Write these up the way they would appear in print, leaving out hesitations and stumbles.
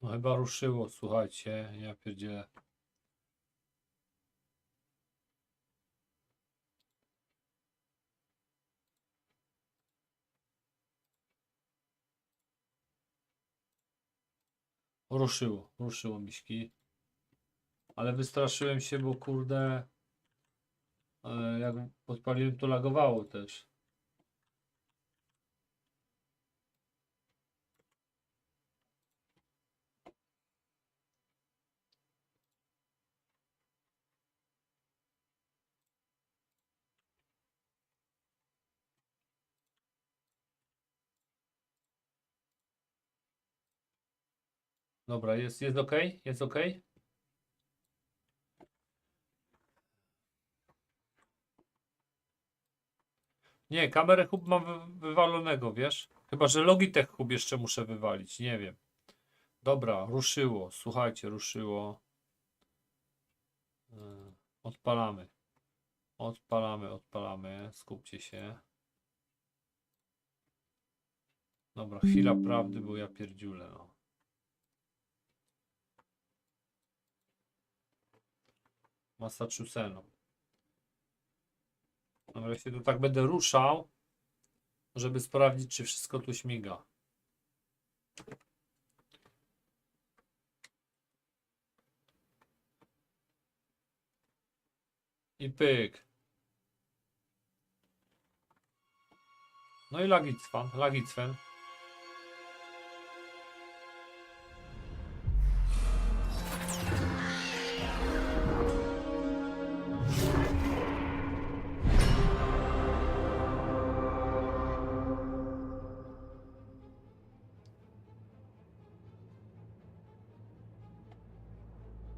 No chyba ruszyło, słuchajcie, ja pierdzielę. Ruszyło miśki. Ale wystraszyłem się, bo kurde, jak odpaliłem, to lagowało też. Dobra, jest ok? Jest ok? Nie, kamerę hub mam wywalonego, wiesz? Chyba, że Logitech hub jeszcze muszę wywalić, nie wiem. Dobra, ruszyło, słuchajcie, ruszyło. Odpalamy. Odpalamy. Skupcie się. Dobra, chwila prawdy, bo ja pierdziulę, no. Massachusetts. Dobra, ja się tu tak będę ruszał, żeby sprawdzić, czy wszystko tu śmiga. I pyk. No i Lagicfen.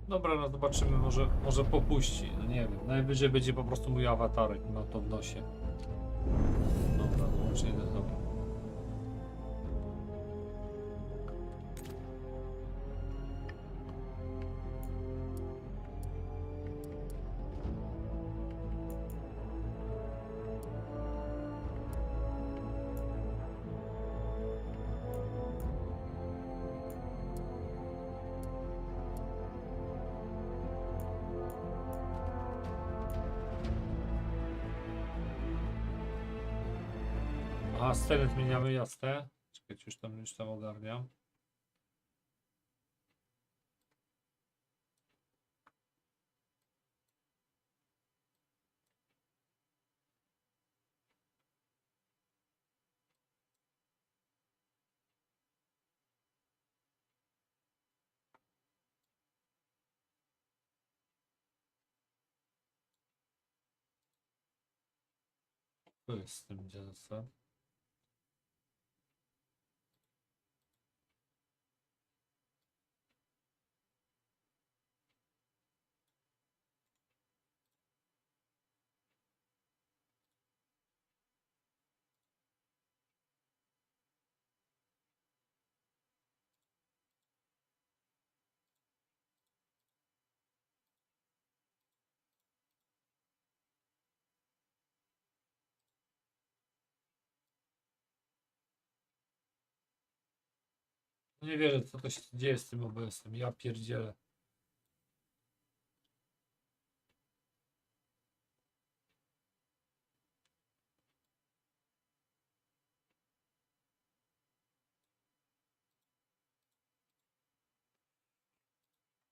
Dobra, no zobaczymy, może popuści. No nie wiem, najwyżej będzie po prostu mój awatarek, ma to w nosie. Dobra, łącznie to dobra. Aha, scenę zmieniamy, jasne. Czekajcie, już tam ogarniam. To jest z tym dzieckiem. Nie wierzę, co to się dzieje z tym OBS-em. Ja pierdzielę.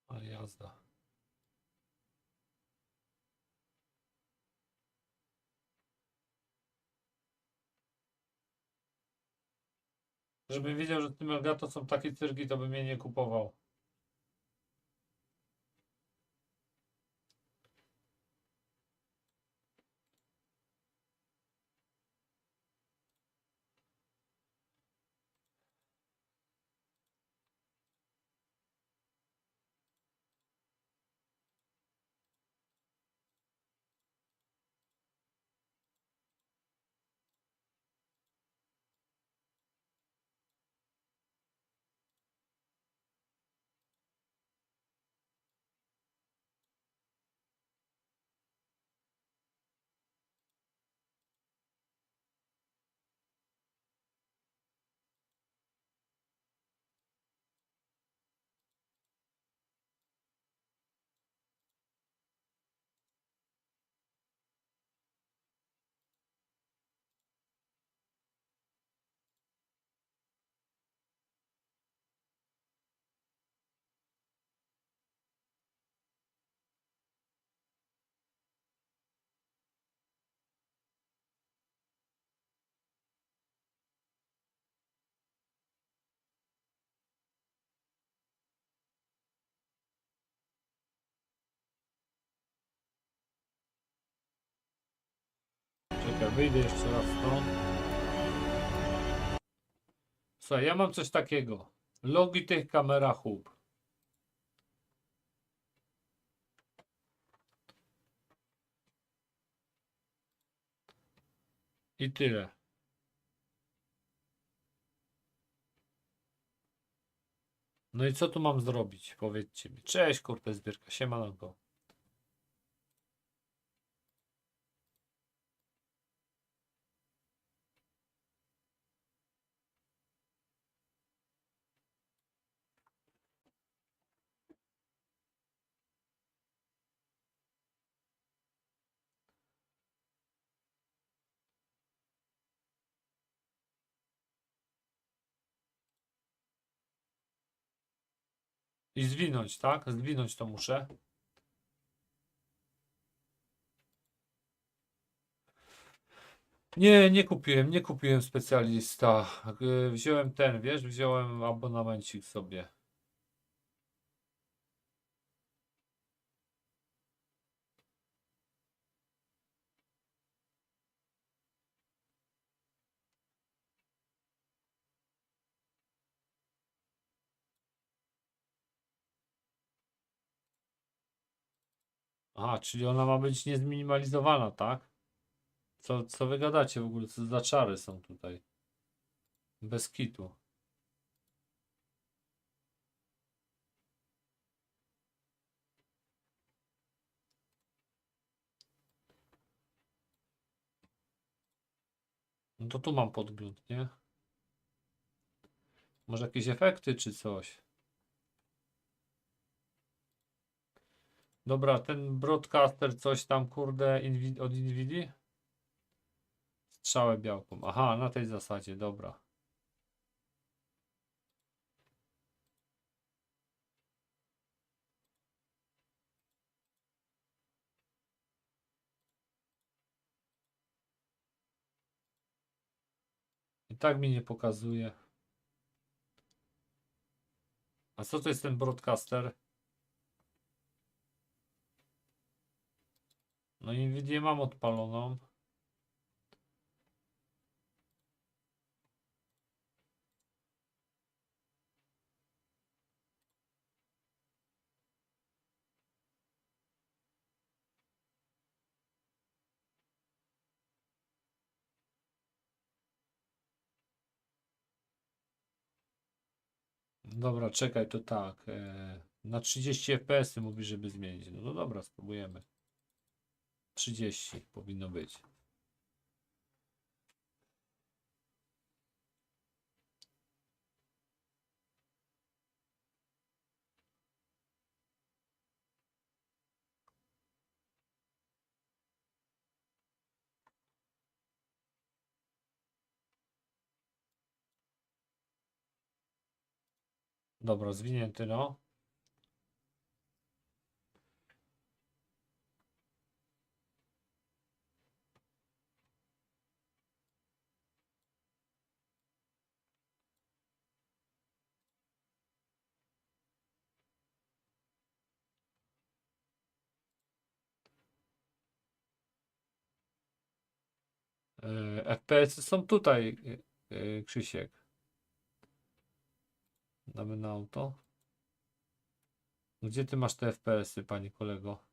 Ale jazda. Żebym wiedział, że w tym Elgato są takie cyrki, to bym mnie nie kupował. wyjdę jeszcze raz stąd. Słuchaj, ja mam coś takiego. Logitech kamera hub. I tyle. No i co tu mam zrobić? Powiedzcie mi. Cześć, kurde zbierka. Siemanko. I zwinąć, tak? Zwinąć to muszę. Nie, nie kupiłem specjalista. Wziąłem ten, wiesz, wziąłem abonamencik sobie. Aha, czyli ona ma być niezminimalizowana, tak? Co wy gadacie w ogóle? Co za czary są tutaj? Bez kitu. No to tu mam podgląd, nie? Może jakieś efekty czy coś? Dobra, ten broadcaster coś tam, kurde, od Nvidia? Strzałę białką. Aha, na tej zasadzie, dobra. I tak mi nie pokazuje. A co to jest ten broadcaster? No Nvidia mam odpaloną. Dobra, czekaj, to tak. Na 30 FPS mówi, żeby zmienić. No to dobra, spróbujemy. 30 powinno być. Dobra, zwinięty, no. FPS są tutaj, Krzysiek. Damy na auto. Gdzie ty masz te FPS-y, panie kolego?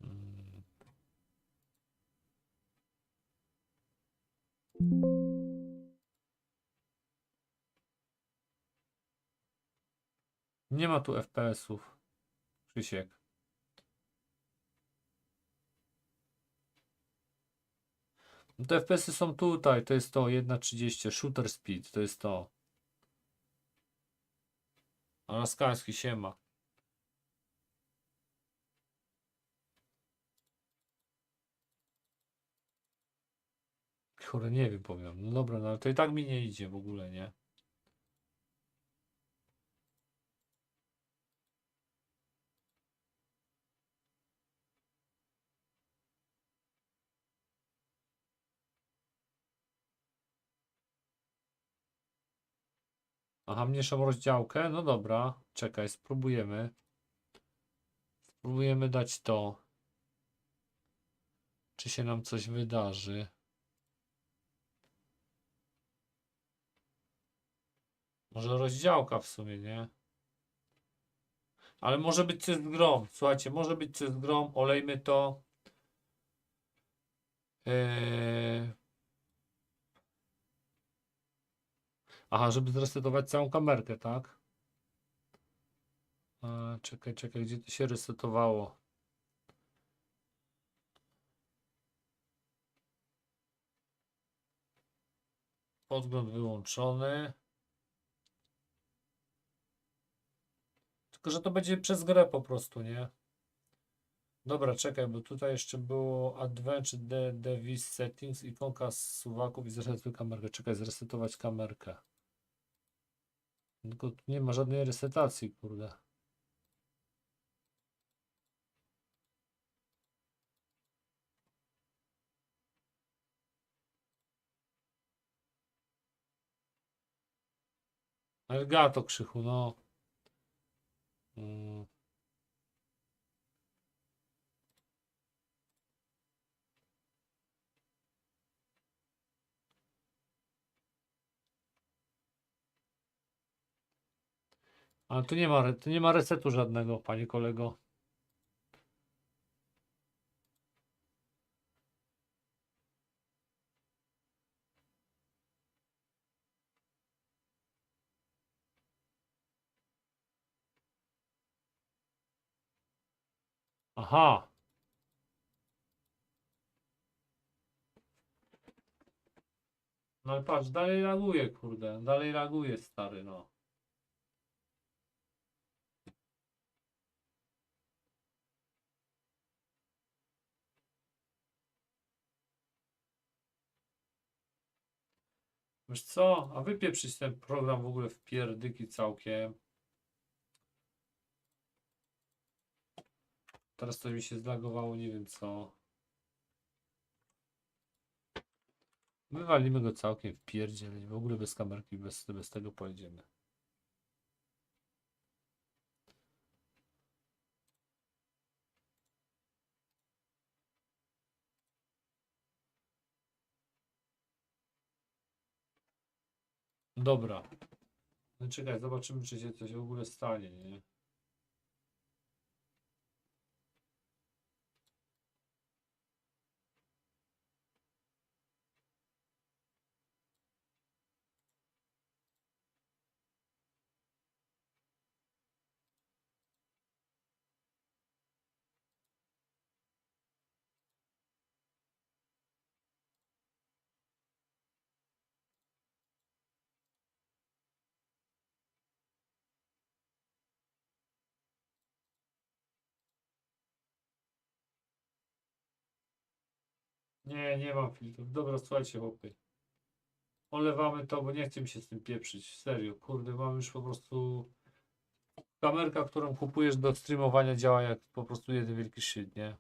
Mm. Nie ma tu FPS-ów, Krzysiek. No te FPS-y są tutaj, to jest to 1.30, shooter speed, to jest to. Alaskański siema. Kurde, nie wiem, powiem. No dobra, no ale to i tak mi nie idzie w ogóle, nie? Aha, mniejszą rozdziałkę? No dobra, czekaj, spróbujemy. Próbujemy dać to. Czy się nam coś wydarzy? Może rozdziałka w sumie, nie? Ale może być coś z grom. Słuchajcie, może być coś z grom. Olejmy to. Aha, żeby zresetować całą kamerkę, tak? Czekaj, gdzie to się resetowało? Podgląd wyłączony. Tylko, że to będzie przez grę po prostu, nie? Dobra, czekaj, bo tutaj jeszcze było Advanced Device Settings, ikonka z suwaków i zresetuj kamerkę. Czekaj, zresetować kamerkę. Tylko tu nie ma żadnej resetacji, kurde. Elgato krzychu, no. Mm. Ale tu nie ma resetu żadnego, panie kolego. Aha. No ale patrz, dalej reaguje, kurde. Dalej reaguje, stary, no. Wiesz co? A wypieprzyć ten program w ogóle w pierdyki całkiem. Teraz to mi się zlagowało, nie wiem co. Wywalimy go całkiem w pierdziel. W ogóle bez kamerki, bez tego pojedziemy. Dobra. No czekaj, zobaczymy, czy się coś w ogóle stanie, nie? Nie, nie mam filtrów. Dobra, słuchajcie, chłopy. Olewamy to, bo nie chcę mi się z tym pieprzyć. Serio, kurde, mam już po prostu... Kamerka, którą kupujesz do streamowania, działa jak po prostu jeden wielki shit, nie?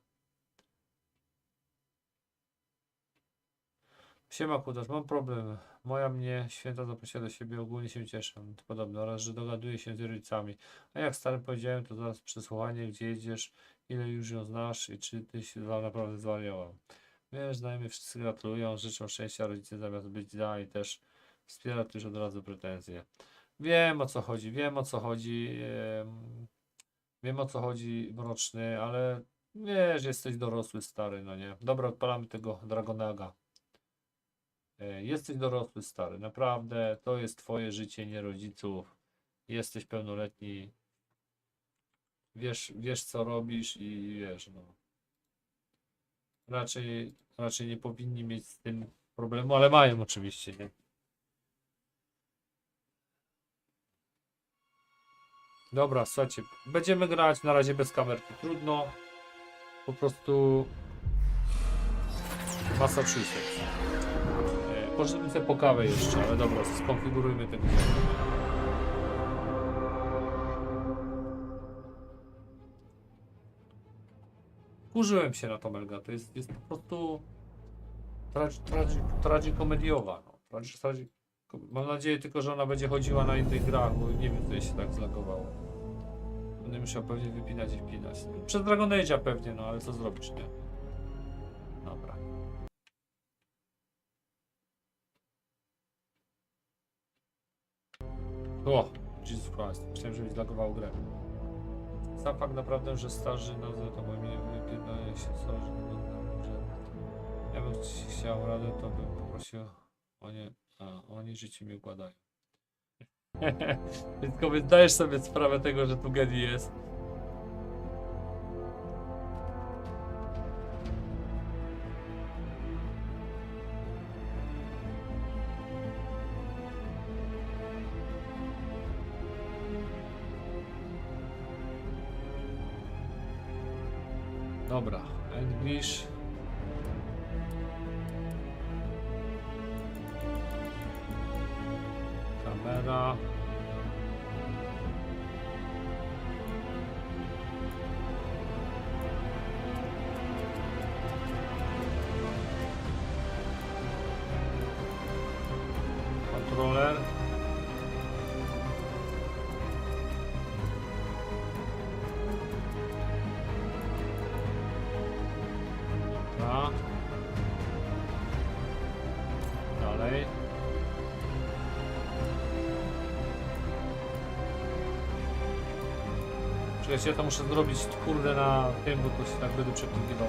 Siema Kudasz, mam problem. Moja mnie święta zaprosiła do siebie, ogólnie się cieszę. Podobno, oraz że dogaduje się z rodzicami. A jak stary powiedziałem, to zaraz przesłuchanie, gdzie jedziesz, ile już ją znasz i czy ty się naprawdę zwariował. Wiesz, znajomi wszyscy gratulują, życzą szczęścia, rodzice zamiast być za i też wspiera już od razu pretensje. Wiem o co chodzi, wiem o co chodzi, wiem o co chodzi, mroczny, ale wiesz, jesteś dorosły, stary, no nie. Dobra, odpalamy tego Dragonaga. Jesteś dorosły, stary, naprawdę, to jest twoje życie, nie rodziców. Jesteś pełnoletni, wiesz co robisz i wiesz, no. Raczej nie powinni mieć z tym problemu, ale mają oczywiście, nie? Dobra, słuchajcie, będziemy grać na razie bez kamerki. Trudno, po prostu Massachusetts. Poszedłem sobie po kawę jeszcze, ale dobra, skonfigurujmy tego. Kurzyłem się na to Melga, to jest po prostu tragikomediowa. No. Mam nadzieję tylko, że ona będzie chodziła na innych grach, bo nie wiem, co jej się tak zlagowało. Będę musiał pewnie wypinać i wpinać. Przez Dragon Age'a pewnie, no ale co zrobisz, nie? Dobra. O! Jesus Christ. Myślałem, że mi zlagowało grę. Sam fakt naprawdę, że starzy nazwę to bo mi nie wypierdolę się starzy, że ja bym chciał radę, to bym poprosił oni życie mi układają. Tylko zdajesz sobie sprawę tego, że tu Gedi jest. Dobra, English. Kamera. Kontroler. Dobra. Dalej. Czekajcie, ja to muszę zrobić kurde na tym, bo to się tak będę przeklikiwał.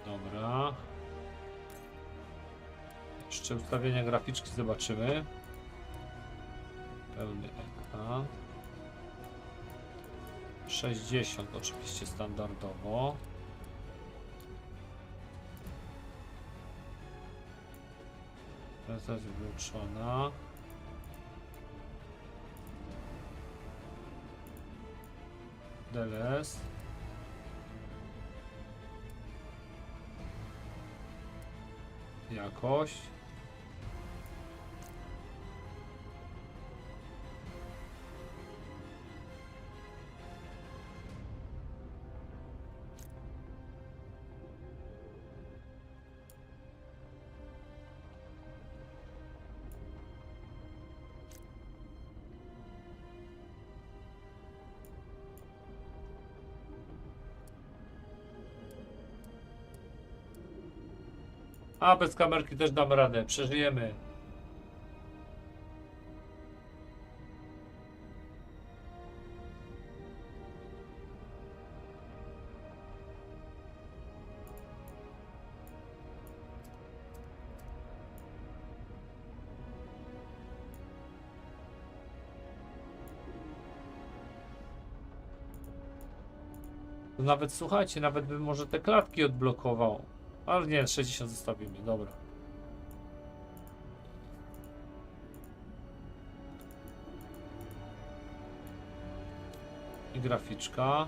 Dobra. Jeszcze ustawienia graficzki zobaczymy. Pełny ekran. 60 oczywiście standardowo. Teraz jest wyłączona. DLS. Jakość. A bez kamerki też dam radę, przeżyjemy. Nawet słuchajcie, nawet bym może te klatki odblokował. Ale nie, 60 zostawimy, dobra. I graficzka.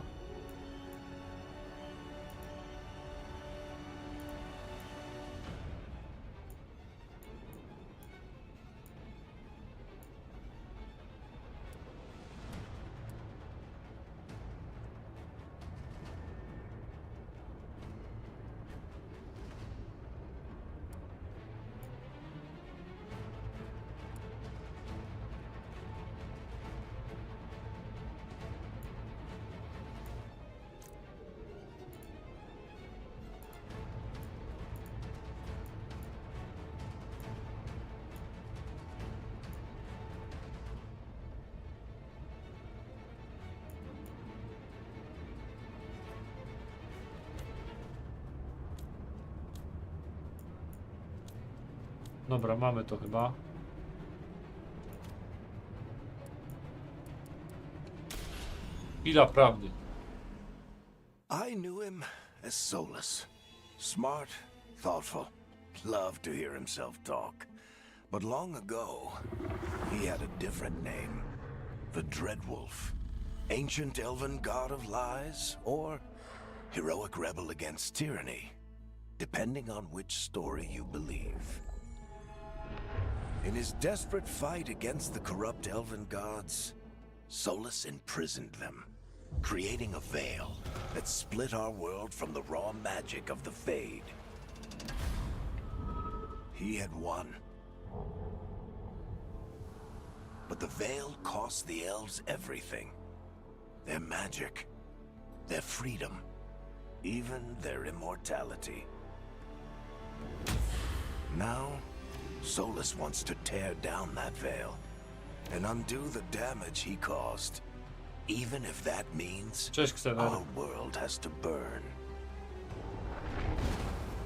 Dobra, mamy to chyba. Chwila prawdy. I knew him as soulless. Smart, thoughtful, loved to hear himself talk. But long ago, he had a different name. The Dreadwolf. Ancient elven god of lies, or heroic rebel against tyranny, depending on which story you believe. In his desperate fight against the corrupt elven gods, Solus imprisoned them, creating a veil that split our world from the raw magic of the Fade. He had won. But the veil cost the elves everything. Their magic, their freedom, even their immortality. Now, Solus wants to tear down that veil and undo the damage he caused, even if that means Cześć, Ksewer. our world has to burn.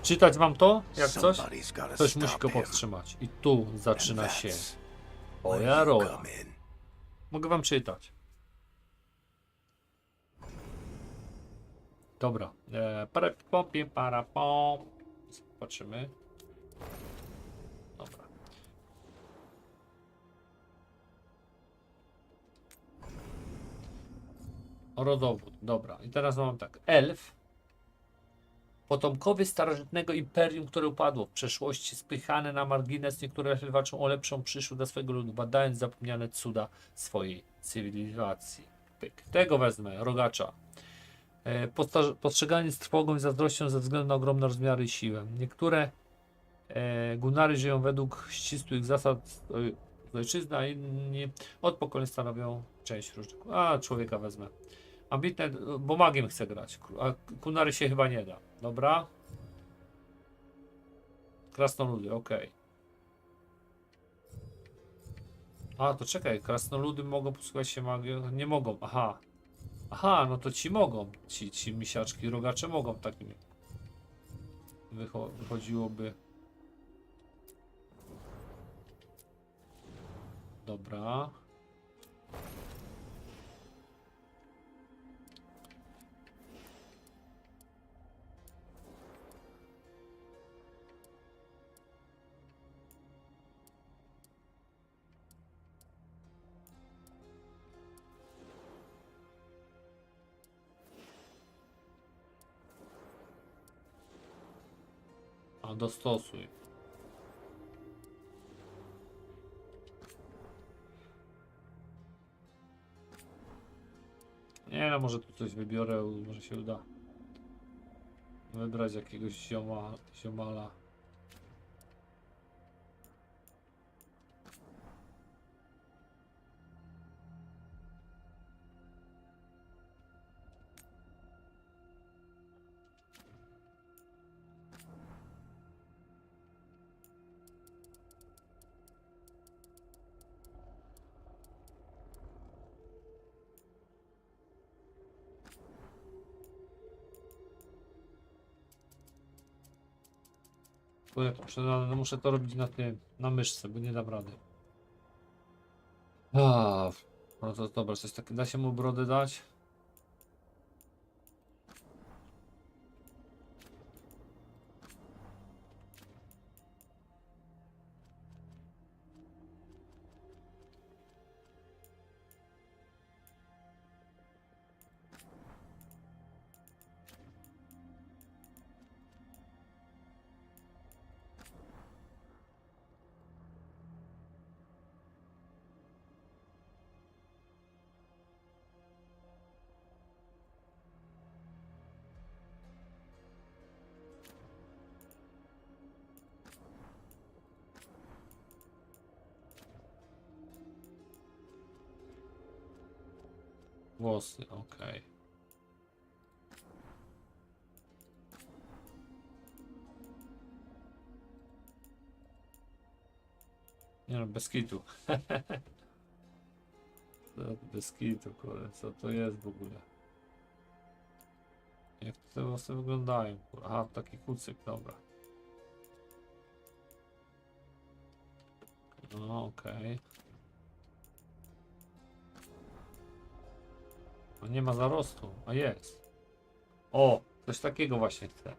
Czytać wam to? Jak coś? Somebody's gotta Ktoś musi stop go him. powstrzymać. I tu And zaczyna się that's moja where you rola. come in. Mogę wam czytać. Dobra. Parapom. Zobaczymy. Dobra. Rodowód. Dobra. I teraz mam tak. Elf. Potomkowie starożytnego imperium, które upadło w przeszłości, spychane na margines, niektóre elfy walczą o lepszą przyszłość dla swojego ludu, badając zapomniane cuda swojej cywilizacji. Pyk. Tego wezmę, rogacza. Postrzegani z trwogą i zazdrością ze względu na ogromne rozmiary i siłę. Niektóre gunary żyją według ścisłych zasad z ojczyzny, a inni od pokoleń stanowią część różnych. A, człowieka wezmę. Ambitne, bo magiem chcę grać, a kunary się chyba nie da. Dobra. Krasnoludy, ok. A, to czekaj, krasnoludy mogą posługiwać się magią? Nie mogą, aha. Aha, no to ci mogą. Ci misiaczki, rogacze mogą takimi. Wychodziłoby. Dobra. A dostosuj. Nie no, może tu coś wybiorę, może się uda wybrać jakiegoś ziomala. Bo ja no, muszę to robić na tym, na myszce, bo nie dam rady. A, no to dobra, coś takiego. Da się mu brodę dać? Włosy, okej. Nie no, bez kitu. Bez kitu, kurde, co to jest w ogóle? Jak te włosy wyglądają? Aha, taki kucyk, dobra. No, okej. A nie ma zarostu, a jest. O, coś takiego właśnie chcę.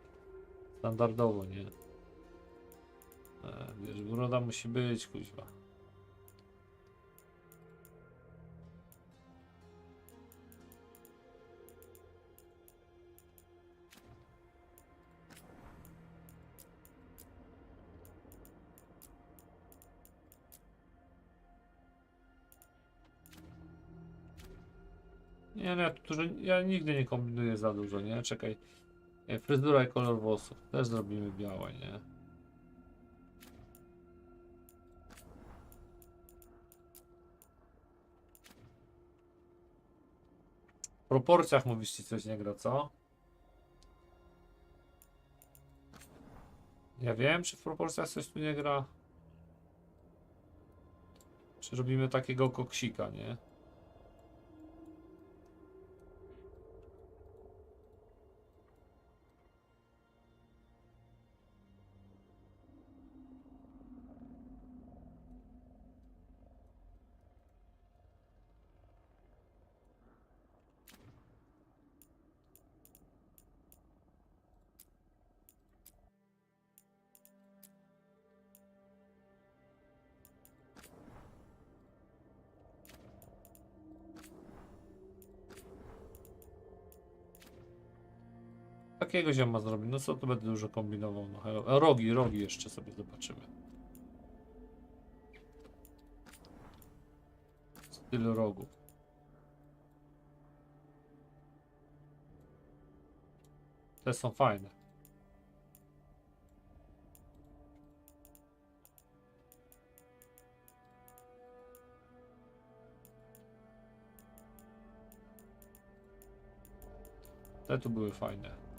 Standardowo, nie? Wiesz, broda musi być, kuźwa. Nie, no ja nigdy nie kombinuję za dużo, nie? Czekaj. Fryzura i kolor włosów. Też zrobimy białe, nie? W proporcjach mówisz, ci coś nie gra, co? Ja wiem, czy w proporcjach coś tu nie gra. Czy robimy takiego koksika, nie? Takiego zioma zrobić. No co tu będę dużo kombinował? No, rogi jeszcze sobie zobaczymy. Styl rogu. Te są fajne. Te tu były fajne.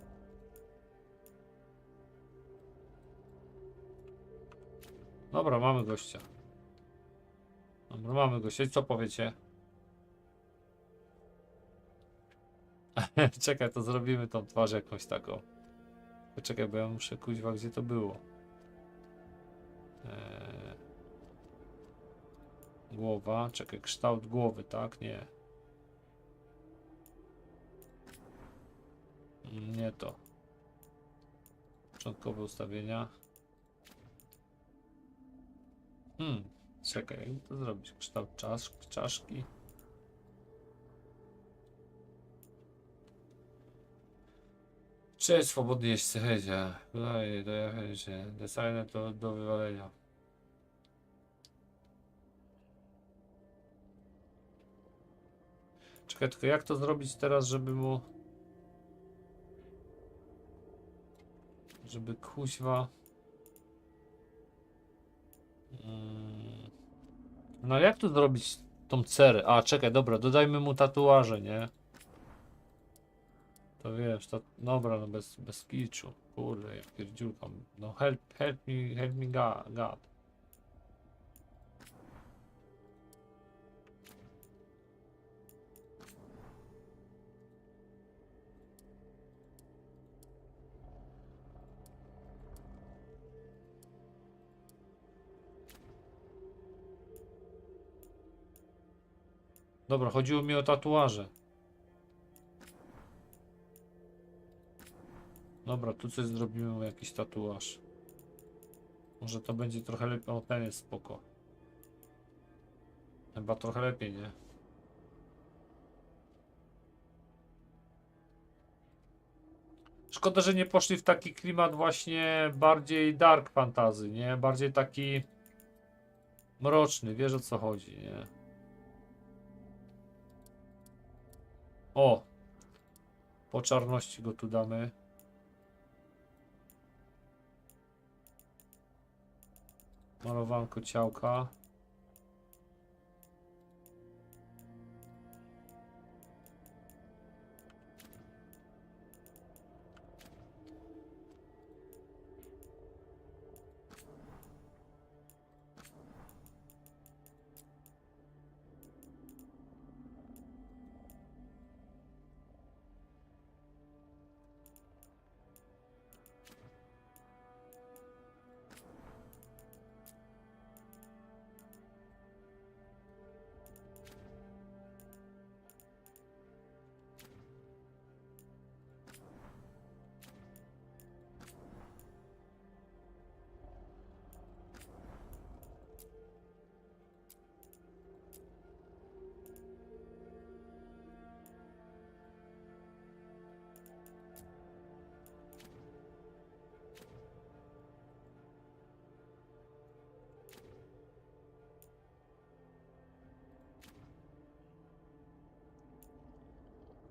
Dobra, mamy gościa. Dobra, mamy gościa. I co powiecie? Czekaj, to zrobimy tą twarz jakąś taką. Czekaj, bo ja muszę kuźwa, gdzie to było. Głowa, czekaj, kształt głowy, tak? Nie. Nie to. Początkowe ustawienia. Czekaj, jak to zrobić? Kształt czaszki. Czy swobodnie jeźdźcy hedzie? Wydaje, dojechacie. Designer to do wywalenia. Czekaj, tylko jak to zrobić teraz, żeby mu... Żeby kuźwa... No jak tu zrobić tą cerę? A, czekaj, dobra, dodajmy mu tatuaże, nie? To wiesz, to... Dobra, no bez kiczu. Kurde, jak pierdziulka. No help me God. Dobra, chodziło mi o tatuaże. Dobra, tu coś zrobimy, mu jakiś tatuaż. Może to będzie trochę lepiej. O, ten jest spoko. Chyba trochę lepiej, nie? Szkoda, że nie poszli w taki klimat właśnie bardziej dark fantasy, nie? Bardziej taki mroczny, wiesz o co chodzi, nie? O! Po czarności go tu damy. Malowanko ciałka.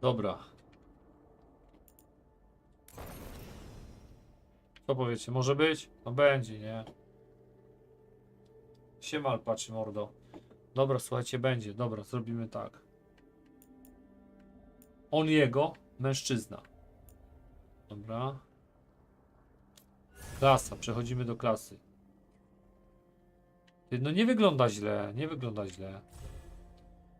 Dobra. Co powiecie? Może być? No będzie, nie? Siemal, patrzy mordo. Dobra, słuchajcie, będzie. Dobra, zrobimy tak. On jego, mężczyzna. Dobra. Klasa, przechodzimy do klasy. No nie wygląda źle, nie wygląda źle.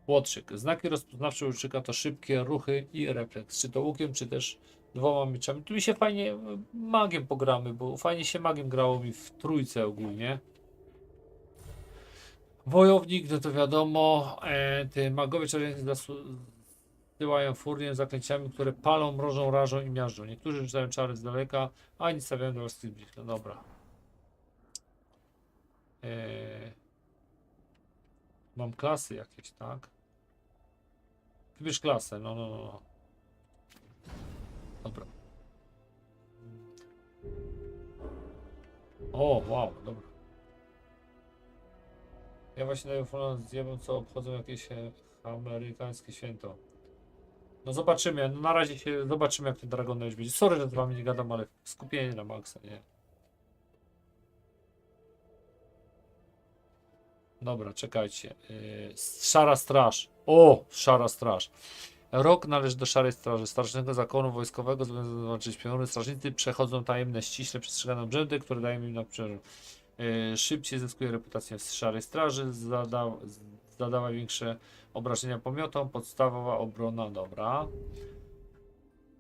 Łotrzyk. Znaki rozpoznawcze łotrzyka to szybkie ruchy i refleks. Czy to łukiem, czy też dwoma mieczami. Tu mi się fajnie magiem pogramy, bo fajnie się magiem grało mi w trójce ogólnie. Wojownik, no to wiadomo, te magowie czarownicy zasyłają furię zaklęciami, które palą, mrożą, rażą i miażdżą. Niektórzy rzucają czary z daleka, a inni stawiają do własnych bliźnich. No dobra. Mam klasy jakieś, tak? Wybierz klasę, no. Dobra. O, wow, dobra. Ja właśnie daję follow z diabłem, co obchodzą jakieś amerykańskie święto. No zobaczymy, no na razie się zobaczymy, jak ten Dragon Age będzie. Sorry, że z wami nie gadam, ale skupienie na maksa, nie? Dobra, czekajcie. Szara Straż. O, Szara Straż. Rok należy do Szarej Straży, starszego zakonu wojskowego związanego z walczyć pioruny. Strażnicy przechodzą tajemne, ściśle przestrzegane obrzędy, które dają im na przerwę. Szybciej zyskuje reputację w Szarej Straży, zadawa większe obrażenia pomiotom, podstawowa obrona, dobra.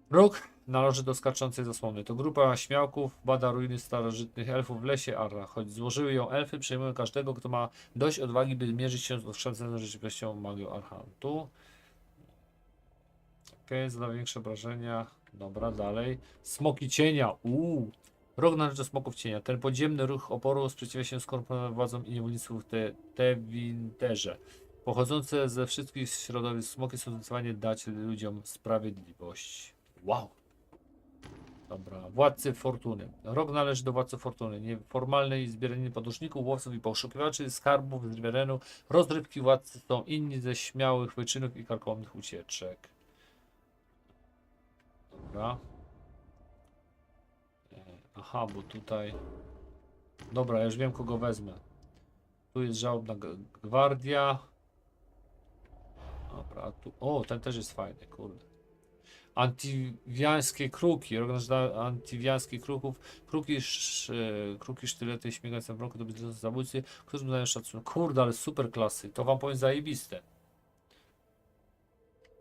Róg należy do skaczącej zasłony. To grupa śmiałków bada ruiny starożytnych elfów w lesie Arra. Choć złożyły ją elfy, przejmują każdego, kto ma dość odwagi, by mierzyć się z okrzesaną rzeczywistością magią Arhantu. Okej, zada większe obrażenia. Dobra, dalej. Smoki cienia. Rok należy do smoków cienia. Ten podziemny ruch oporu sprzeciwia się skorumpowanym władzom i niewolnictwu w Tewinterze. Pochodzące ze wszystkich środowisk smoki są zdecydowanie dać ludziom sprawiedliwość. Wow. Dobra, władcy fortuny. Rok należy do władcy fortuny. Nieformalnej zbieranie podróżników, łowców i poszukiwaczy skarbów z Riverenu. Rozrywki władcy są inni ze śmiałych wyczynów i karkołomnych ucieczek. Dobra. Aha, bo tutaj... Dobra, ja już wiem, kogo wezmę. Tu jest żałobna gwardia. Dobra, a tu... O, ten też jest fajny, kurde. Antiwiańskie kruki. Antiwiańskich kruków. Kruki sztylety śmigające w roku do biznesu zabójcy, którzy dają szacunek. Kurde, ale super klasy. To wam powiem zajebiste.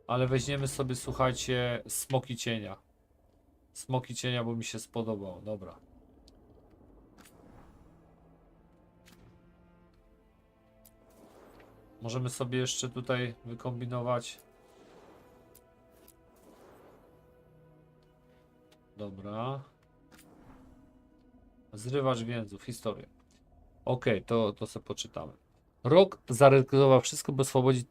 Ale weźmiemy sobie, słuchajcie, smoki cienia. Smoki cienia, bo mi się spodobał. Dobra. Możemy sobie jeszcze tutaj wykombinować. Dobra. Zrywacz więzów. Historię. Okej, to sobie poczytamy. Rok zaryzykował wszystko, by oswobodzić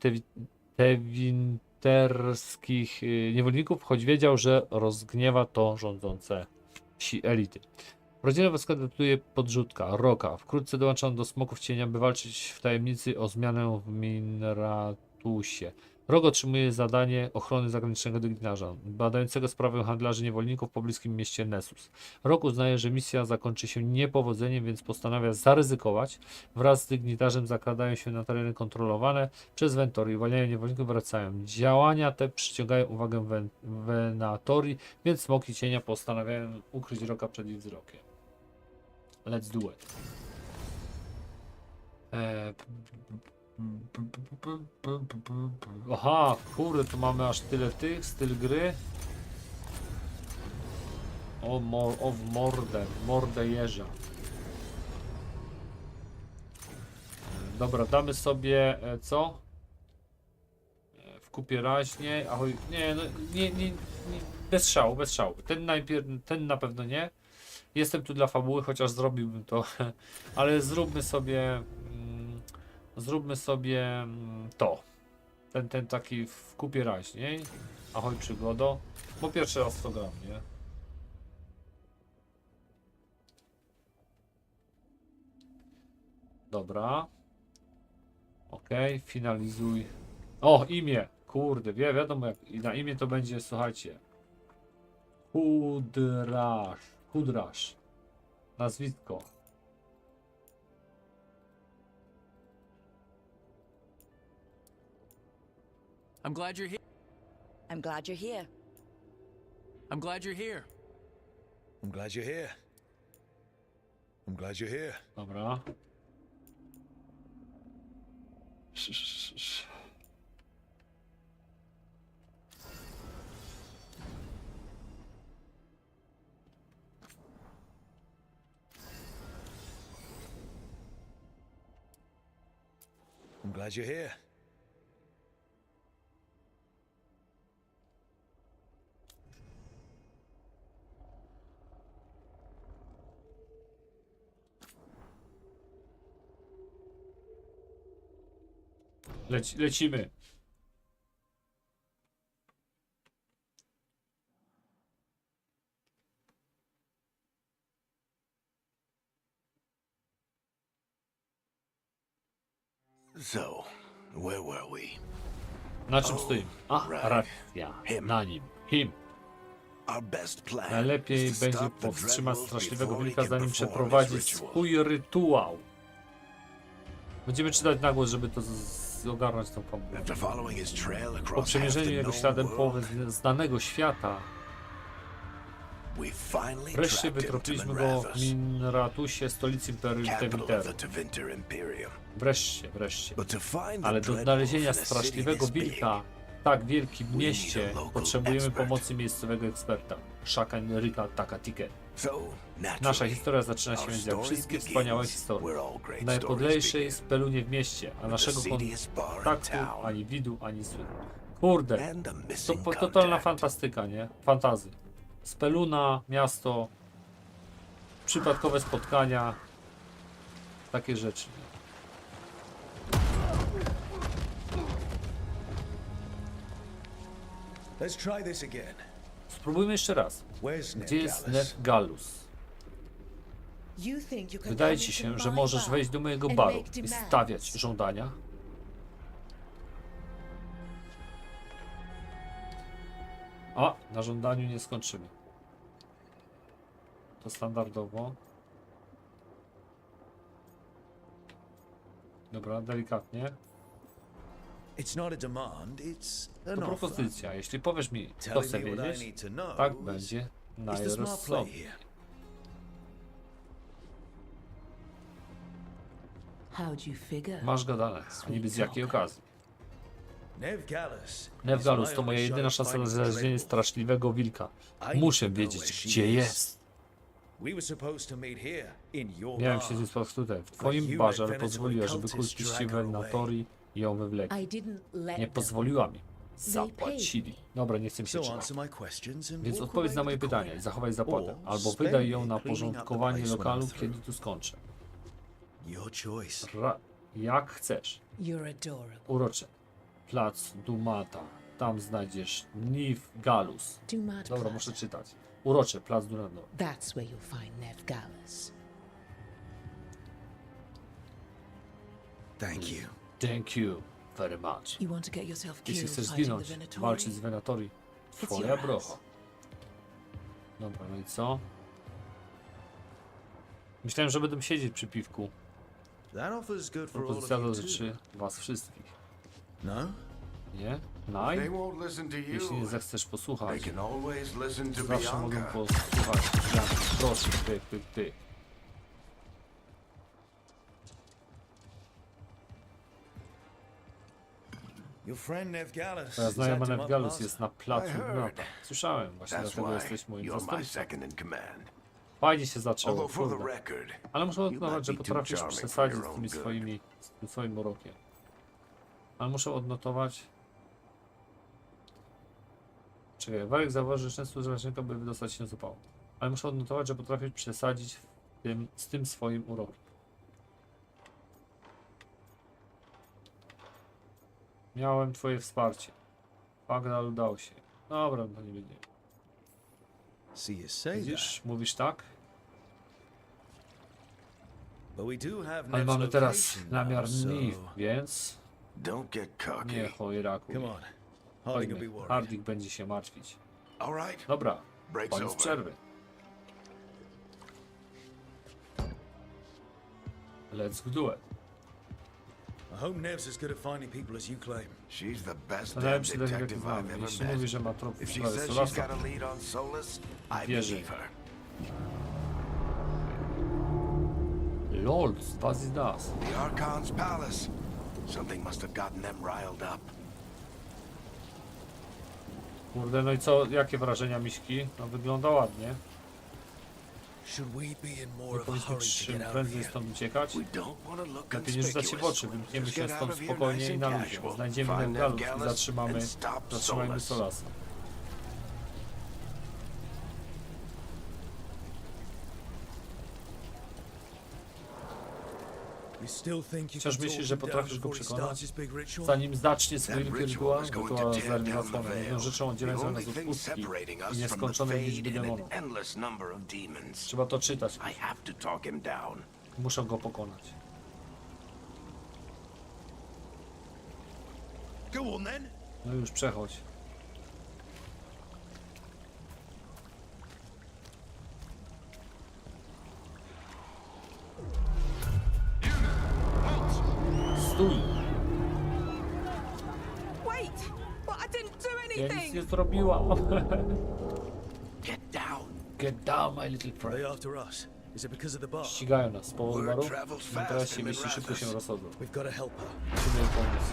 tewinterskich niewolników, choć wiedział, że rozgniewa to rządzące elity. Rodzinę wojska decyduje podrzutka, Roka. Wkrótce dołącza on do Smoków Cienia, by walczyć w tajemnicy o zmianę w Minratusie. Rok otrzymuje zadanie ochrony zagranicznego dygnarza, badającego sprawę handlarzy niewolników w pobliskim mieście Nessus. Rok uznaje, że misja zakończy się niepowodzeniem, więc postanawia zaryzykować. Wraz z dygnitarzem zakradają się na tereny kontrolowane przez Ventori. Uwalniają niewolników, wracają. Działania te przyciągają uwagę Venatori, więc Smoki Cienia postanawiają ukryć Roka przed ich wzrokiem. Let's do it. Aha, kurde, tu mamy aż tyle tych, styl gry. O, w mordę jeża. Dobra, damy sobie, co? W kupie raźniej, ahoj, nie, no, nie, bez szału, bez szału. Ten najpierw, ten na pewno nie. Jestem tu dla fabuły, chociaż zrobiłbym to, ale zróbmy sobie to. Ten taki w kupie raźniej. Ahoj przygodo, bo pierwszy raz to gram, nie? Dobra. Ok, finalizuj. O, imię. Kurde, wiadomo jak i na imię to będzie, słuchajcie. Hudrasz. Nazwisko. I'm glad you're here. I'm glad you're here. I'm glad you're here. I'm glad you're here. I'm glad you're here. Dobra. I'm glad you're here. Lecimy. So, where were we? Na czym stoimy? A, right. racja. Na nim. Him. Our best plan Najlepiej is to będzie stop the powstrzymać Dreadwolf straszliwego before he wilka, can zanim perform przeprowadzi his ritual. swój rytuał. Będziemy czytać na głos, żeby to ogarnąć tą fabułę. After following his trail Po across half przemierzeniu the jego known śladem world, połowy znanego świata, we finally wreszcie trapped him to wytropiliśmy go w Minravus, Minratusie, stolicy Imperium capital of Tevinteru. the Tevinter Imperium. Wreszcie. But to find the Ale do Dreadwolf znalezienia in a city straszliwego this big, wilka w tak wielkim need mieście a local potrzebujemy expert. pomocy miejscowego eksperta, Shakan Rika Takatike. so Nasza naturally, historia zaczyna się our więc jak story wszystkie begins wspaniałe historie. where all great W stories najpodlejszej begin, spelunie w mieście, a with naszego the seediest bar in kontaktu town ani widu, ani słychu. Kurde, and a to missing totalna contact. fantastyka, nie? Fantazy. Speluna, miasto, przypadkowe spotkania, takie rzeczy. Let's try this again. Spróbujmy jeszcze raz. Where's Gdzie jest Ned Ned Gallus? You think you can Wydaje come ci into się, że my możesz bar wejść do mojego and baru make i demands? stawiać żądania? A, na żądaniu nie skończymy. To standardowo. Dobra, delikatnie. It's not a demand, it's To an offer. propozycja. Jeśli powiesz mi, co Telling chcę me what I wiedzieć, need to know tak is- będzie is the smart play najrozsądniej. here. How'd you figure? Masz gadane, a niby z jakiej okazji? Nev Gallus. Nev is Gallus my to moja only jedyna shot szansa na at finding znalezienie Dreadwolf. straszliwego wilka. Muszę wiedzieć, gdzie jest. We were supposed to meet here in your Miałem bar. się z nim spotkać tutaj, w twoim barze, ale pozwoliła, żeby kultyści Venatori ją wywlekli. I didn't let Nie them. pozwoliła mi. Zapłacili. Dobra, nie chcę mi się So czytać. answer my questions and Więc walk odpowiedz away na moje with the pytania coin. i zachowaj zapłatę. Or Albo spend wydaj ją it na cleaning up the porządkowanie place when lokalu, I'm through. kiedy tu skończę. Your choice. Jak chcesz. You're adorable. Urocze. Plac Dumata. Tam znajdziesz Niv Gallus. Dumat Dobra, Plaza. muszę czytać. Urocze, Plac Dumata. That's where you'll find Nev Gallus. Thank you. Thank you very much. You want to get yourself Jeśli killed chcesz fighting zginąć, the Venatori? walczyć z Venatori, twoja your brocha. house. Dobra, no i co? Myślałem, że będę siedzieć przy piwku. That offer's good for all of Propozycja you dotyczy too. was wszystkich. No? Nie? They Naj? won't listen to Jeśli nie you. zechcesz They posłuchać, can always listen to zawsze mogę Bianca. posłuchać. Bianki. Proszę, pyk, pyk, pyk. Your friend Nev Gallus Twoja is znajoma at Nev Dumat Gallus Plaza. jest na placu I heard. Dumata. Słyszałem, właśnie That's dlatego why jesteś moim you're my zastępcą. second in command. Fajnie się zaczęło, Although for the kurde. record, Ale muszę might odnotować, że be too potrafisz charming for przesadzić your z own tymi good. swoimi, z tym swoim urokiem. Ale muszę odnotować... Czekaj, Warek zauważy, że często używasz ręką, by wydostać się z upału. Ale muszę odnotować, że potrafisz przesadzić z tym swoim urokiem. Miałem twoje wsparcie. Fakt, ale udało się. Dobra, to nie będzie. See you say that. Widzisz, mówisz tak? But we do have Ale Nev's mamy teraz location namiar now, so... Niv, więc don't get cocky. nie chojraku. Come on. Harding will Chodźmy. be worried. Harding będzie się martwić. All right. Dobra, Break's koniec over. przerwy. Let's do it. I hope Nev's as good at finding people as you claim. She's the best To damn najlepszy detektyw detective mamy. I've ever Jeśli mówi, met. że ma trop w If she sprawie says she's Solasa, got a lead on Solus, I wierzę. believe her. LOL, was ist das? The Archon's palace. Something must have gotten them riled up. Kurde, no i co, jakie wrażenia, miśki? No wygląda ładnie. Should we be in more Nie of a powinniśmy hurry to czym get out of prędzej here? stąd uciekać. We don't want to look Lepiej nie rzucać się w oczy, wymkniemy Just się get out stąd of here spokojnie nice i and na luzie. casual. Znajdziemy Find Veilguardów i Veilguard zatrzymajmy and stop Solasa. You still think you Wciąż can myślisz, talk że him down potrafisz go before he przekonać? starts his big ritual? Zanim zacznie swój That rytuał, ritual is going to rytuał tear zerwie down the zasłonę. Jedną veil. rzeczą The oddzielającą only nas od thing pustki separating i us from the nieskończonej liczby fade in an demonów. endless number of demons. Trzeba to czytać. I have to talk him down. Muszę go pokonać. Go on then. No już przechodź. Stój! Wait! But I didn't do Ja nic anything! nie zrobiłam. Get down. Get down, my little Are friend. they after us? Is it because of the bar? Ścigają nas z powodu Word baru. travels No fast teraz się in wieści szybko się Minrathous. rozchodzą. We've got to help her. Musimy jej pomóc.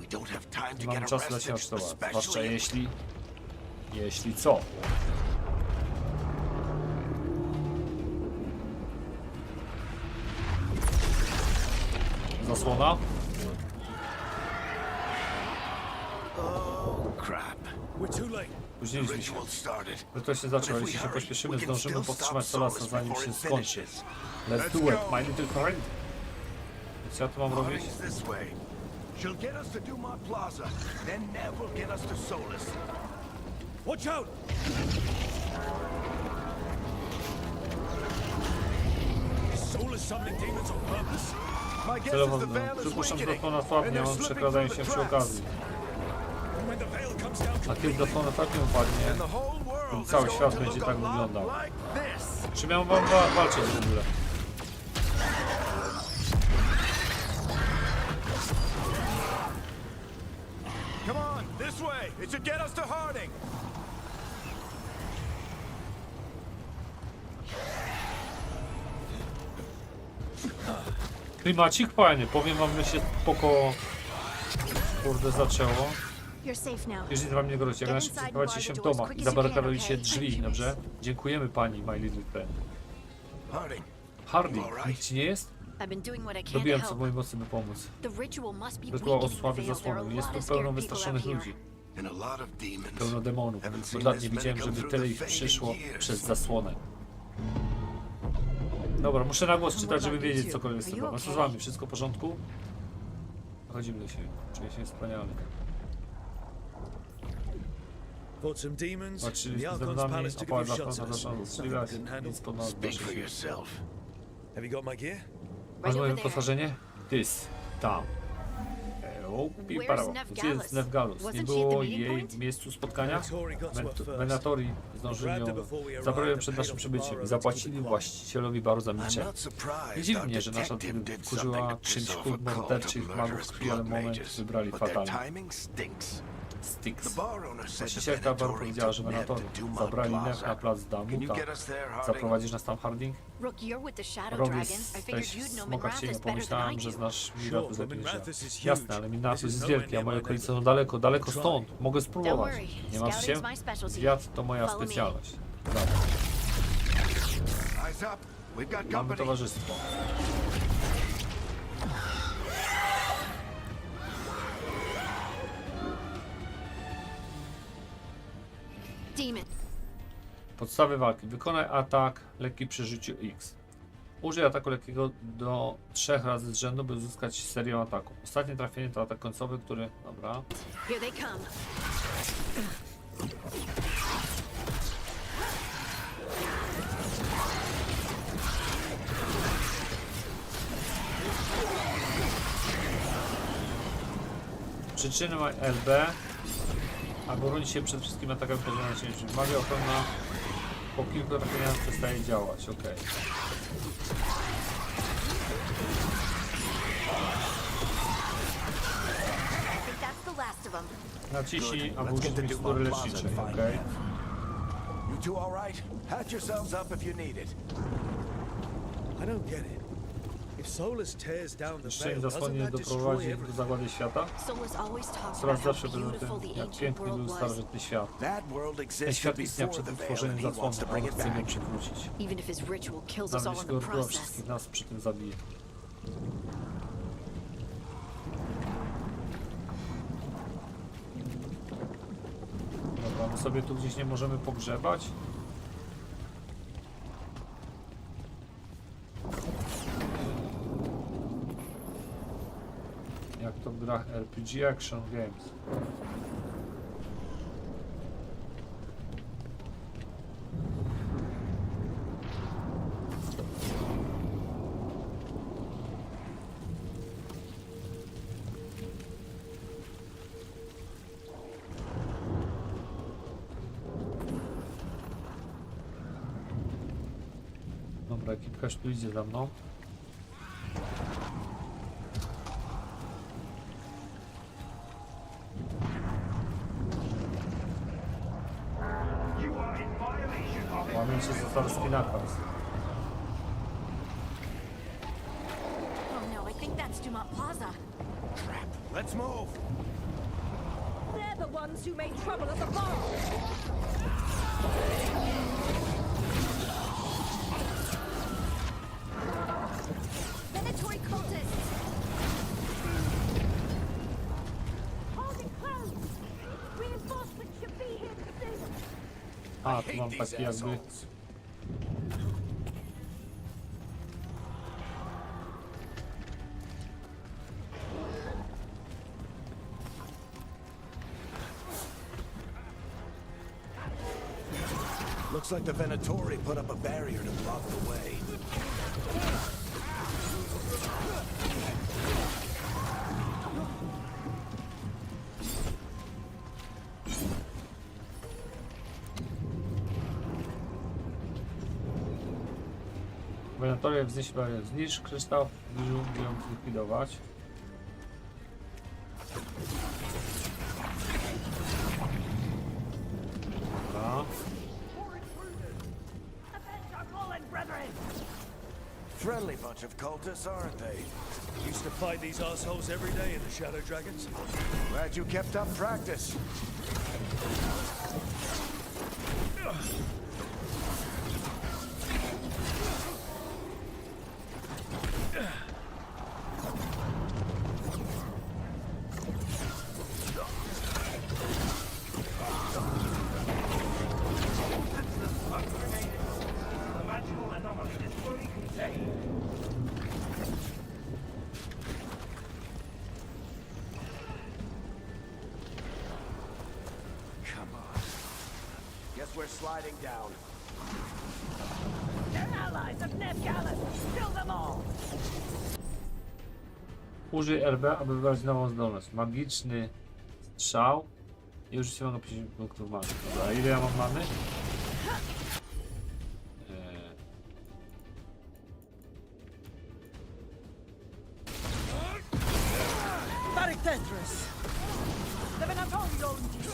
We don't have time Nie to mamy get czasu dla się arrested, aresztować. Zwłaszcza especially jeśli... Jeśli co? Zasłona? crap. We're too late. The Spóźniliśmy się. ritual started. Rytuał się zaczął, ale jeśli się pośpieszymy, zdążymy powstrzymać Solasa, zanim się skończy. Let's do it, my little friend. Co ja tu mam robić? Harding's this way. She'll get us to Dumont Plaza, then Nev will get us to Solus. Watch out! Is Solus summoning demons on purpose? My guess Celowo, is the veil is przypuszczam, że weakening, zasłona słabnie, and a they're on slipping przekradają through się the przy traps. okazji. And when the veil comes down A kiedy completely, zasłona słabnie upadnie, And the whole world is cały going świat to będzie look tak a lot wyglądał. like this. Czy miałem wam walczyć w ogóle? Come on, this way. It should get us to Harding. Klimacik fajny, powiem wam, że się spoko... Kurde, zaczęło. You're safe now. Jeżeli wam nie grozi, jak nasi przeprowadzi się w domach i zabarykadujcie drzwi, dobrze? Dziękujemy pani, my little friend. Harding. Harding, nikt ci nie jest? I've been doing what I can to Robiłem co w help. mojej mocy, by pomóc. The ritual must be Rytuał weakening the osłabi veil. There are zasłonę. a Jest lot tu of pełno scared people out wystraszonych here. ludzi. And a lot of demons. Pełno demonów. Haven't Od seen lat this nie many widziałem, come żeby through tyle the ich fade in przyszło years. przez zasłonę. Dobra, muszę na głos czytać, żeby wiedzieć cokolwiek z Are you tego. No co z okay? wami? Wszystko w porządku? Chodzimy do siebie. Czuję się wspaniale. fought some demons. The Walczyliśmy z Archon's demonami, palace took a opała few dla shots Fronta at us. zaczęła Something we strzelać. couldn't handle. Nic ponad Speak naszych for sił. yourself. Have you got my gear? Masz Right moje over there. wyposażenie? This. Tam. Opi, Where's parało. Nev Gdzie jest Gallus? Nev Gallus? Wasn't Nie she było at the meeting jej point? w miejscu spotkania? Venatori got to her first. Venatori zdążyli ją, zabrali ją przed naszym przybyciem i zapłacili właścicielowi baru za I'm milczenie. not surprised Nie dziwi our mnie, że nasza detective did wkurzyła something to czymś piss off wśród a cult of morderczych magów murderous krwi, ale blood moment mages. wybrali But their fatalny. timing stinks. Styx. The bar owner said that Właścicielka baru Venatori powiedziała, że took Nev Venatori to Dumont zabrali Nev Plaza. na plac Can you Damuta. get us there, Harding? Zaprowadzisz nas tam, Harding? Rook, you're with the Shadow Robię Dragons. I figured jesteś you'd know smoka cienia. Minrathous better than I Pomyślałem, że do. znasz Sure, Minrathous but lepiej niż ja. Minrathous is huge. Jasne, ale Minrathous This is jest nowhere wielki, a near moje my okolice są neighborhood. daleko Try. stąd. Mogę Don't spróbować. worry, Nie martw się? scouting is my specialty. Zwiat to moja Follow me. specjalność. Dobra, Eyes up. We've got mamy company. towarzystwo. Demon. Podstawy walki. Wykonaj atak lekki przy życiu X. Użyj ataku lekkiego do 3 razy z rzędu, by uzyskać serię ataków. Ostatnie trafienie to atak końcowy, który... Dobra. Here they come. Przyczyny LB, aby bronić się przed wszystkimi atakami pozwolenia ciężkich. Magia ochronna po kilku trafieniach przestaje działać. Ok. I think that's the last of them. Naciśnij, aby Let's użyć get the mikstury Dumont closet leczniczej. and find Ok. Nev. You two all right? Patch yourselves up if you need it. I don't get it. If Solus tears down the Niszczenie veil, doesn't zasłony that destroy doprowadzi do everything? zagłady świata? Solus always talks Coraz about how zawsze będą beautiful tym, the jak ancient piękny był world was. starożytny świat. That world Ten existed świat istniał before przed the veil, utworzeniem and he wants zasłony, to a on bring it chce ją back. przywrócić. Even if his ritual kills us Nawet all in jeśli the go process. wszystkich nas przy tym zabije. Dobra, my sobie tu gdzieś nie możemy pogrzebać? Jak to w grach RPG Action Games. Dobra, ekipka tu idzie za mną. Łamię się cesarski nakaz. Oh no, I think that's Dumont Plaza. Let's move. They're the ones who made trouble at the bar. Venatory cultists! Hold it close. Reinforcements should be here soon. A, tu mam taki jakby... Looks like the Venatori put up a barrier to block the way. Wenatoria wznieść barierę. Zniszcz kryształ, by ją zlikwidować. Dobra. Friendly bunch of cultists, aren't they? Used to fight these assholes every day in the Shadow Dragons. Glad you kept up practice. Come on. Guess we're sliding down. They're allies of Nev Gallus. Kill them all. Użyj RB, aby wybrać nową zdolność. Magiczny strzał. I użycie mogę 50 punktów many. Dobra, ile ja mam many? Barictendrus. The Venatori owned you.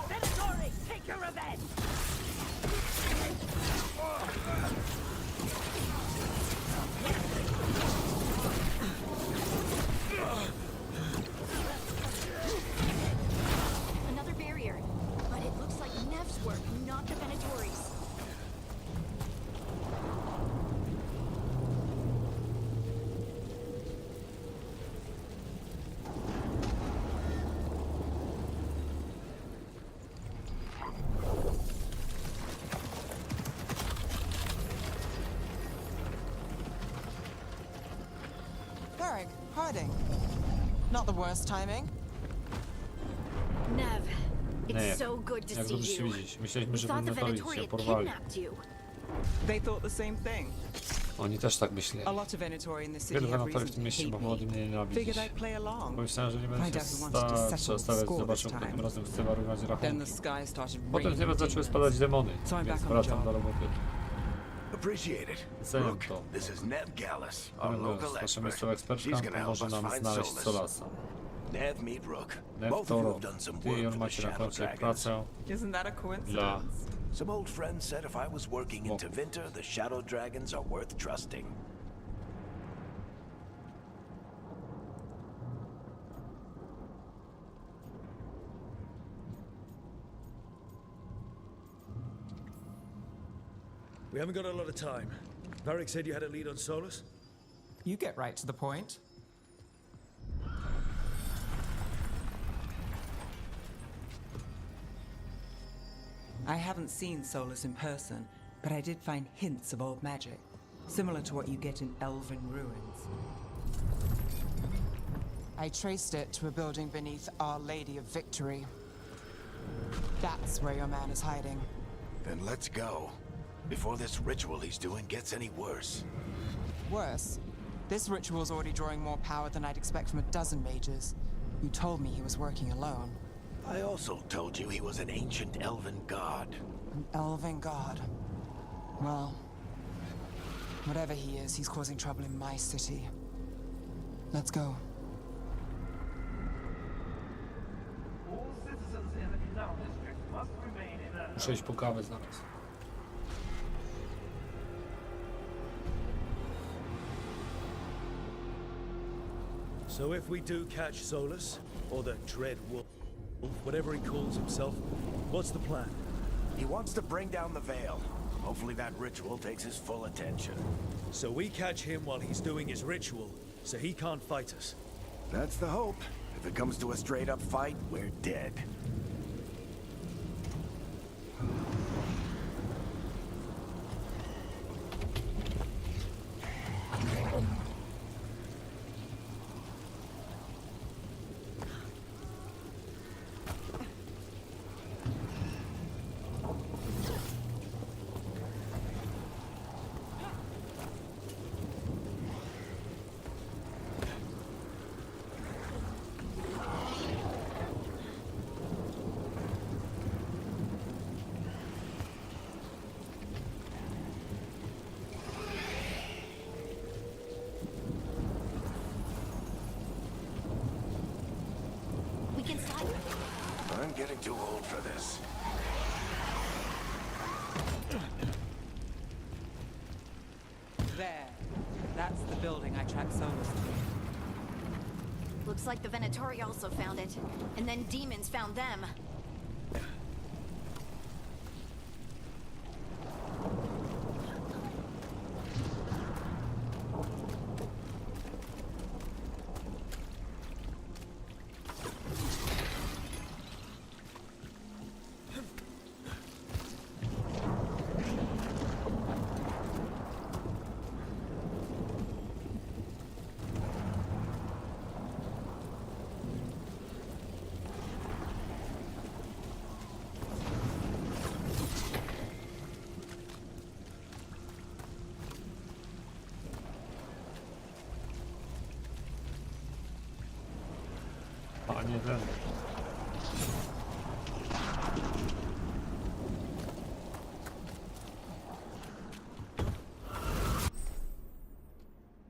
Venatori, take your revenge. Another barrier. But it looks like Nev's work, not the Venatori's. Varric, hiding. Not the worst timing. Nev, it's Nie, so good to jak see dobrze się you. widzieć. Myśleliśmy, We że thought the Venatori Venatori się had porwali. kidnapped you. They thought the same thing. Oni też tak myśleli. A lot of Venatori in the city Wielu have Venatorii w reason tym to mieście ma hate powody me. mnie nienawidzić. Figured I'd play along. Pomyślałem, że nie będę Find się out who wants to settle the stawiać, score zobaczę, this kto tym time. razem chce wyrównać Then rachunki. the sky started Potem z nieba raining zaczęły demons. spadać demony, So I'm więc back on the wracam job. do roboty. Appreciate it. Doceniam Look, to. this is Nev Gallus, our Pamiętam, local nasza expert. miejscowa ekspertka She's gonna help pomoże us nam find znaleźć Solus. Solasa. Nev, meet Rook. Nev Both to of you Rook. have done some Ty i work on for the macie na Shadow koncie Dragons. pracę Isn't that a dla... coincidence? Some old friends said if I was working in Tevinter, the Shadow Dragons are worth trusting. We haven't got a lot of time. Varric said you had a lead on Solus? You get right to the point. I haven't seen Solus in person, but I did find hints of old magic, similar to what you get in elven ruins. I traced it to a building beneath Our Lady of Victory. That's where your man is hiding. Then let's go. Before this ritual he's doing gets any worse. Worse, this ritual's already drawing more power than I'd expect from a dozen mages. You told me he was working alone. I also told you he was an ancient elven god. An elven god. Well, whatever he is, he's causing trouble in my city. Let's go. Muszę iść po kawę zaraz. So if we do catch Solus, or the Dread Wolf, whatever he calls himself, what's the plan? He wants to bring down the Veil. Hopefully that ritual takes his full attention. So we catch him while he's doing his ritual, so he can't fight us. That's the hope. If it comes to a straight-up fight, we're dead. We can stop. I'm getting too old for this. There. That's the building I tracked Solus to. Looks like the Venatori also found it. And then demons found them. A nie ten.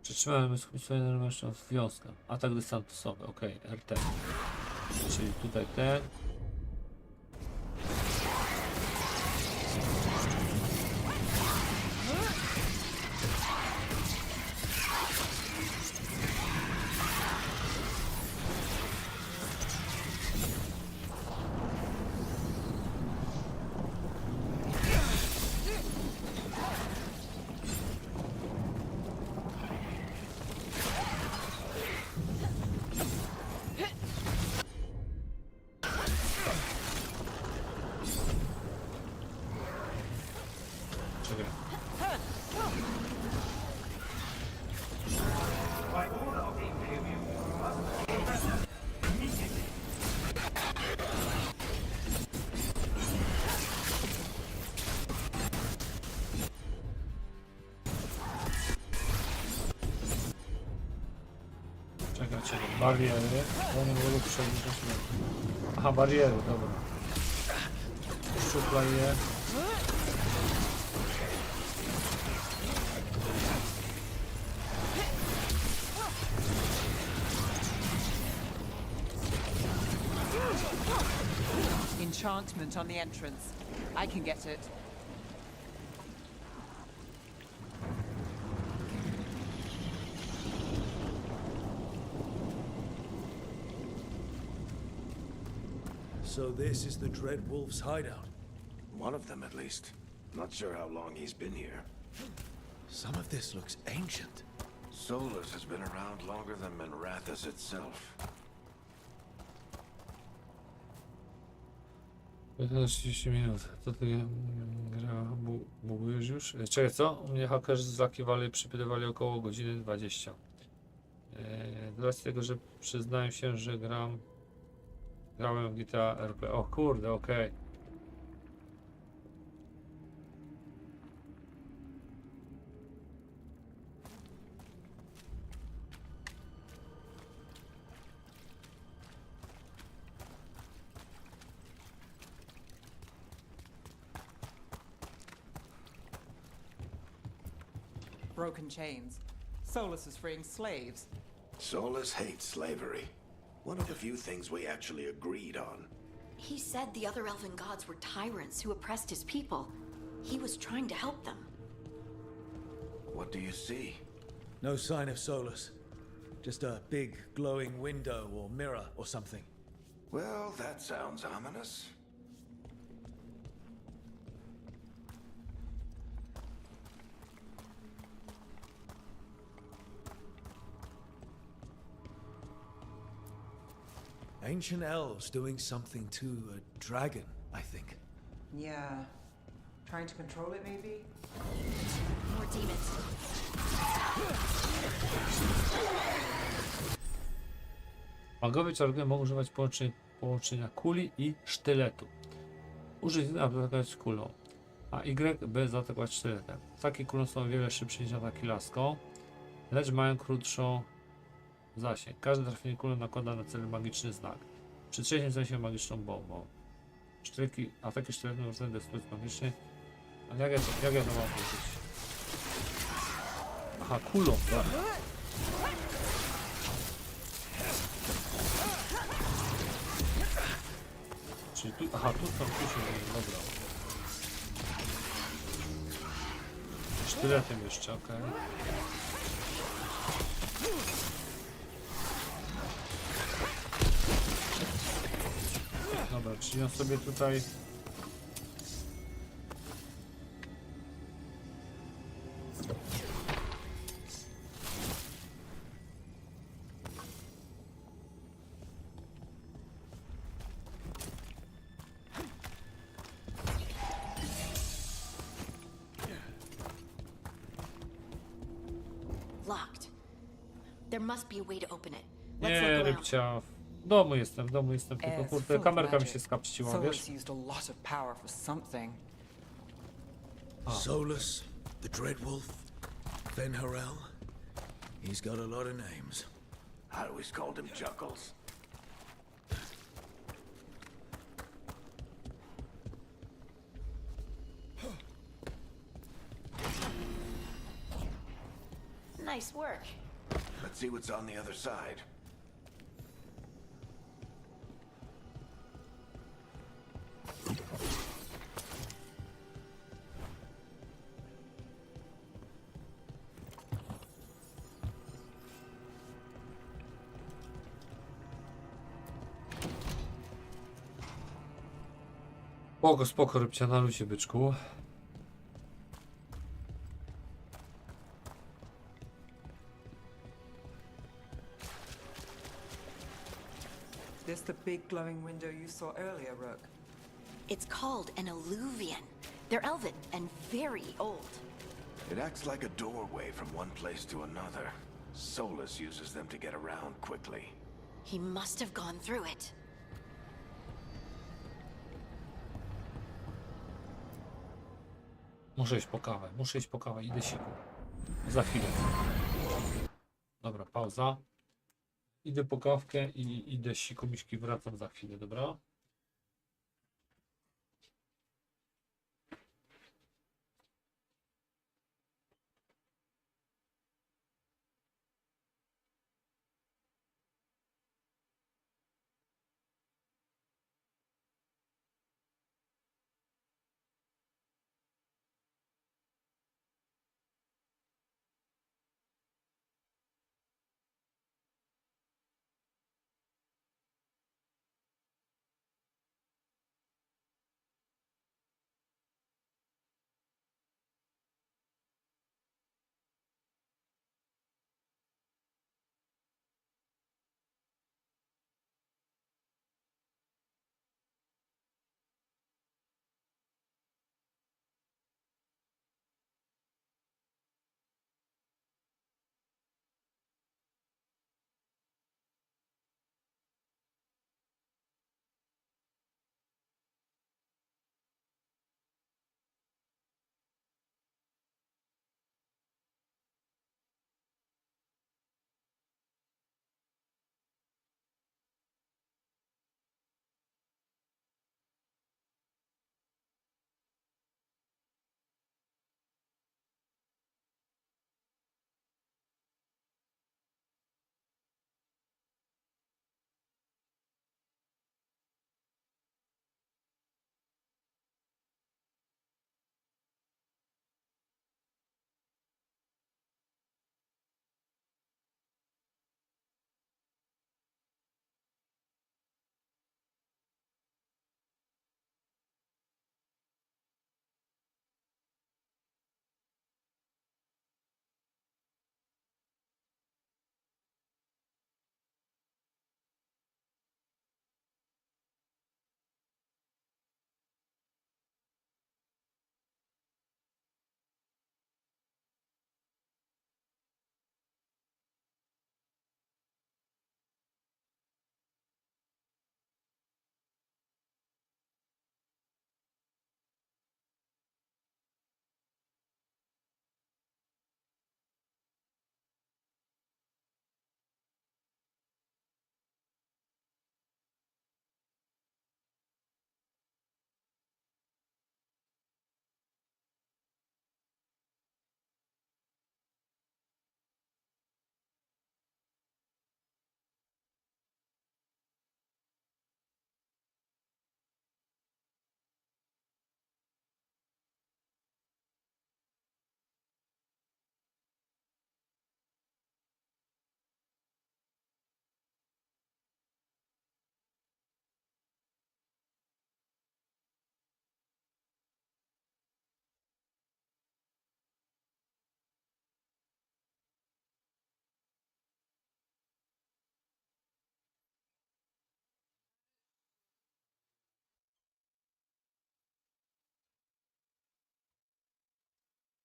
Przytrzymałem swoje mężczyzn w wioskę. Atak dystansowy, ok, RT. Czyli tutaj ten. Czekaj, bariery. One mogą przebić. Aha, bariery, dobra. Szczuplaj je. Enchantment on the entrance. I can get it. So this is the Dread Wolf's hideout. One of them, at least. Not sure how long he's been here. Some of this looks ancient. Solus has been around longer than Minrathous itself. 30 minut. To ty gra bugujesz już? Czekaj, co? U mnie hakerzy zlakiwali, przypytywali około godziny 20. Z racji tego, że przyznaję się, że grałem w GTA RP. O kurde, okej. Broken chains. Solus is freeing slaves. Solus hates slavery. One of the few things we actually agreed on. He said the other elven gods were tyrants who oppressed his people. He was trying to help them. What do you see? No sign of Solus. Just a big glowing window or mirror or something. Well, that sounds ominous. Ancient elves doing something to a dragon, I think. Yeah. Trying to control it, maybe? More demons. Magowie czarodzieje mogą używać połączenia kuli i sztyletu. Użyć aby atakować kulą, a Y by zaatakować sztyletem. Ataki kulą są o wiele szybsze niż ataki laską, lecz mają krótszą zasięg. Każde trafienie kulą nakłada na cel magiczny znak. Przy trzecim zdaje się magiczną bombą. Ataki sztyletem względem destrukcji magicznej. Ale jak ja to mam użyć? Aha, kulą, tak. Czyli tu, aha, tu się dzieje, dobra. Sztyletem jeszcze, okej. Dobra, czyli on sobie tutaj... Locked. There must be a way to open it. Let's Nie, look around. rybcia. W domu jestem, tylko Air's kurde, full of kamerka mi magic. się skapciła, wiesz? Solus used a lot of power for something. Solus, the Dread Wolf, Fenharel. He's got a lot of names. I always called him Chuckles. Nice work. Let's see what's on the other side. Spoko, rybcia, na lucie, byczku. This the big glowing window you saw earlier, Rook? It's called an alluvian. They're elven and very old. It acts like a doorway from one place to another. Solus uses them to get around quickly. He must have gone through it. Muszę iść po kawę, idę siku. Za chwilę. Dobra, pauza. Idę po kawkę i idę siku miśki, wracam za chwilę, dobra?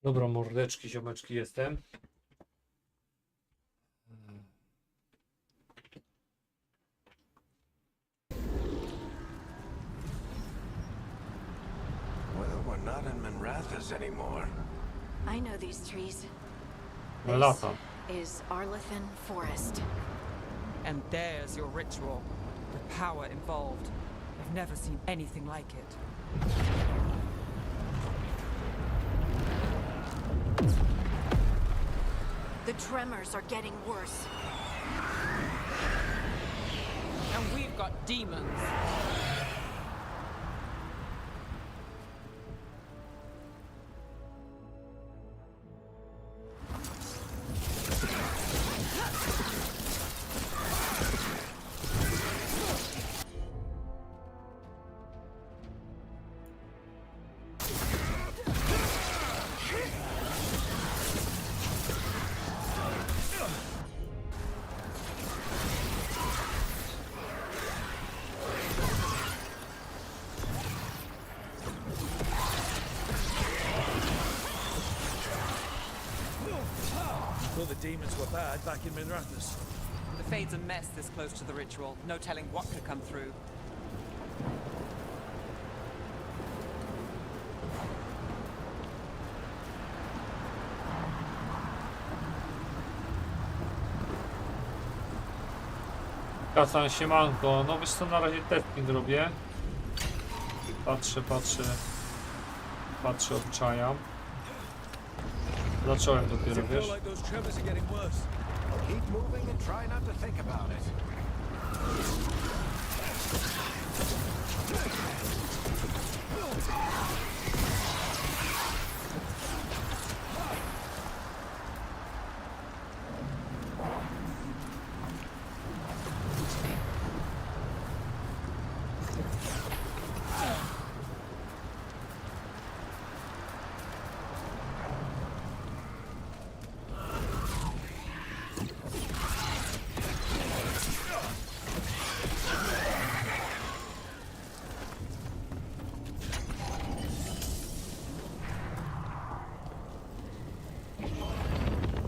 Dobra, mordeczki, ziomeczki, jestem. Well, we're not in Minrathous anymore. I know these trees. No This lata. is Arlethan Forest. And there's your ritual. The power involved. I've never seen anything like it. The tremors are getting worse. And we've got demons. Thought the demons were bad back in Minrathous. The Fade's a mess this close to the ritual. No telling what could come through. Kasan siemanko. No wiesz co, na razie testing robię. Patrzę, obczajam. Zacząłem dopiero, Feel wiesz? like those tremors are getting worse. Keep moving and try not to think about it.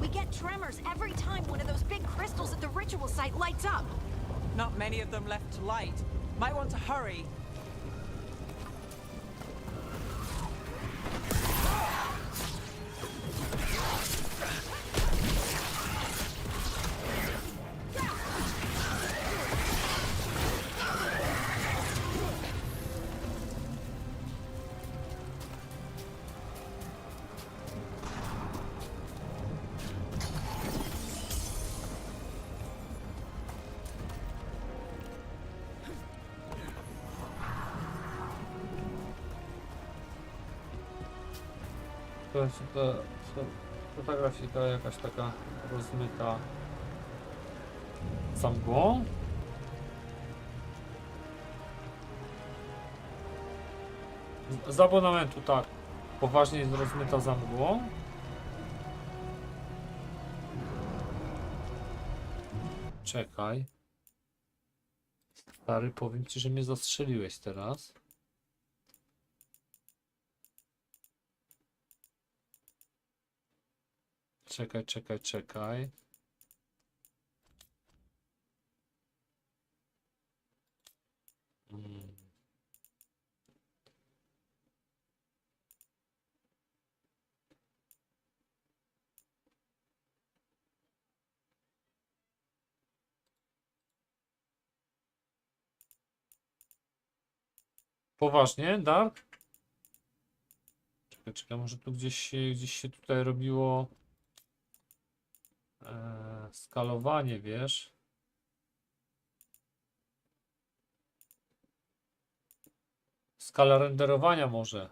We get tremors every time one of those big crystals at the ritual site lights up. Not many of them left to light. Might want to hurry. To ta grafika jakaś taka rozmyta za mgłą. Z abonamentu tak, poważnie jest rozmyta za mgłą. Czekaj. Stary, powiem ci, że mnie zastrzeliłeś teraz. Czekaj. Poważnie, Dark? Czekaj, może tu gdzieś się tutaj robiło skalowanie, wiesz? Skala renderowania może.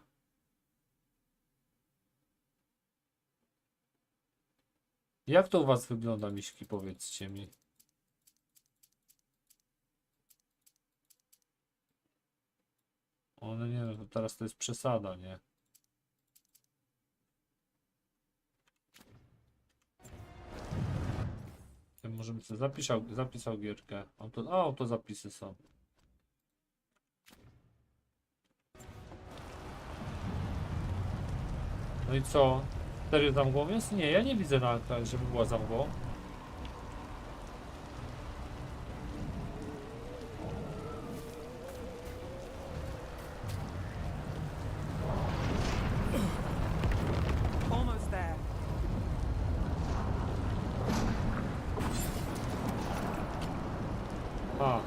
Jak to u was wygląda, miśki, powiedzcie mi? No nie, no to teraz to jest przesada, nie? Możemy sobie zapisał gierkę. Autozapisy są. No i co? Serio za mgłą jest? Nie, ja nie widzę na ekranie, żeby była za mgłą. Almost there. A.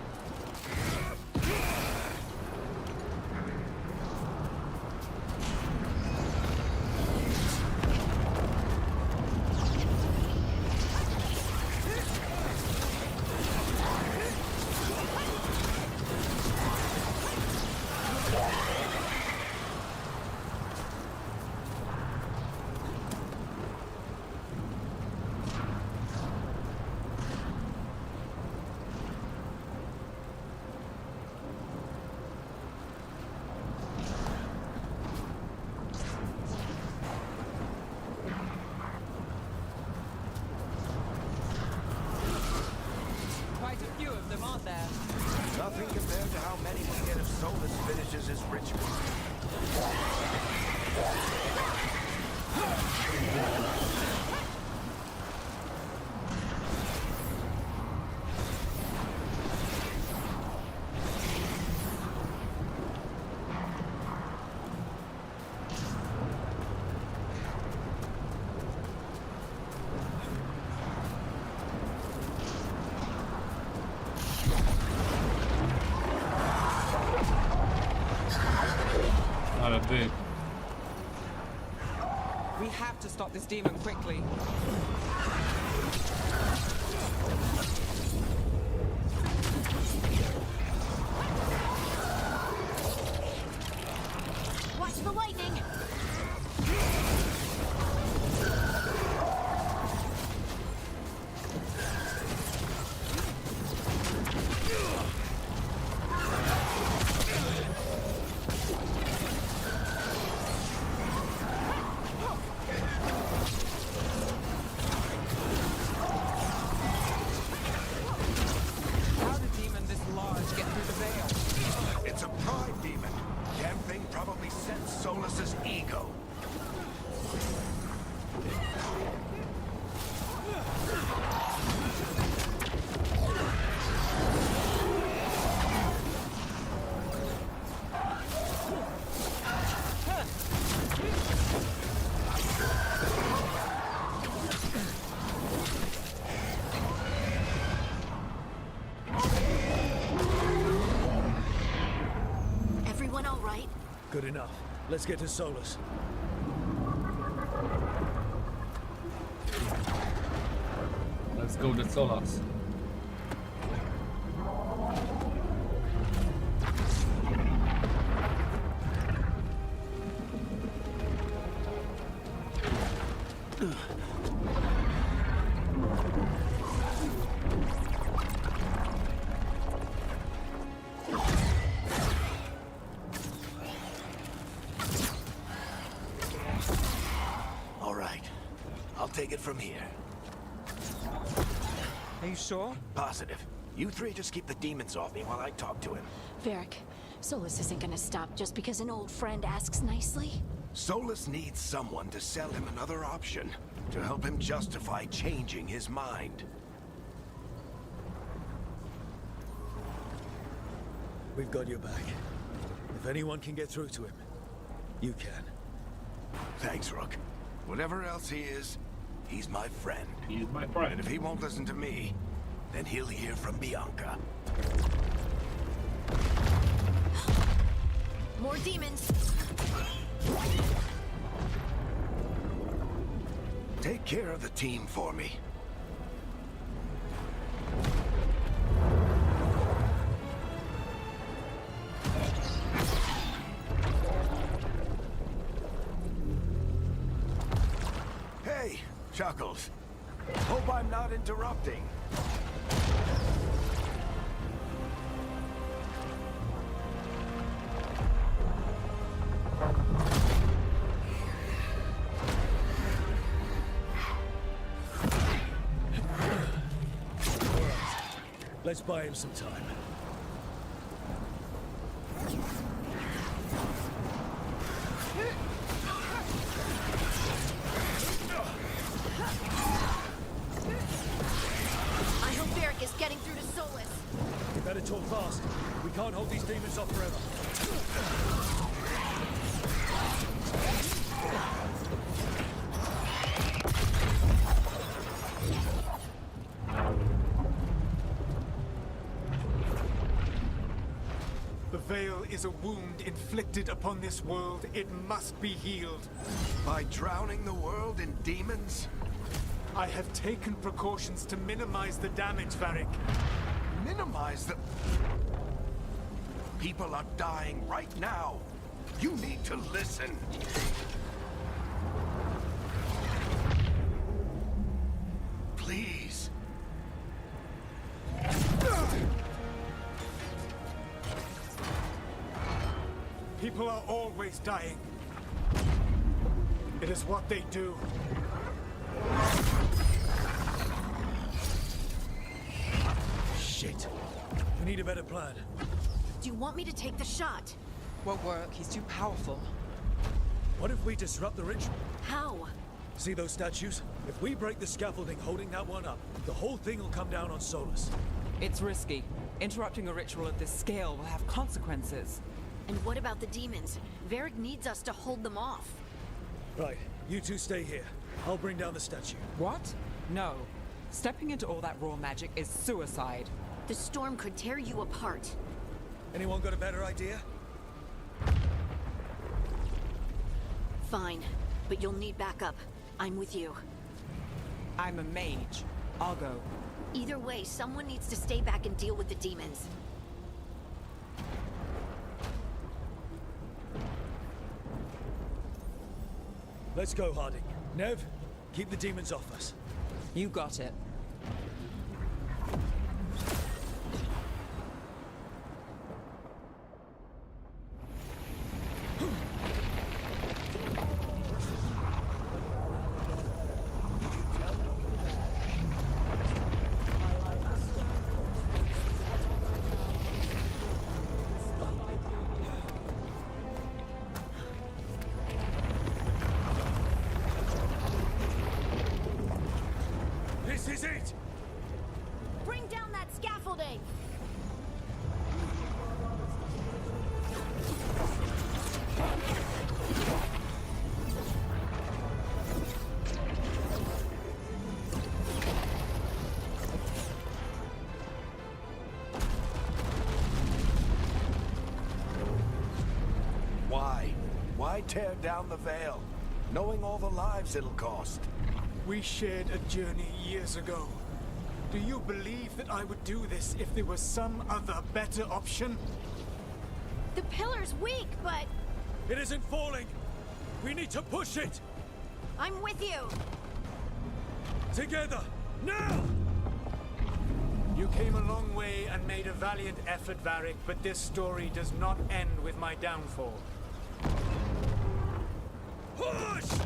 Quite a few of them, aren't there? Nothing compared to how many we get if Solus finishes his ritual. byk. We have to stop this demon quickly. Watch the lightning! How did a demon this large get through the veil? It's a pride demon. Damn thing probably sensed Solus's ego. Everyone all right? Good enough. Let's get to Solus. Let's go to Solas. All right. I'll take it from here. Are you sure? Positive. You three just keep the demons off me while I talk to him. Varric, Solus isn't gonna stop just because an old friend asks nicely. Solus needs someone to sell him another option, to help him justify changing his mind. We've got your back. If anyone can get through to him, you can. Thanks, Rook. Whatever else he is, he's my friend. He's my And friend. if he won't listen to me, then he'll hear from Bianca. More demons! Take care of the team for me. Hey, Chuckles. Hope I'm not interrupting. Let's buy him some time. I hope Varric is getting through to Solus. We better talk fast. We can't hold these demons off forever. The veil is a wound inflicted upon this world. It must be healed. By drowning the world in demons? I have taken precautions to minimize the damage, Varric. Minimize the... People are dying right now. You need to listen. Please. People are always dying. It is what they do. Shit. We need a better plan. Do you want me to take the shot? Won't work. He's too powerful. What if we disrupt the ritual? How? See those statues? If we break the scaffolding holding that one up, the whole thing will come down on Solus. It's risky. Interrupting a ritual of this scale will have consequences. And what about the demons? Varric needs us to hold them off. Right, you two stay here. I'll bring down the statue. What? No. Stepping into all that raw magic is suicide. The storm could tear you apart. Anyone got a better idea? Fine, but you'll need backup. I'm with you. I'm a mage. I'll go. Either way, someone needs to stay back and deal with the demons. Let's go, Harding. Nev, keep the demons off us. You got it. This is it! Bring down that scaffolding! Why? Why tear down the Veil? Knowing all the lives it'll cost. We shared a journey years ago. Do you believe that I would do this if there was some other better option? The pillar's weak, but It isn't falling! We need to push it! I'm with you. Together! Now! You came a long way and made a valiant effort, Varric, but this story does not end with my downfall. Push!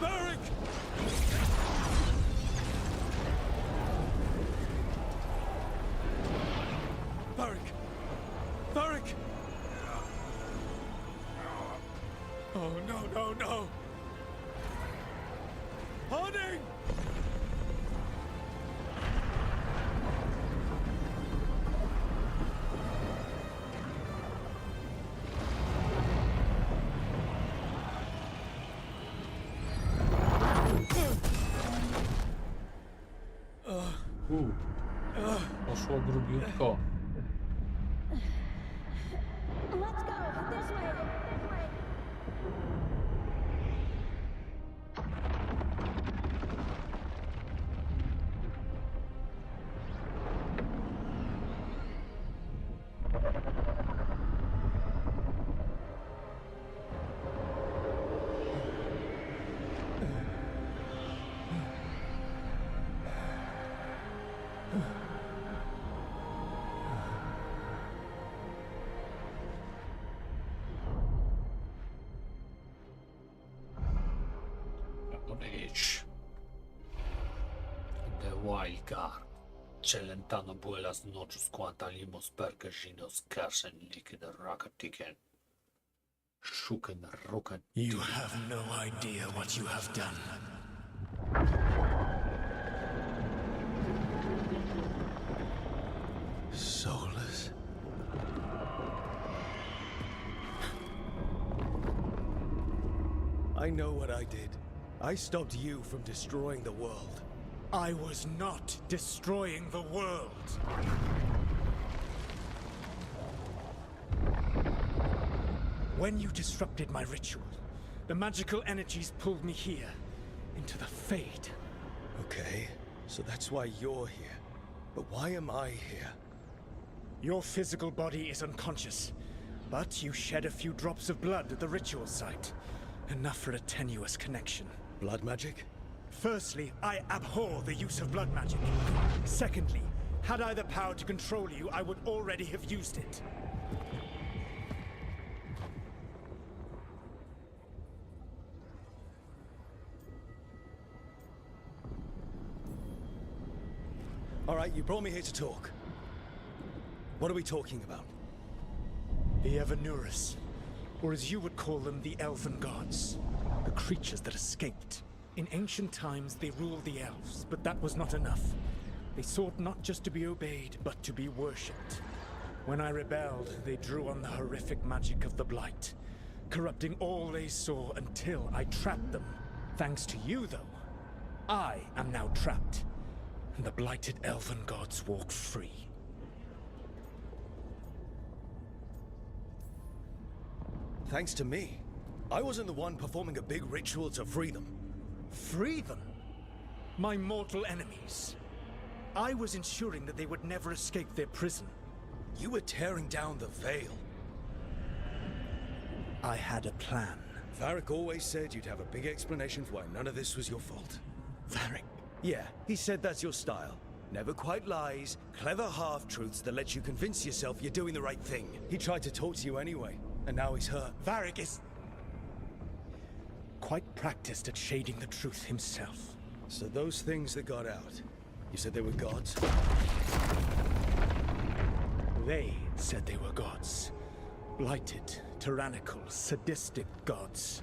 Varric! Varric! Varric! Oh, no! Harding! Poszło grubiutko. Let's go. This way. The Veilguard. Celentano buelas noches quantalimos pergaginos carsen liquid rocketiken. Shuken rocket. You have no idea what you have done. Soulless? I know what I did. I stopped you from destroying the world. I was not destroying the world. When you disrupted my ritual, the magical energies pulled me here, into the Fade. Okay, so that's why you're here. But why am I here? Your physical body is unconscious, but you shed a few drops of blood at the ritual site. Enough for a tenuous connection. Blood magic? Firstly, I abhor the use of blood magic. Secondly, had I the power to control you, I would already have used it. All right, you brought me here to talk. What are we talking about? The Evanurus, or as you would call them, the Elven Gods. The creatures that escaped. In ancient times, they ruled the elves, but that was not enough. They sought not just to be obeyed, but to be worshipped. When I rebelled, they drew on the horrific magic of the Blight, corrupting all they saw until I trapped them. Thanks to you, though, I am now trapped, and the blighted Elven Gods walk free. Thanks to me. I wasn't the one performing a big ritual to free them. Free them? My mortal enemies. I was ensuring that they would never escape their prison. You were tearing down the Veil. I had a plan. Varric always said you'd have a big explanation for why none of this was your fault. Varric? Yeah, he said that's your style. Never quite lies, clever half-truths that let you convince yourself you're doing the right thing. He tried to talk to you anyway, and now he's hurt. Varric is quite practiced at shading the truth himself. So those things that got out, you said they were gods? They said they were gods. Blighted, tyrannical, sadistic gods.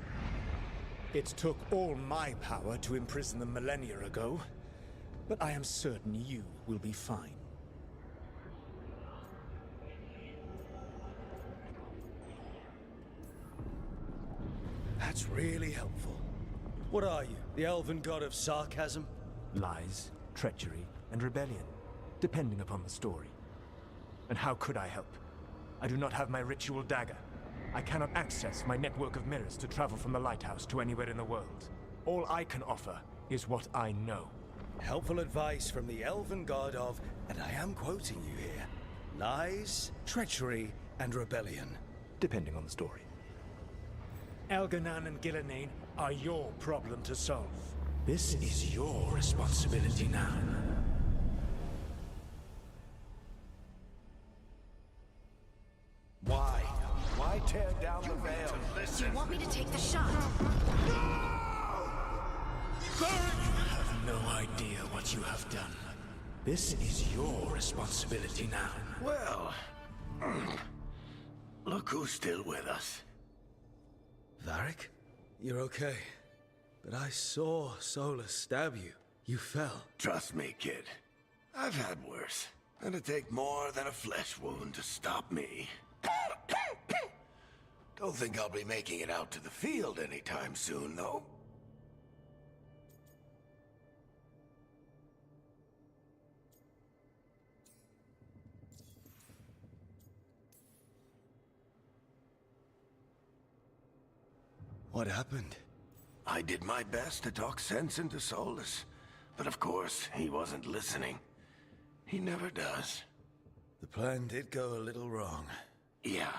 It took all my power to imprison them millennia ago, but I am certain you will be fine. That's really helpful. What are you, the elven god of sarcasm? Lies, treachery, and rebellion, depending upon the story. And how could I help? I do not have my ritual dagger. I cannot access my network of mirrors to travel from the lighthouse to anywhere in the world. All I can offer is what I know. Helpful advice from the elven god of, and I am quoting you here, lies, treachery, and rebellion. Depending on the story. Elganan and Gillenane are your problem to solve. This is your responsibility now. Why? Why tear down the veil? Do you want me to take the shot? You have no idea what you have done. This is your responsibility now. Well, look who's still with us. Varric? You're okay. But I saw Solus stab you. You fell. Trust me, kid. I've had worse. It'd take more than a flesh wound to stop me. Don't think I'll be making it out to the field anytime soon, though. What happened? I did my best to talk sense into Solus, but of course, he wasn't listening. He never does. The plan did go a little wrong. Yeah.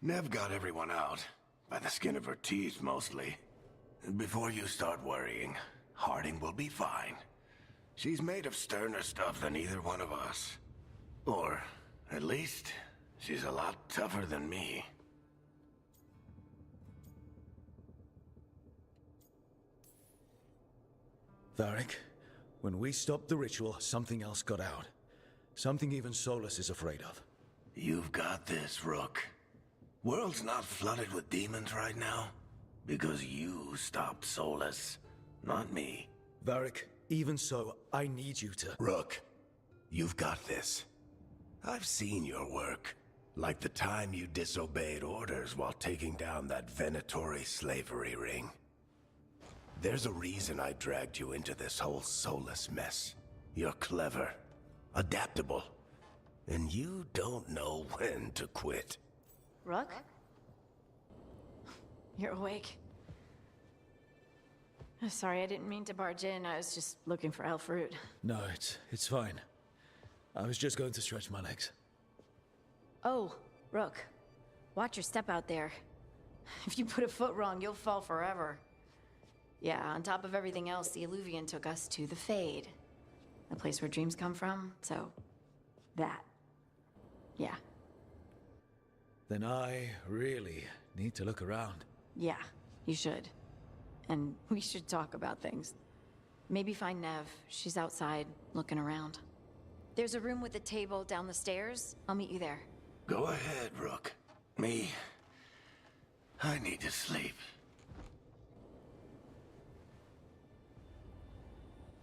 Nev got everyone out, by the skin of her teeth mostly. And before you start worrying, Harding will be fine. She's made of sterner stuff than either one of us. Or, at least, she's a lot tougher than me. Varric, when we stopped the ritual, something else got out. Something even Solus is afraid of. You've got this, Rook. World's not flooded with demons right now. Because you stopped Solus, not me. Varric, even so, I need you to... Rook, you've got this. I've seen your work. Like the time you disobeyed orders while taking down that Venatori slavery ring. There's a reason I dragged you into this whole Solus mess. You're clever, adaptable, and you don't know when to quit. Rook? You're awake. Sorry, I didn't mean to barge in. I was just looking for elf fruit. No, it's fine. I was just going to stretch my legs. Oh, Rook. Watch your step out there. If you put a foot wrong, you'll fall forever. Yeah, on top of everything else, the Illuvian took us to the Fade. The place where dreams come from, so... that. Yeah. Then I really need to look around. Yeah, you should. And we should talk about things. Maybe find Nev. She's outside, looking around. There's a room with a table down the stairs. I'll meet you there. Go ahead, Rook. Me, I need to sleep.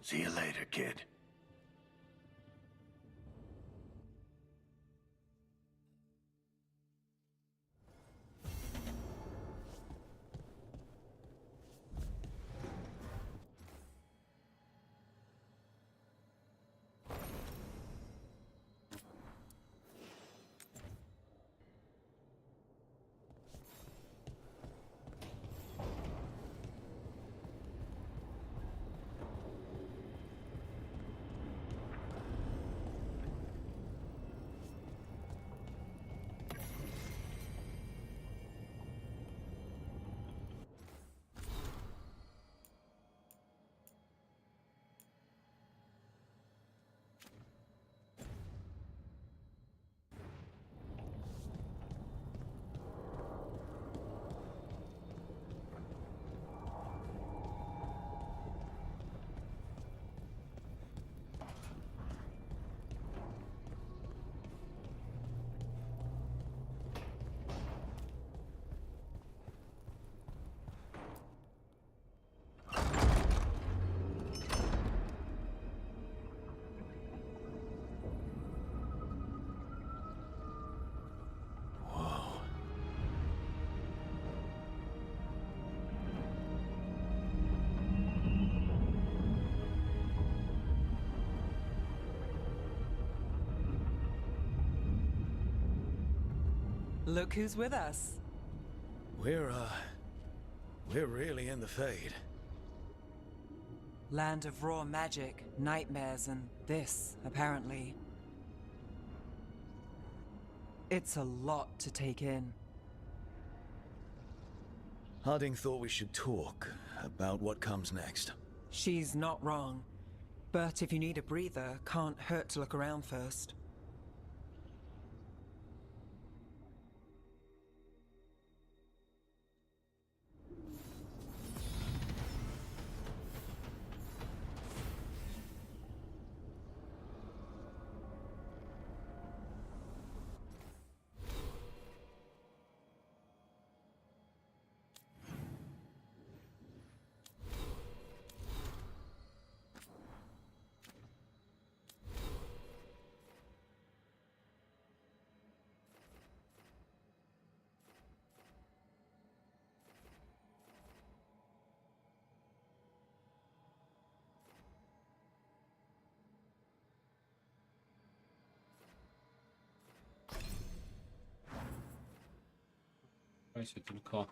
See you later, kid. Look who's with us. We're really in the Fade. Land of raw magic, nightmares, and this, apparently. It's a lot to take in. Harding thought we should talk about what comes next. She's not wrong. But if you need a breather, can't hurt to look around first. Słuchajcie tylko.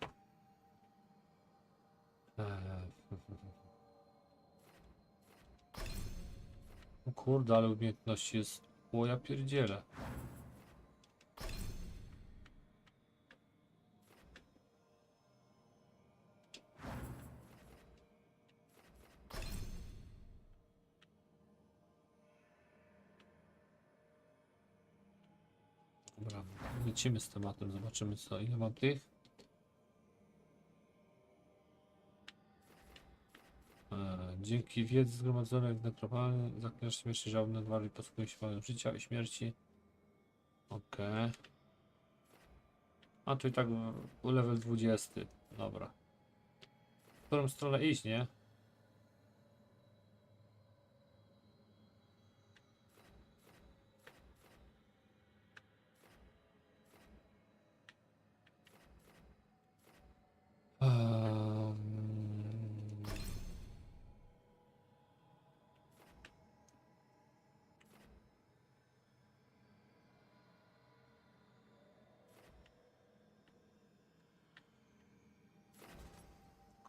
O kurde, ale umiejętności jest. O, ja pierdzielę. Dobra, lecimy z tematem, zobaczymy co, ile mam tych. Dzięki wiedzy zgromadzonej w nekromalnym zaklinasz śmierci żałobne gwary posługują się panem życia i śmierci. Okej. A tu i tak level 20. Dobra. W którą stronę iść, nie?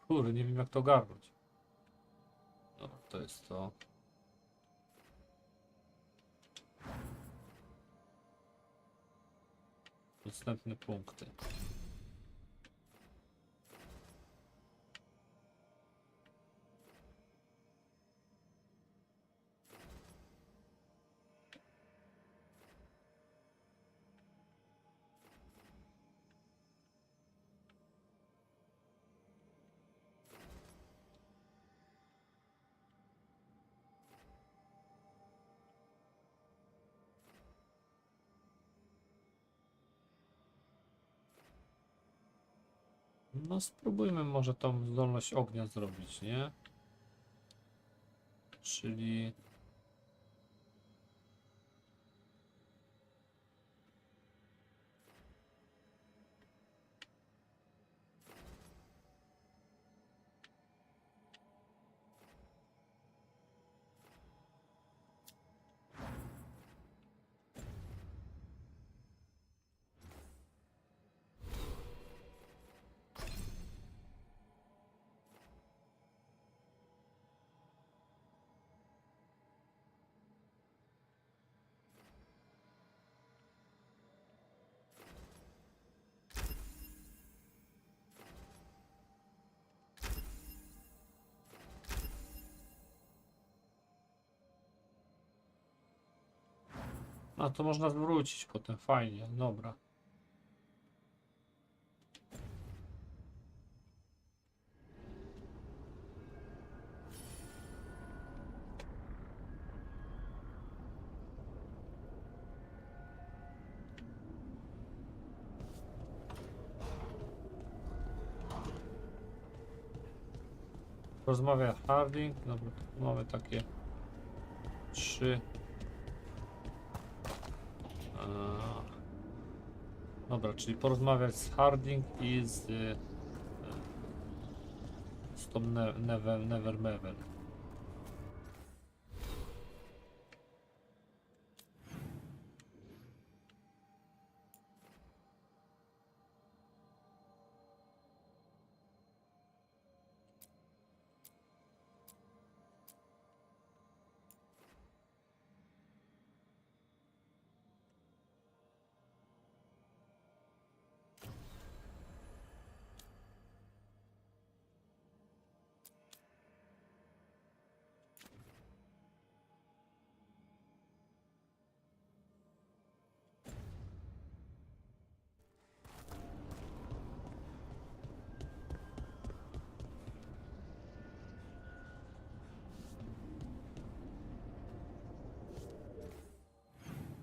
Kurde, nie wiem jak to ogarnąć. Dobra, to jest to. Dostępne punkty. No spróbujmy może tą zdolność ognia zrobić, nie? Czyli... A to można zwrócić potem, fajnie, dobra. Rozmawia Harding, dobra, tu mamy takie 3. Dobra, czyli porozmawiać z Harding i z tą Nevermevel.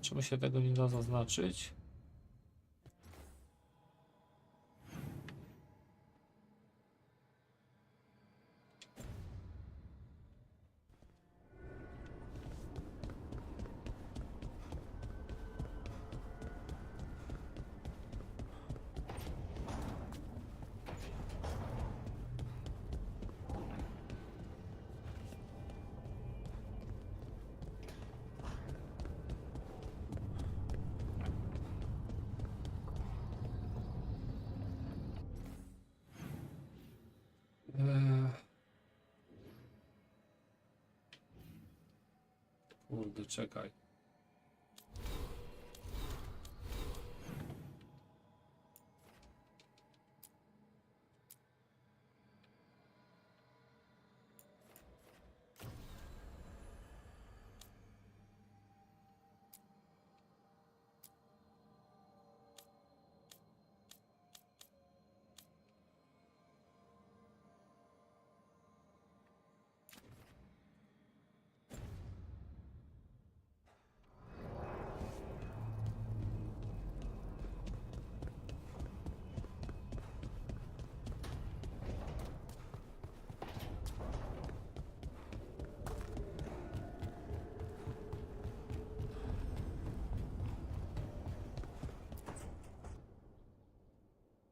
Czemu się tego nie da zaznaczyć? Kurde, czekaj.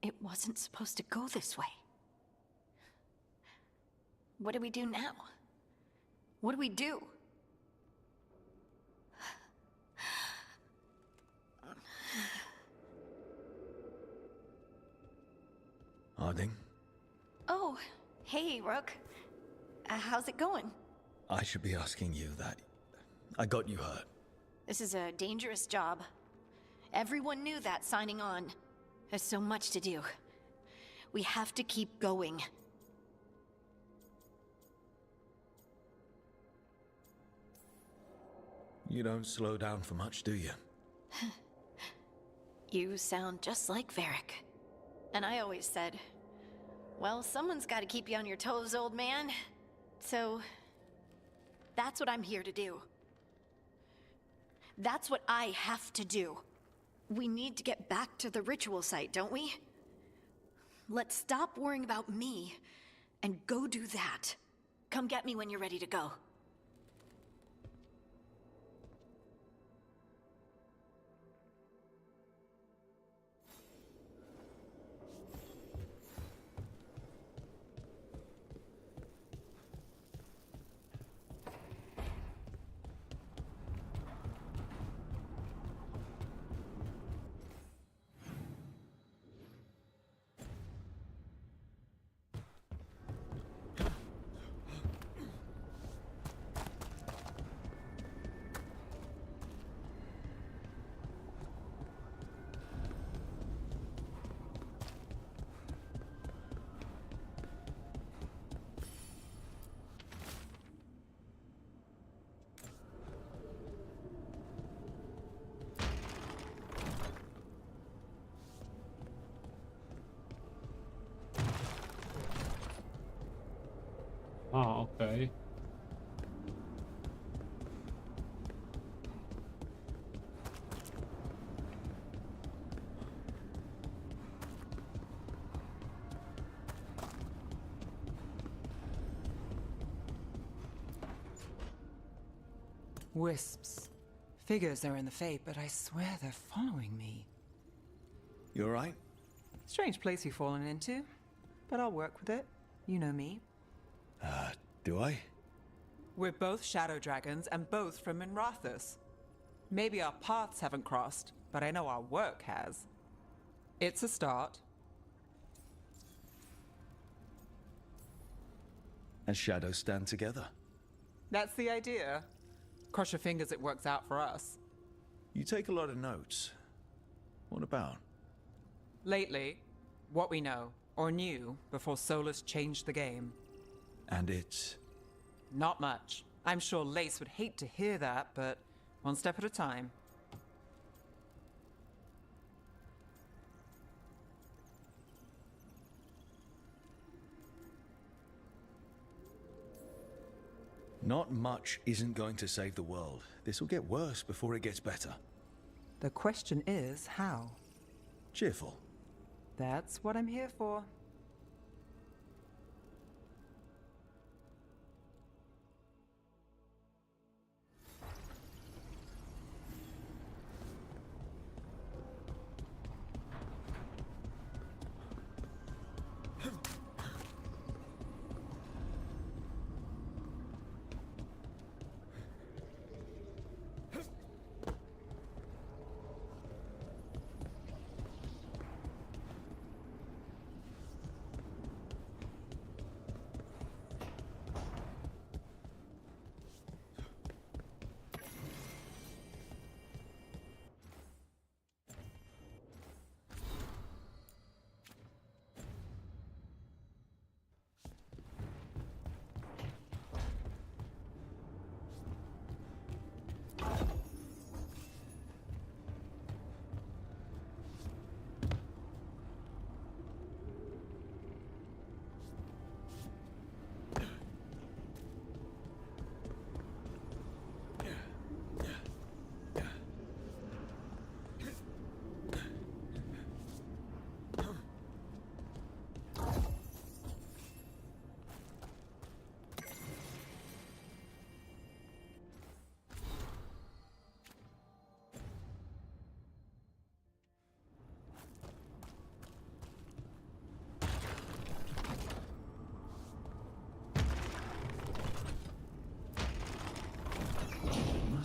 It wasn't supposed to go this way. What do we do now? What do we do? Harding, Oh, hey, Rook. How's it going? I should be asking you that. I got you hurt. This is a dangerous job. Everyone knew that signing on. There's so much to do. We have to keep going. You don't slow down for much, do you? You sound just like Varric. And I always said, well, someone's got to keep you on your toes, old man. So, that's what I'm here to do. That's what I have to do. We need to get back to the ritual site, don't we? let's stop worrying about me and go do that. Come get me when you're ready to go. A, okej. Wisps. Figures are in the fate, but I swear they're following me. You alright? Strange place you've fallen into, but I'll work with it. You know me. Do I? We're both shadow dragons and both from Minrathous. Maybe our paths haven't crossed, but I know our work has. It's a start. As shadows stand together. That's the idea. Cross your fingers it works out for us. You take a lot of notes. What about? Lately, what we know, or knew, before Solus changed the game. And it's... Not much. I'm sure Lace would hate to hear that, but one step at a time. Not much isn't going to save the world. This will get worse before it gets better. The question is, how? Cheerful. That's what I'm here for.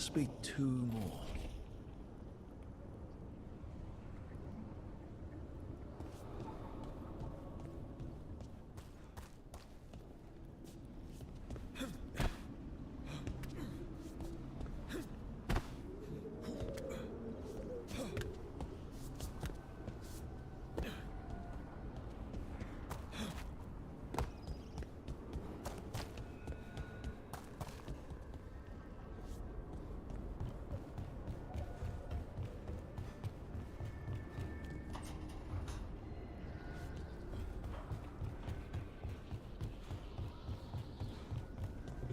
Must be two more.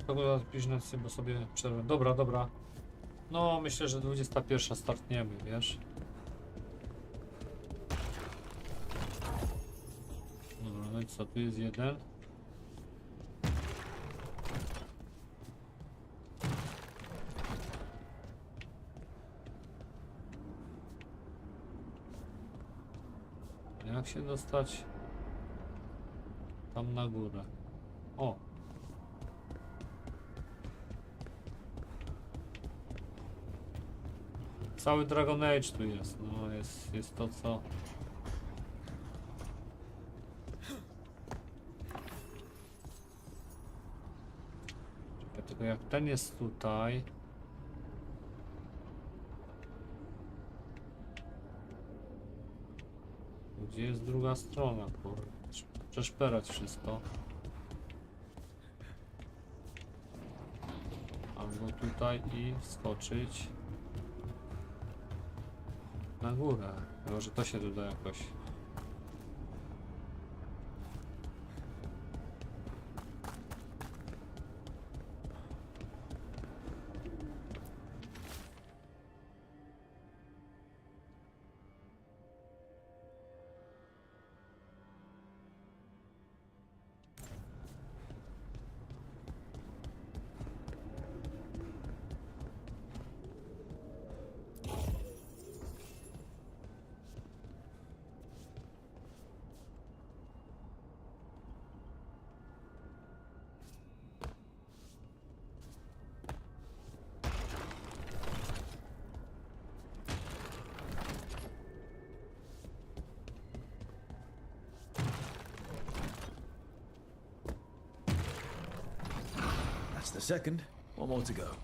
Pogoda późna bo sobie przerwę. Dobra, dobra. No, myślę, że 21 startniemy, wiesz? co? Tu jest jeden. Jak się dostać tam na górę? O! Cały Dragon Age tu jest. No jest to co. Czekaj, tylko jak ten jest tutaj. Gdzie jest druga strona, kurde? Trzeba przeszperać wszystko. Albo tutaj i wskoczyć na górę. Może to się doda jakoś. That's the second. One more to go.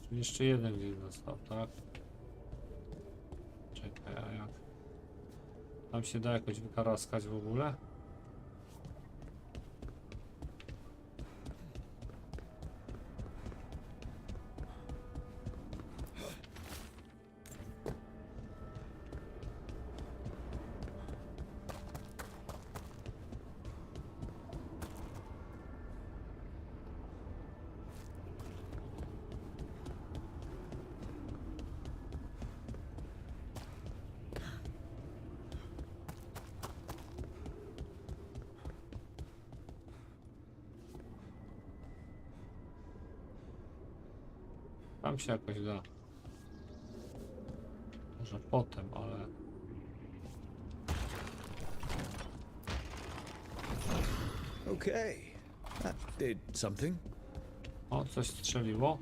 Czyli jeszcze jeden gdzieś został, tak? Czekaj, a jak? Tam się da jakoś wykaraskać w ogóle? Tam się jakoś da. Może potem, ale... Okay, that did something. O, coś strzeliło.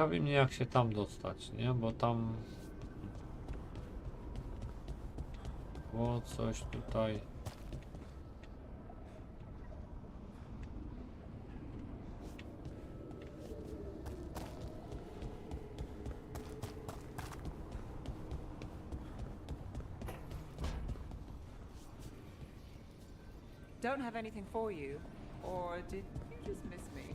Ciekawi mnie jak się tam dostać, nie? Bo tam... Było coś tutaj... Don't have anything for you. Or did you just miss me?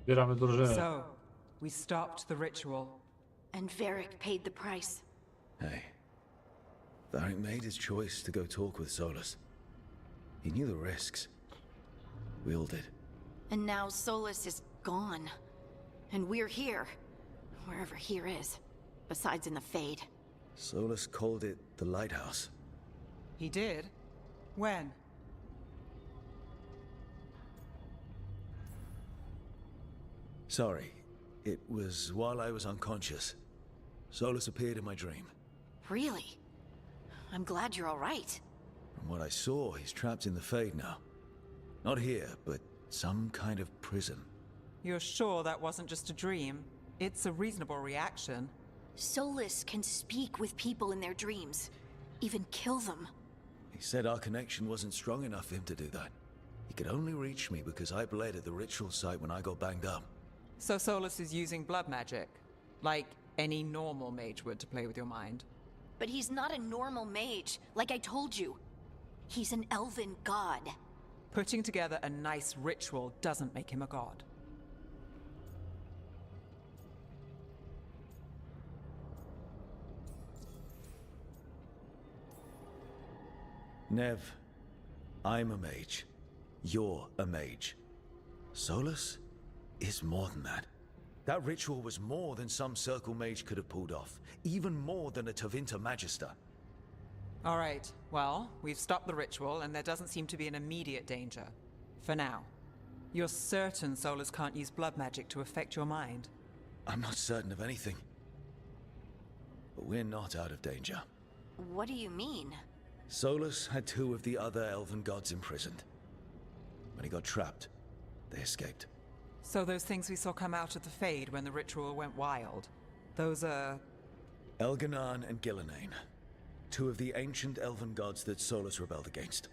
Zbieramy drużynę. So, we stopped the ritual. And Varric paid the price. Hey. Varric made his choice to go talk with Solus. He knew the risks. We all did. And now Solus is gone. And we're here. Wherever here is. Besides in the Fade. Solus called it the Lighthouse. He did? When? Sorry. It was while I was unconscious. Solus appeared in my dream. Really? I'm glad you're all right. From what I saw, he's trapped in the Fade now. Not here, but some kind of prison. You're sure that wasn't just a dream? It's a reasonable reaction. Solus can speak with people in their dreams. Even kill them. He said our connection wasn't strong enough for him to do that. He could only reach me because I bled at the ritual site when I got banged up. So Solus is using blood magic, like any normal mage would to play with your mind. But he's not a normal mage, like I told you. He's an elven god. Putting together a nice ritual doesn't make him a god. Nev, I'm a mage. You're a mage. Solus is more than that. That ritual was more than some circle mage could have pulled off. Even more than a Tevinter Magister. All right, well, we've stopped the ritual and there doesn't seem to be an immediate danger. For now. You're certain Solus can't use blood magic to affect your mind? I'm not certain of anything. But we're not out of danger. What do you mean? Solus had 2 of the other elven gods imprisoned. When he got trapped, they escaped. So those things we saw come out of the Fade when the ritual went wild, those are... Elganan and Gillenane. 2 of the ancient elven gods that Solus rebelled against.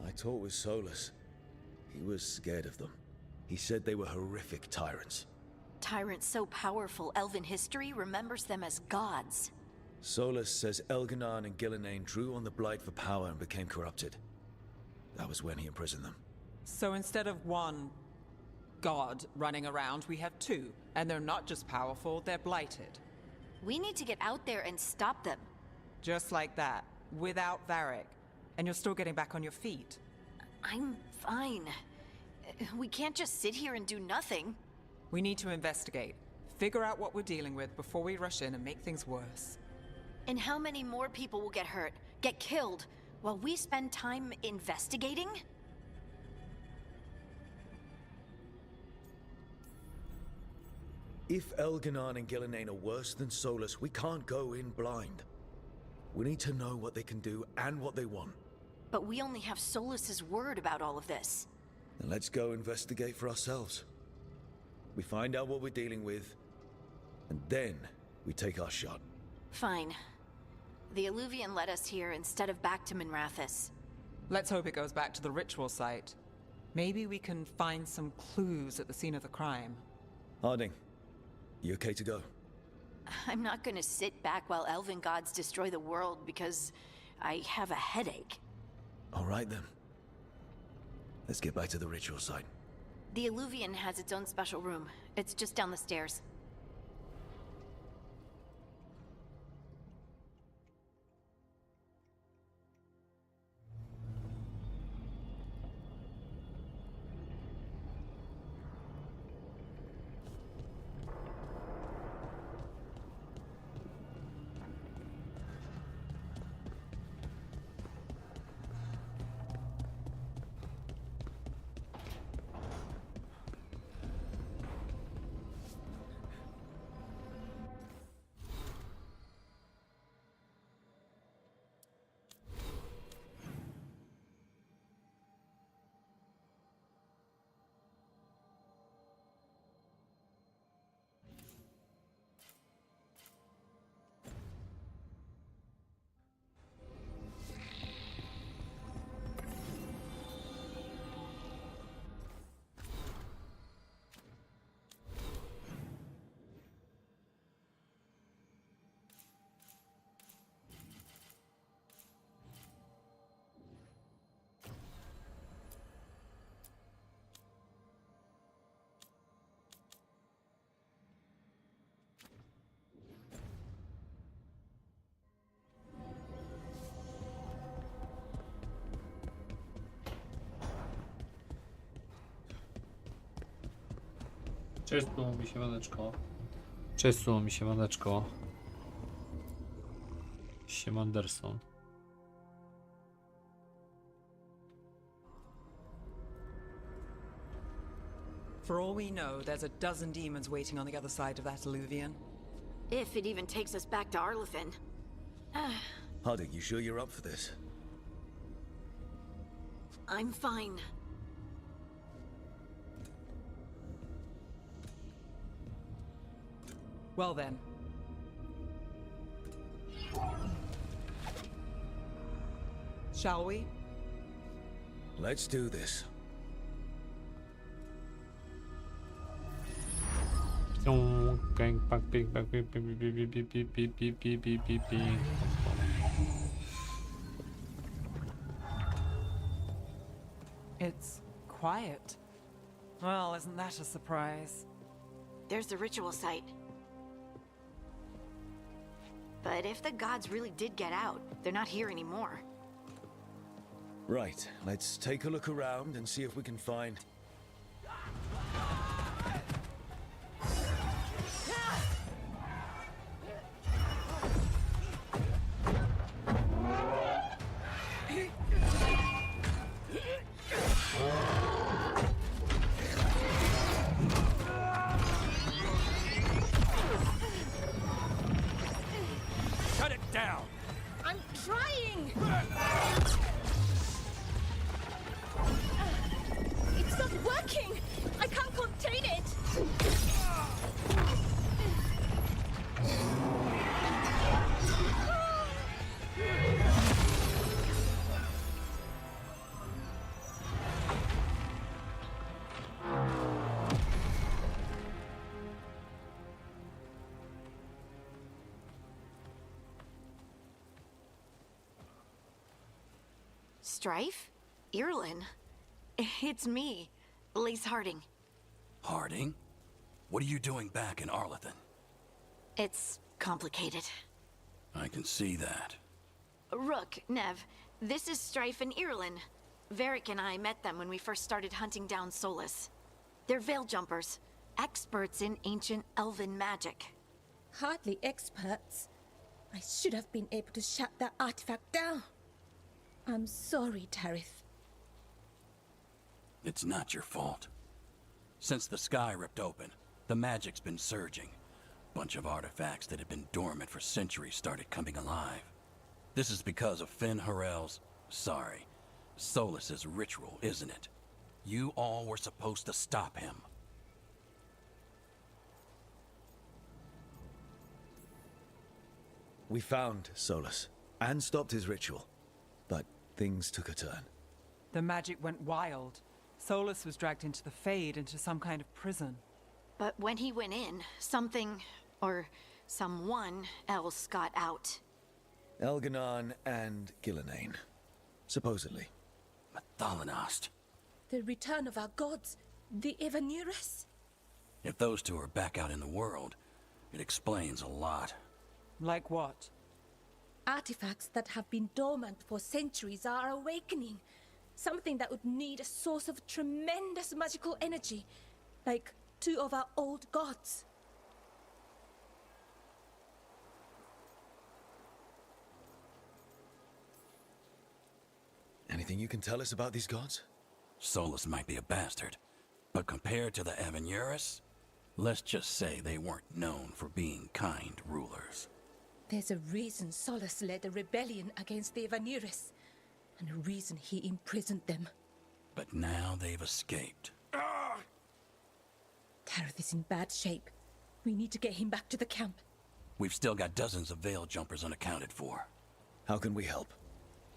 I talked with Solus. He was scared of them. He said they were horrific tyrants. Tyrants so powerful, elven history remembers them as gods. Solus says Elganan and Gillenane drew on the Blight for power and became corrupted. That was when he imprisoned them. So instead of one god running around, we have 2. And they're not just powerful, they're blighted. We need to get out there and stop them. Just like that, without Varric. And you're still getting back on your feet. I'm fine. We can't just sit here and do nothing. We need to investigate. Figure out what we're dealing with before we rush in and make things worse. And how many more people will get hurt, get killed, while we spend time investigating? If Elganan and Gillenane are worse than Solus, we can't go in blind. We need to know what they can do and what they want. But we only have Solus's word about all of this. Then let's go investigate for ourselves. We find out what we're dealing with, and then we take our shot. Fine. The Illuvian led us here instead of back to Minrathous. Let's hope it goes back to the ritual site. Maybe we can find some clues at the scene of the crime. Harding, you okay to go? I'm not gonna sit back while elven gods destroy the world because I have a headache. All right then. Let's get back to the ritual site. The Illuvian has its own special room. It's just down the stairs. Czystu mi się maneczko. Czystu mi się maneczko. Siemanderson. For all we know, there's a dozen demons waiting on the other side of that alluvion. If it even takes us back to Arlethan. Hardik, you sure you're up for this? I'm fine. Well then. Shall we? Let's do this. Gang, bang, bing, bang, bing, bing, bing, bing, bing, bing, bing, bing, bing, bing, bing, bing. It's quiet. Well, isn't that a surprise? There's the ritual site. But if the gods really did get out, they're not here anymore. Right, let's take a look around and see if we can find... Shut it down! I'm trying! It's not working! I can't contain it! Strife? Irlin? It's me, Lise Harding. Harding? What are you doing back in Arlethan? It's complicated. I can see that. Rook, Nev, this is Strife and Irlin. Varric and I met them when we first started hunting down Solus. They're veil jumpers, experts in ancient elven magic. Hardly experts. I should have been able to shut that artifact down. I'm sorry, Tarith. It's not your fault. Since the sky ripped open, the magic's been surging. Bunch of artifacts that had been dormant for centuries started coming alive. This is because of Finn Harel's... Solus's ritual, isn't it? You all were supposed to stop him. We found Solus and stopped his ritual, but things took a turn. The magic went wild. Solus was dragged into the Fade, into some kind of prison. But when he went in, something, or someone else got out. Elganon and Gillenane, supposedly. Thalanost. The return of our gods, the Evanurus. If those two are back out in the world, it explains a lot. Like what? Artifacts that have been dormant for centuries are awakening. Something that would need a source of tremendous magical energy, like two of our old gods. Anything you can tell us about these gods? Solus might be a bastard, but compared to the Evanurus, let's just say they weren't known for being kind rulers. There's a reason Solus led a rebellion against the Evanurus, and a reason he imprisoned them. But now they've escaped. Tareth is in bad shape. We need to get him back to the camp. We've still got dozens of veil jumpers unaccounted for. How can we help?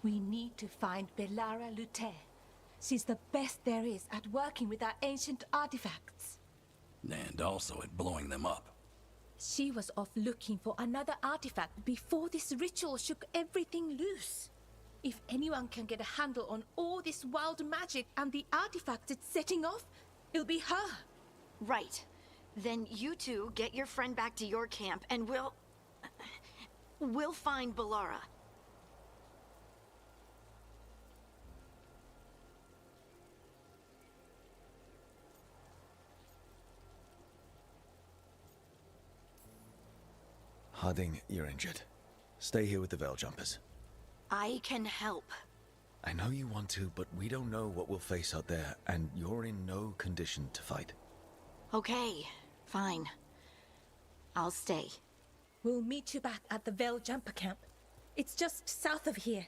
We need to find Belara Luther. She's the best there is at working with our ancient artifacts. And also at blowing them up. She was off looking for another artifact before this ritual shook everything loose. If anyone can get a handle on all this wild magic and the artifacts it's setting off, it'll be her. Right. Then you two get your friend back to your camp and we'll find Belara. Harding, you're injured. Stay here with the Veil Jumpers. I can help. I know you want to, but we don't know what we'll face out there, and you're in no condition to fight. Okay, fine. I'll stay. We'll meet you back at the Veil Jumper Camp. It's just south of here.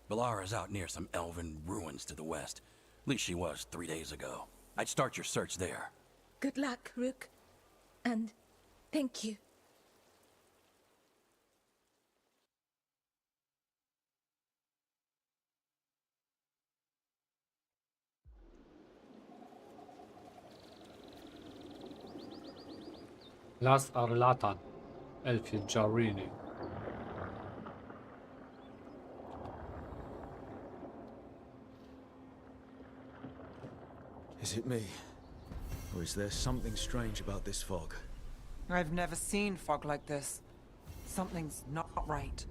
Balara's out near some elven ruins to the west. At least she was 3 days ago. I'd start your search there. Good luck, Rook. And thank you. Las Arlatan, Elfie Jarini. Is it me? Or is there something strange about this fog? I've never seen fog like this. Something's not right.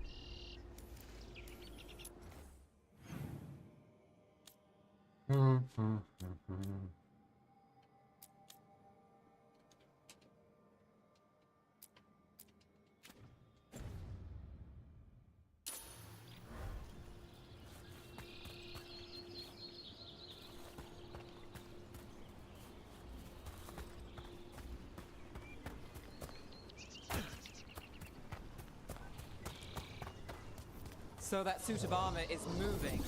So that suit of armor is moving.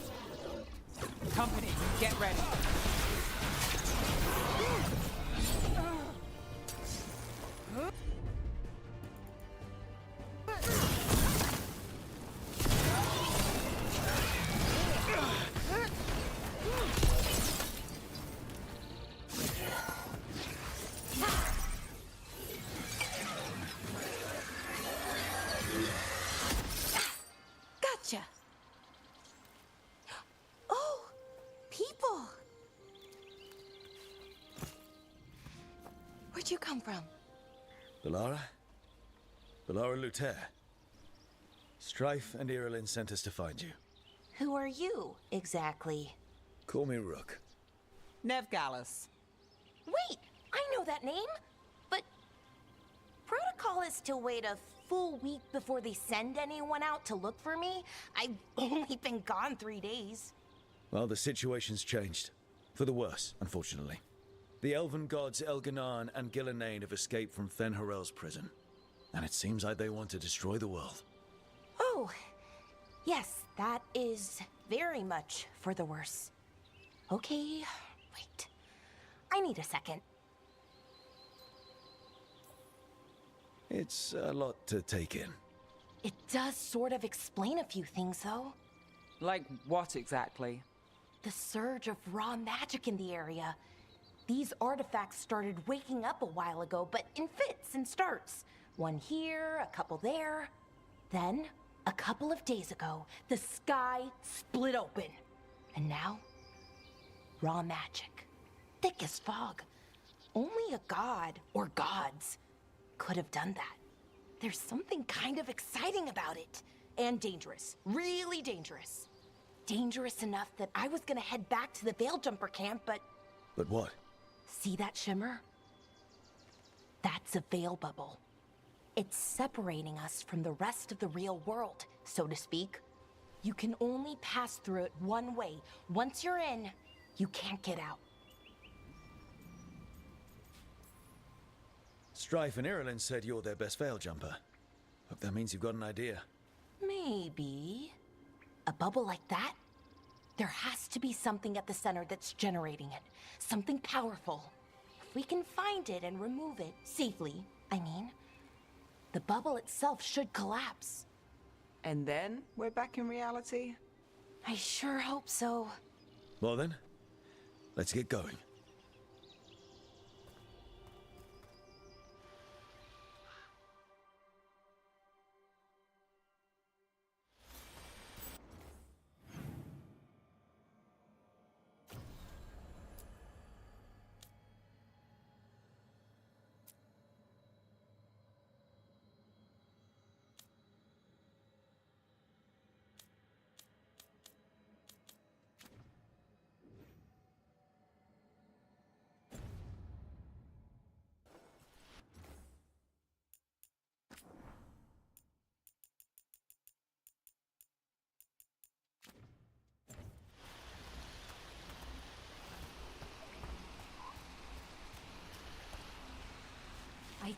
Company, get ready. Gotcha. Oh, people. Where'd you come from? Balara? Balara Luther. Strife and Irulan sent us to find you. Who are you, exactly? Call me Rook. Nev Gallus. Wait, I know that name. But protocol is to wait a full week before they send anyone out to look for me. I've only been gone 3 days. Well, the situation's changed. For the worse, unfortunately. The elven gods Elganan and Gillenane have escaped from Fen'Harel's prison. And it seems like they want to destroy the world. Oh, yes, that is very much for the worse. Okay, wait. I need a second. It's a lot to take in. It does sort of explain a few things, though. Like what exactly? The surge of raw magic in the area. These artifacts started waking up a while ago, but in fits and starts. One here, a couple there. Then, a couple of days ago, the sky split open. And now, raw magic. Thick as fog. Only a god, or gods, could have done that. There's something kind of exciting about it. And dangerous. Really dangerous. Dangerous enough that I was gonna head back to the Veil Jumper camp, but... But what? See that shimmer? That's a veil bubble. It's separating us from the rest of the real world, so to speak. You can only pass through it one way. Once you're in, you can't get out. Strife and Irulan said you're their best veil jumper. Hope that means you've got an idea. Maybe. A bubble like that? There has to be something at the center that's generating it. Something powerful. If we can find it and remove it, safely, I mean, the bubble itself should collapse. And then we're back in reality? I sure hope so. Well then, let's get going.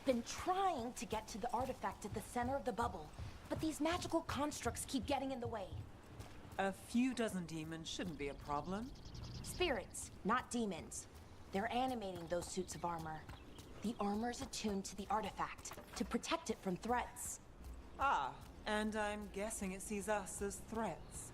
been trying to get to the artifact at the center of the bubble, but these magical constructs keep getting in the way. A few dozen demons shouldn't be a problem. Spirits, not demons. They're animating those suits of armor. The armor's attuned to the artifact, to protect it from threats. Ah, and I'm guessing it sees us as threats.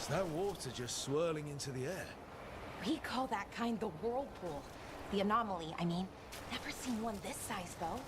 Is that water just swirling into the air? We call that kind the whirlpool. The anomaly, I mean. Never seen one this size, though.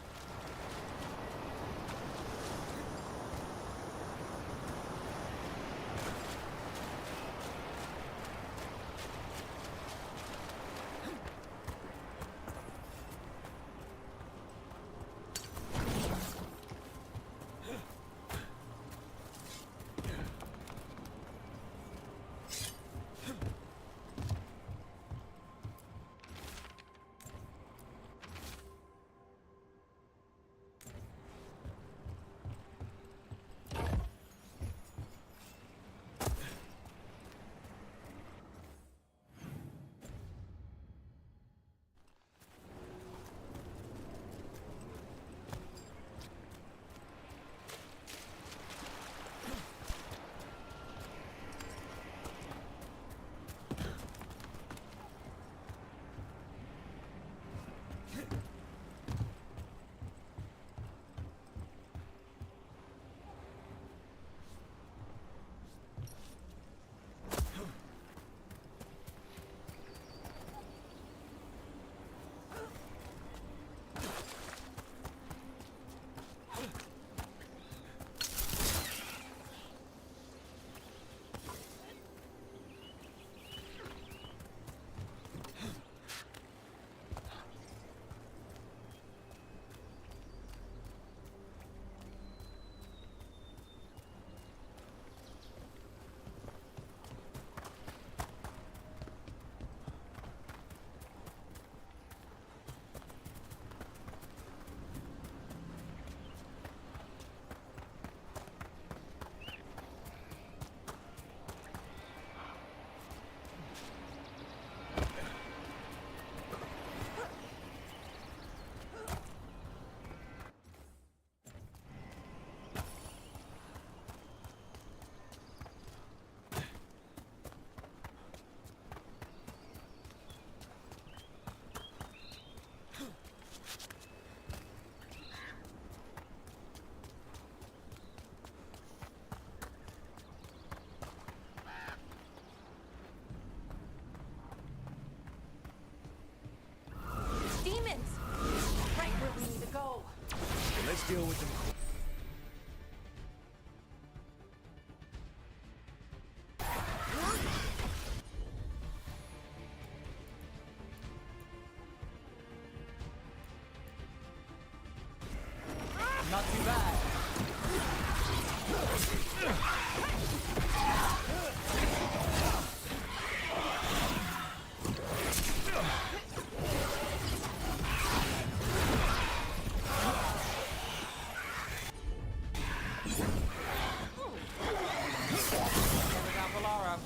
Demons! Right where we need to go. Well, let's deal with them. Not too bad. Without Valaro.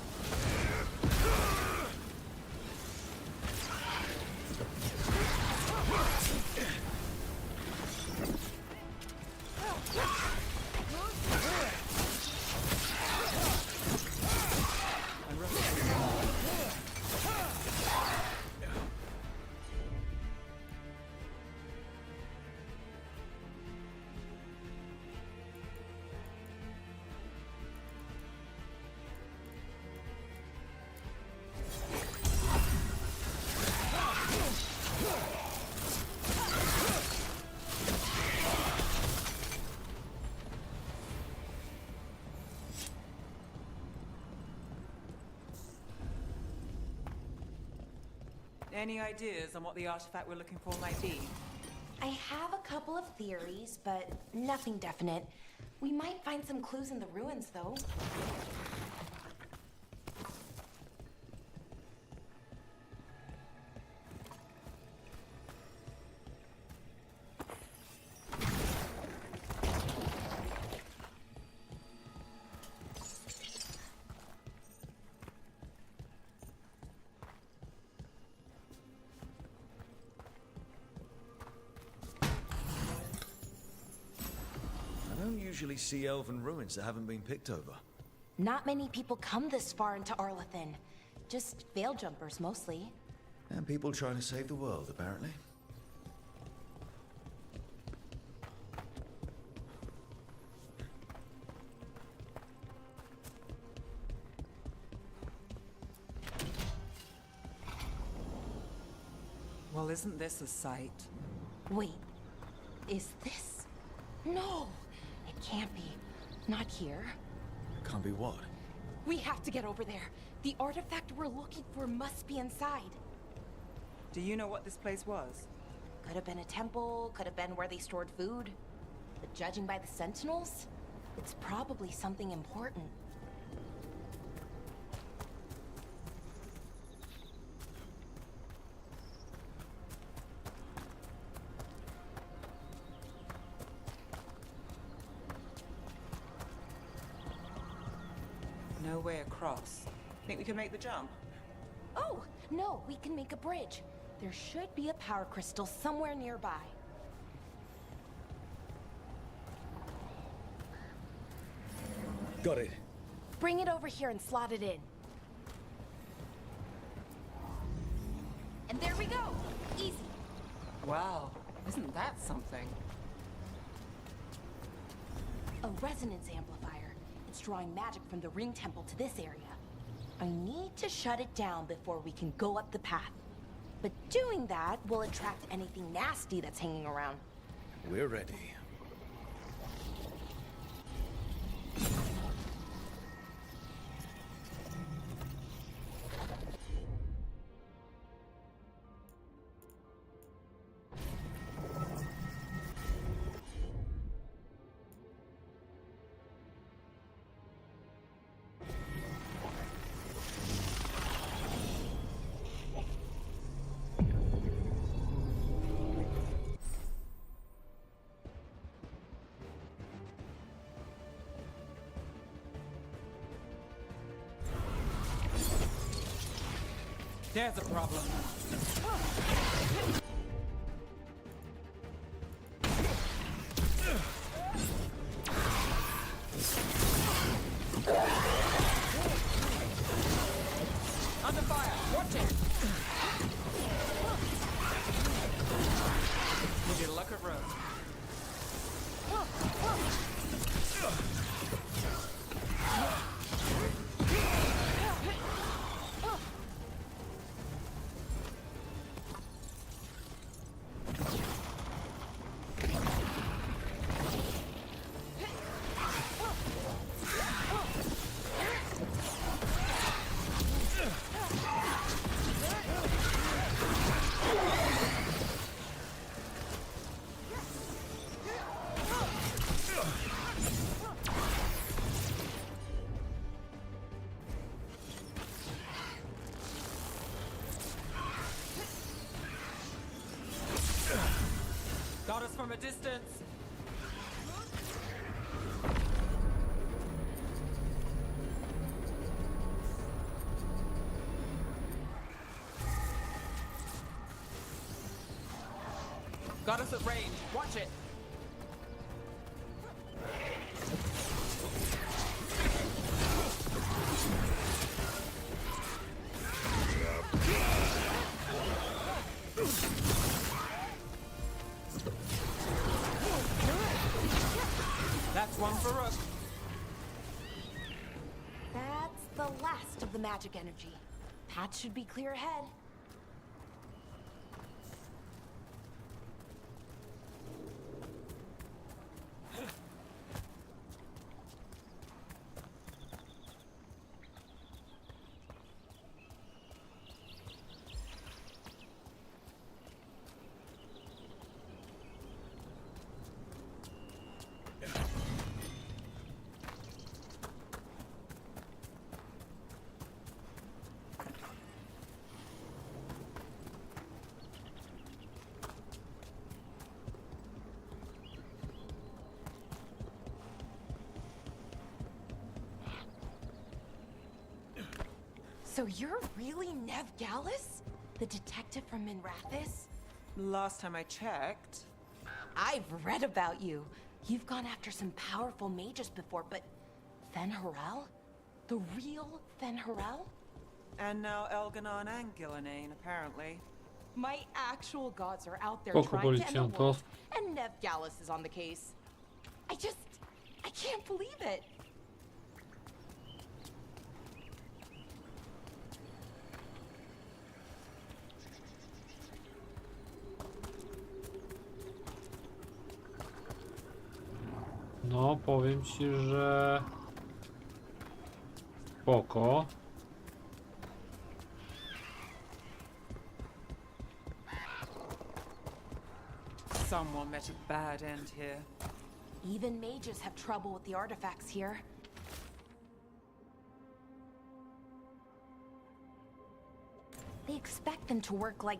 Any ideas on what the artifact we're looking for might be? I have a couple of theories, but nothing definite. We might find some clues in the ruins, though. I don't usually see elven ruins that haven't been picked over. Not many people come this far into Arlathan. Just veil jumpers, mostly. And people trying to save the world, apparently. Well, isn't this a sight? Wait, is this? No, it can't be. Not here. Can't be what? We have to get over there. The artifact we're looking for must be inside. Do you know what this place was? Could have been a temple, could have been where they stored food. But judging by the sentinels, it's probably something important. No way across. Think we can make the jump? Oh, no, we can make a bridge. There should be a power crystal somewhere nearby. Got it. Bring it over here and slot it in. And there we go! Easy. Wow, isn't that something? A resonance amplifier. It's drawing magic from the ring temple to this area. I need to shut it down before we can go up the path. But doing that will attract anything nasty that's hanging around. We're ready. There's a problem. Under fire! Watch it! With your luck of road. Got us from a distance. Got us at range. Watch it. That's one for Rook. That's the last of the magic energy. Path should be clear ahead. So you're really Nev Gallus? The detective from Minrathis? Last time I checked. I've read about you. You've gone after some powerful mages before, but Fen Harel? The real Fen Harel? And now Elganon and Gillenane, apparently. My actual gods are out there Poco trying to end the policjantów. world, and Nev Gallus is on the case. I can't believe it. No, powiem ci, że spoko. Someone met a bad end here. Even mages have trouble with the artifacts here. They expect them to work like,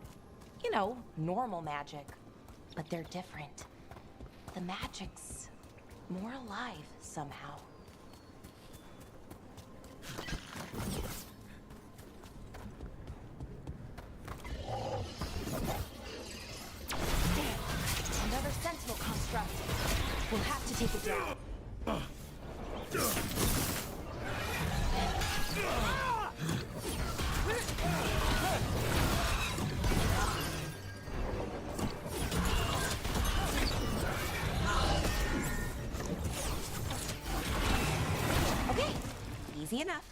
you know, normal magic. But they're different. The magic's more alive somehow. Damn, another sentinel construct. We'll have to take it down. Okay, easy enough.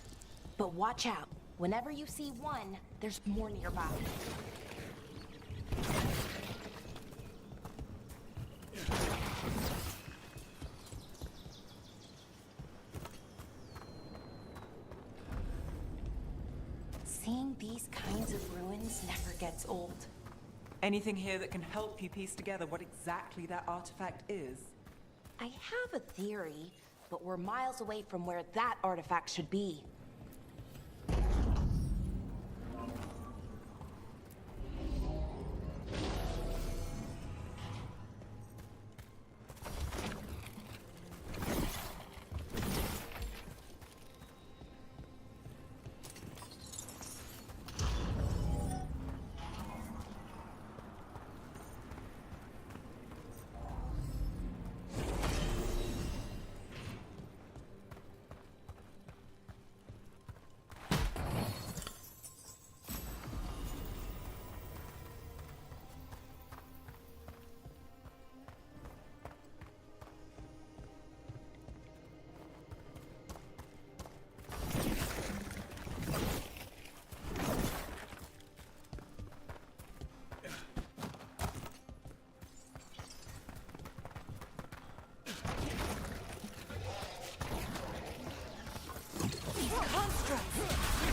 But watch out. Whenever you see one, there's more nearby. Seeing these kinds of ruins never gets old. Anything here that can help you piece together what exactly that artifact is? I have a theory, but we're miles away from where that artifact should be.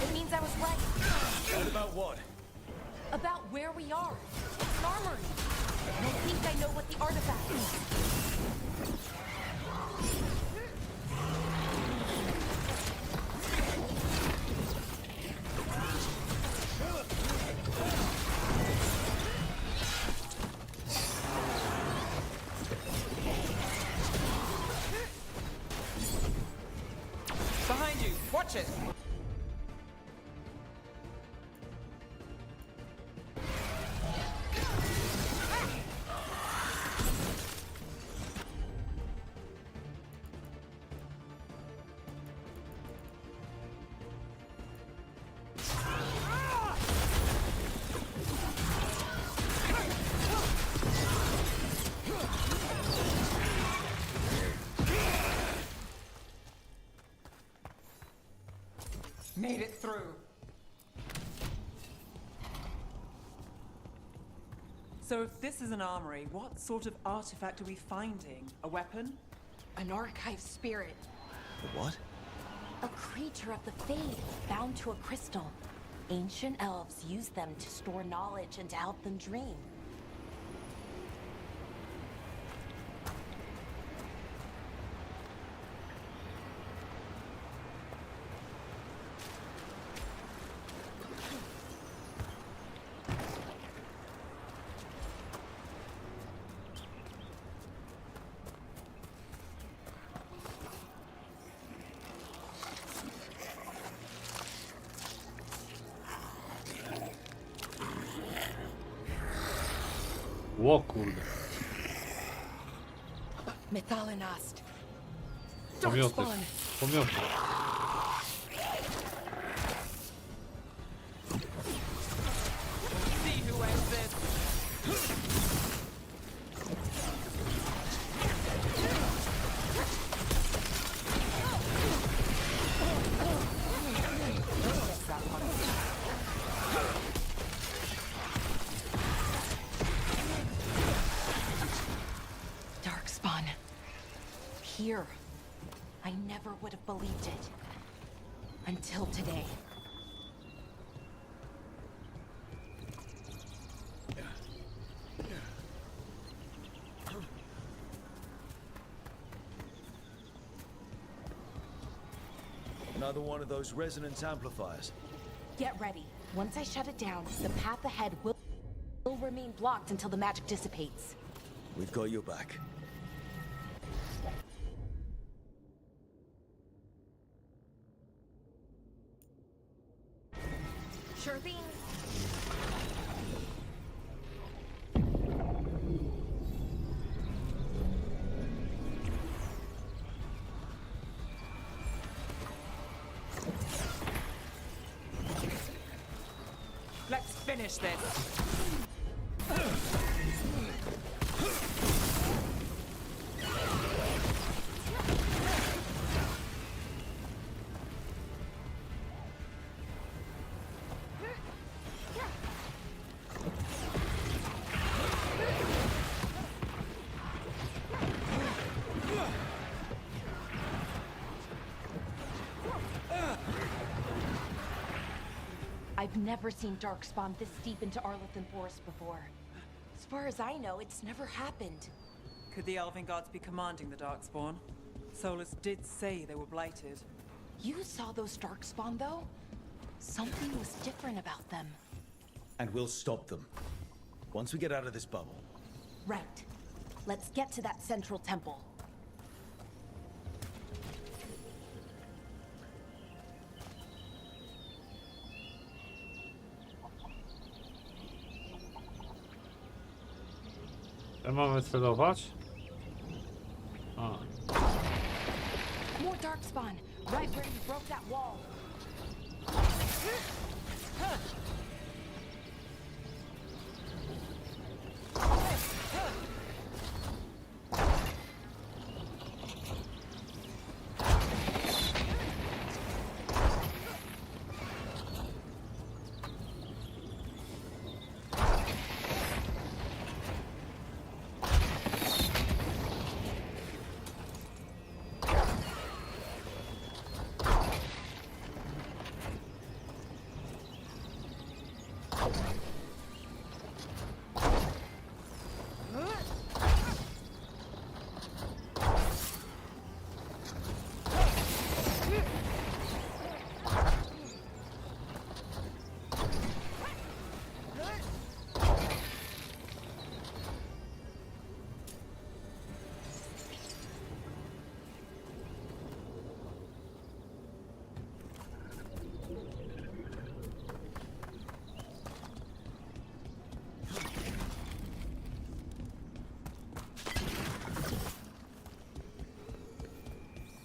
It means I was right. Right about what? About where we are. It's an armory. I don't think I know what the artifact is. Behind you! Watch it! Made it through. So if this is an armory, what sort of artifact are we finding? A weapon? An archive spirit. What? A creature of the Fade, bound to a crystal. Ancient elves use them to store knowledge and to help them dream. Ło kurde. Methalinast. Pomioty. Darkspawn. Pomioty. See who ends this. Darkspawn. Here. I never would have believed it. Until today. Another one of those resonance amplifiers. Get ready. Once I shut it down, the path ahead will remain blocked until the magic dissipates. We've got your back. Sure thing. Let's finish this. I've never seen Darkspawn this deep into Arlothan Forest before. As far as I know, it's never happened. Could the Elven Gods be commanding the Darkspawn? Solus did say they were blighted. You saw those Darkspawn, though? Something was different about them. And we'll stop them. Once we get out of this bubble. Right. Let's get to that central temple. Mamy celować? A. More Darkspawn, right where you broke that wall.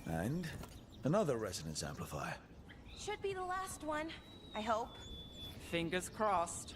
And another resonance amplifier. Should be the last one, I hope. Fingers crossed.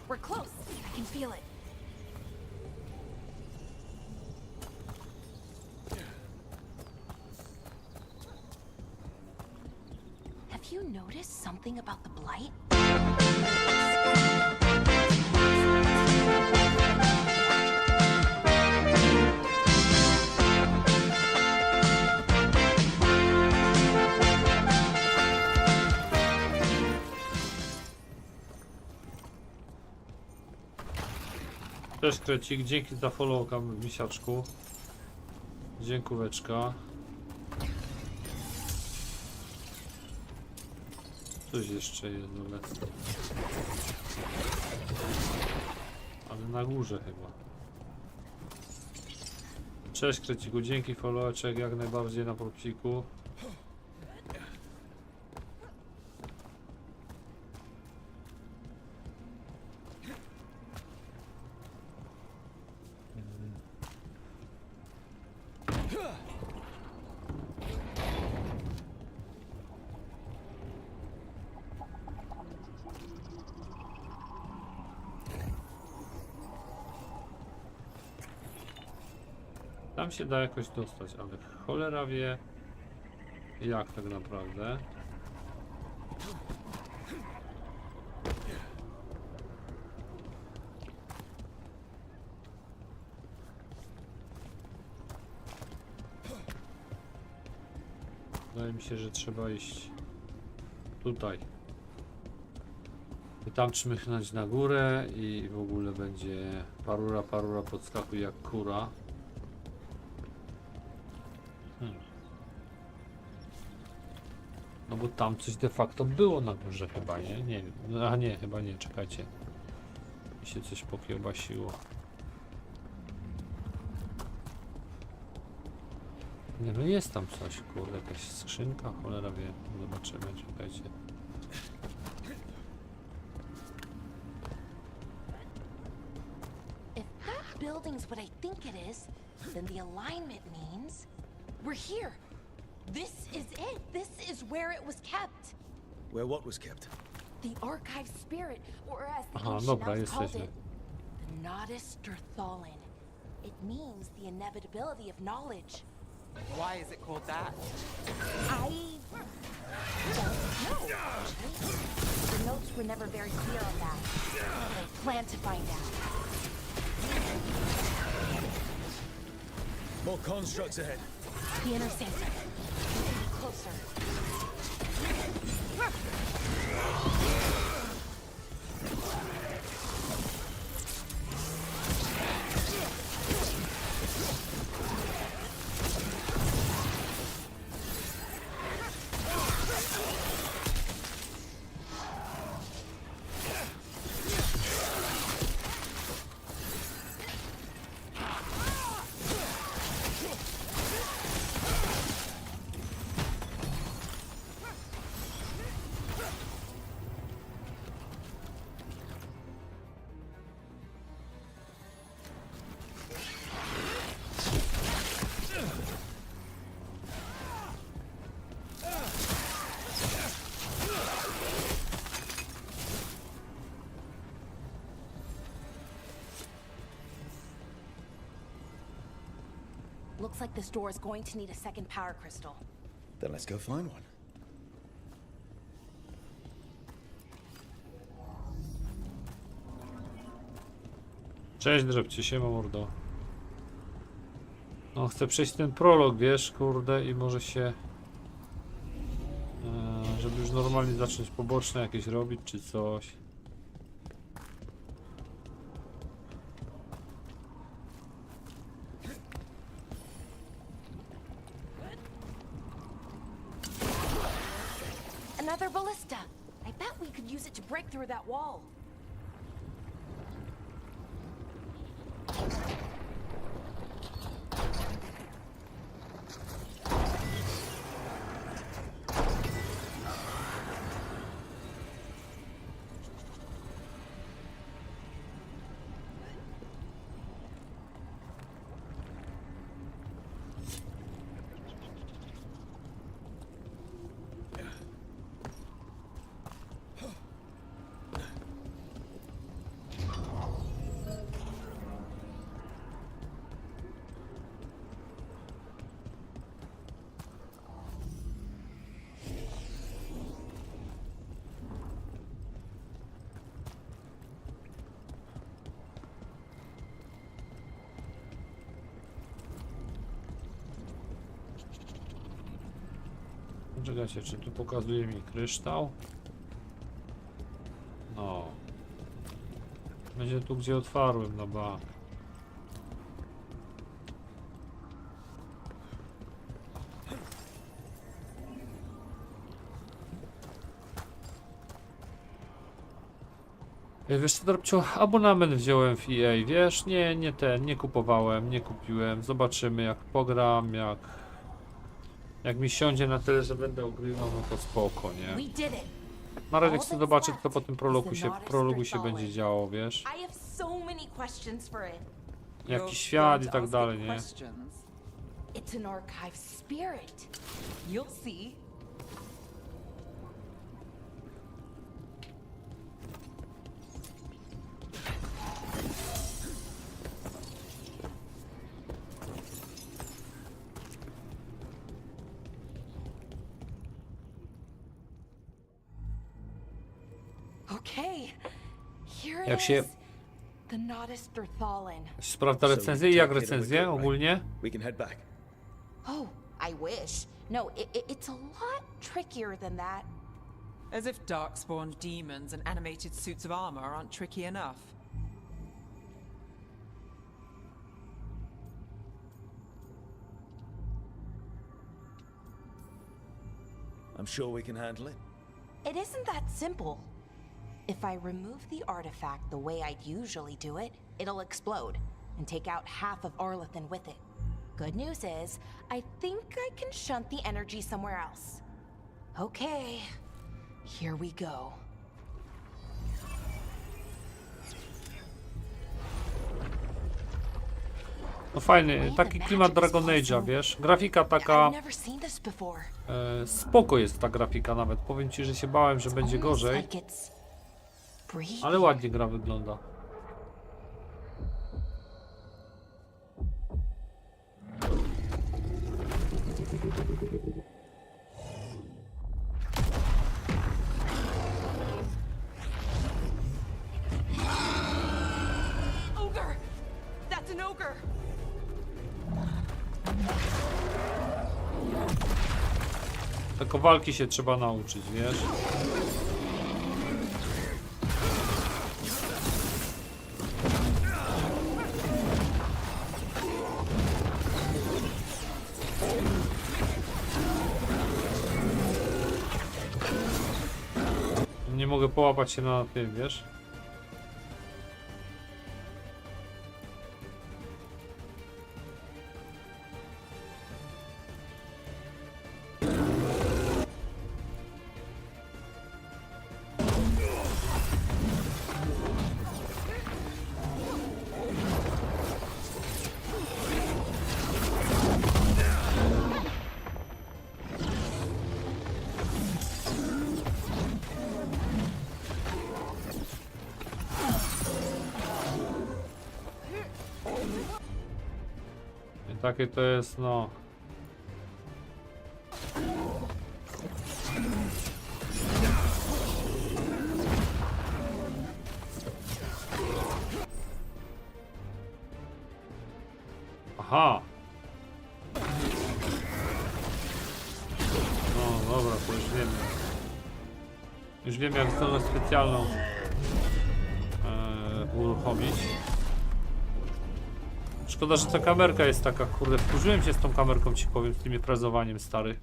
We're close. I can feel it. Have Have you noticed something about the blight? Cześć Krecik, dzięki za followka, misiaczku. Dziękóweczka. Coś jeszcze jest, ale... ale na górze chyba. Cześć Kreciku, dzięki followeczek, jak najbardziej na propsiku. Tam się da jakoś dostać, ale cholera wie jak tak naprawdę. Wydaje mi się, że trzeba iść tutaj. I tam czmychnąć na górę i w ogóle będzie parura podskakuje jak kura. No bo tam coś de facto było na górze chyba, nie? Nie wiem. No, a nie, chyba nie, czekajcie. Mi się coś pokiełbasiło. Nie, no jest tam coś, kurde, jakaś skrzynka, cholera wie. Zobaczymy, czekajcie. If that building's what I think it is, then the alignment means we're here. This is it. This is where it was kept. Where what was kept? The archive spirit, or as the Aha, ancient dobra, elves called jesteśmy. it, the Nodus Terthalin. It means the inevitability of knowledge. Why is it called that? I don't know, actually. The notes were never very clear on that. I plan to find out. More constructs ahead. The inner center. Closer. Looks like this door is going to need a second power crystal. Then let's go find one. Cześć Drzepcie, siema mordo. No chcę przejść ten prolog, wiesz, kurde, i może się... żeby już normalnie zacząć poboczne jakieś robić, czy coś. Another ballista. I bet we could use it to break through that wall. Czekajcie, czy tu pokazuje mi kryształ? No. Będzie tu, gdzie otwarłem, no ba. Wiesz co, Drobciu, abonament wziąłem w EA, wiesz? Nie kupowałem, nie kupiłem. Zobaczymy, jak pogram, jak mi siądzie na tyle, że będę ogrywał, no to spoko, nie? Na razie chcę zobaczyć, co po tym prologu się będzie działo, wiesz? Jaki świat i tak dalej, nie? It's an archive spirit. You'll see. Okay. Here Jak it się is. The Notister Thallen. sprawdza recenzję i jak recenzję ogólnie? We can head back. Oh, I wish. No, it's a lot trickier than that. As if darkspawn demons and animated suits of armor aren't tricky enough. I'm sure we can handle it. It isn't that simple. If I remove the artifact the way I'd usually do it, it'll explode and take out half of Arlathan with it. Good news is, I think I can shunt the energy somewhere else. Okay, here we go. No fajny, taki klimat Dragon Age'a, wiesz? Grafika taka... I've never seen this before. Spoko jest ta grafika nawet. Powiem ci, że się bałem, że będzie gorzej. Like it's breathing. Ale ładnie gra wygląda. Ogre! That's an ogre! Tylko walki się trzeba nauczyć, wiesz? Nie mogę połapać się na tym, wiesz? I takie to jest, no. Aha. No dobra, to już wiem. Już wiem, jak zdolność specjalną uruchomić. Szkoda, że ta kamerka jest taka, kurde, wkurzyłem się z tą kamerką, ci powiem, z tym frazowaniem, stary.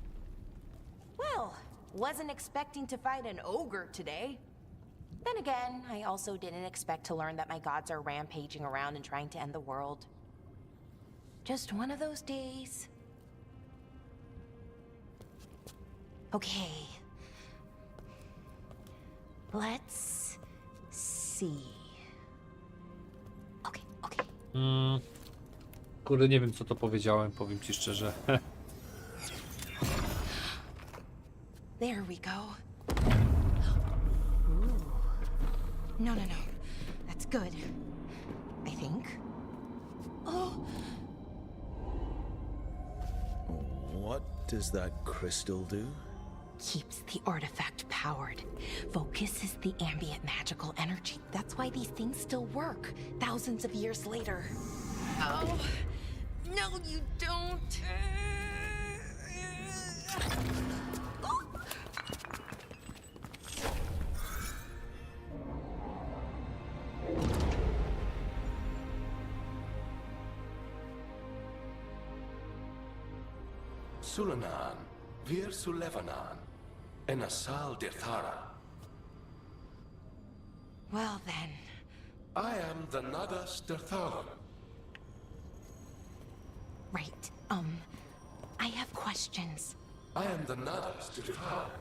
Well, wasn't expecting to fight an ogre today. Then again, I also didn't expect to learn that my gods are rampaging around and trying to end the world. Just one of those days. Okay. Let's see. Okay. Kurde, nie wiem, co to powiedziałem, powiem ci szczerze. There we go. Ooh. No. That's good. I think. Oh. What does that crystal do? Keeps the artifact powered. Focuses the ambient magical energy. That's why these things still work, thousands of years later. Oh. No, you don't. Sulanan, Vir Sulevanan, and Asal Dirthara. Well then. I am the Nadas Dirthalan. Right. I have questions. I am the Nadas Dirthalan.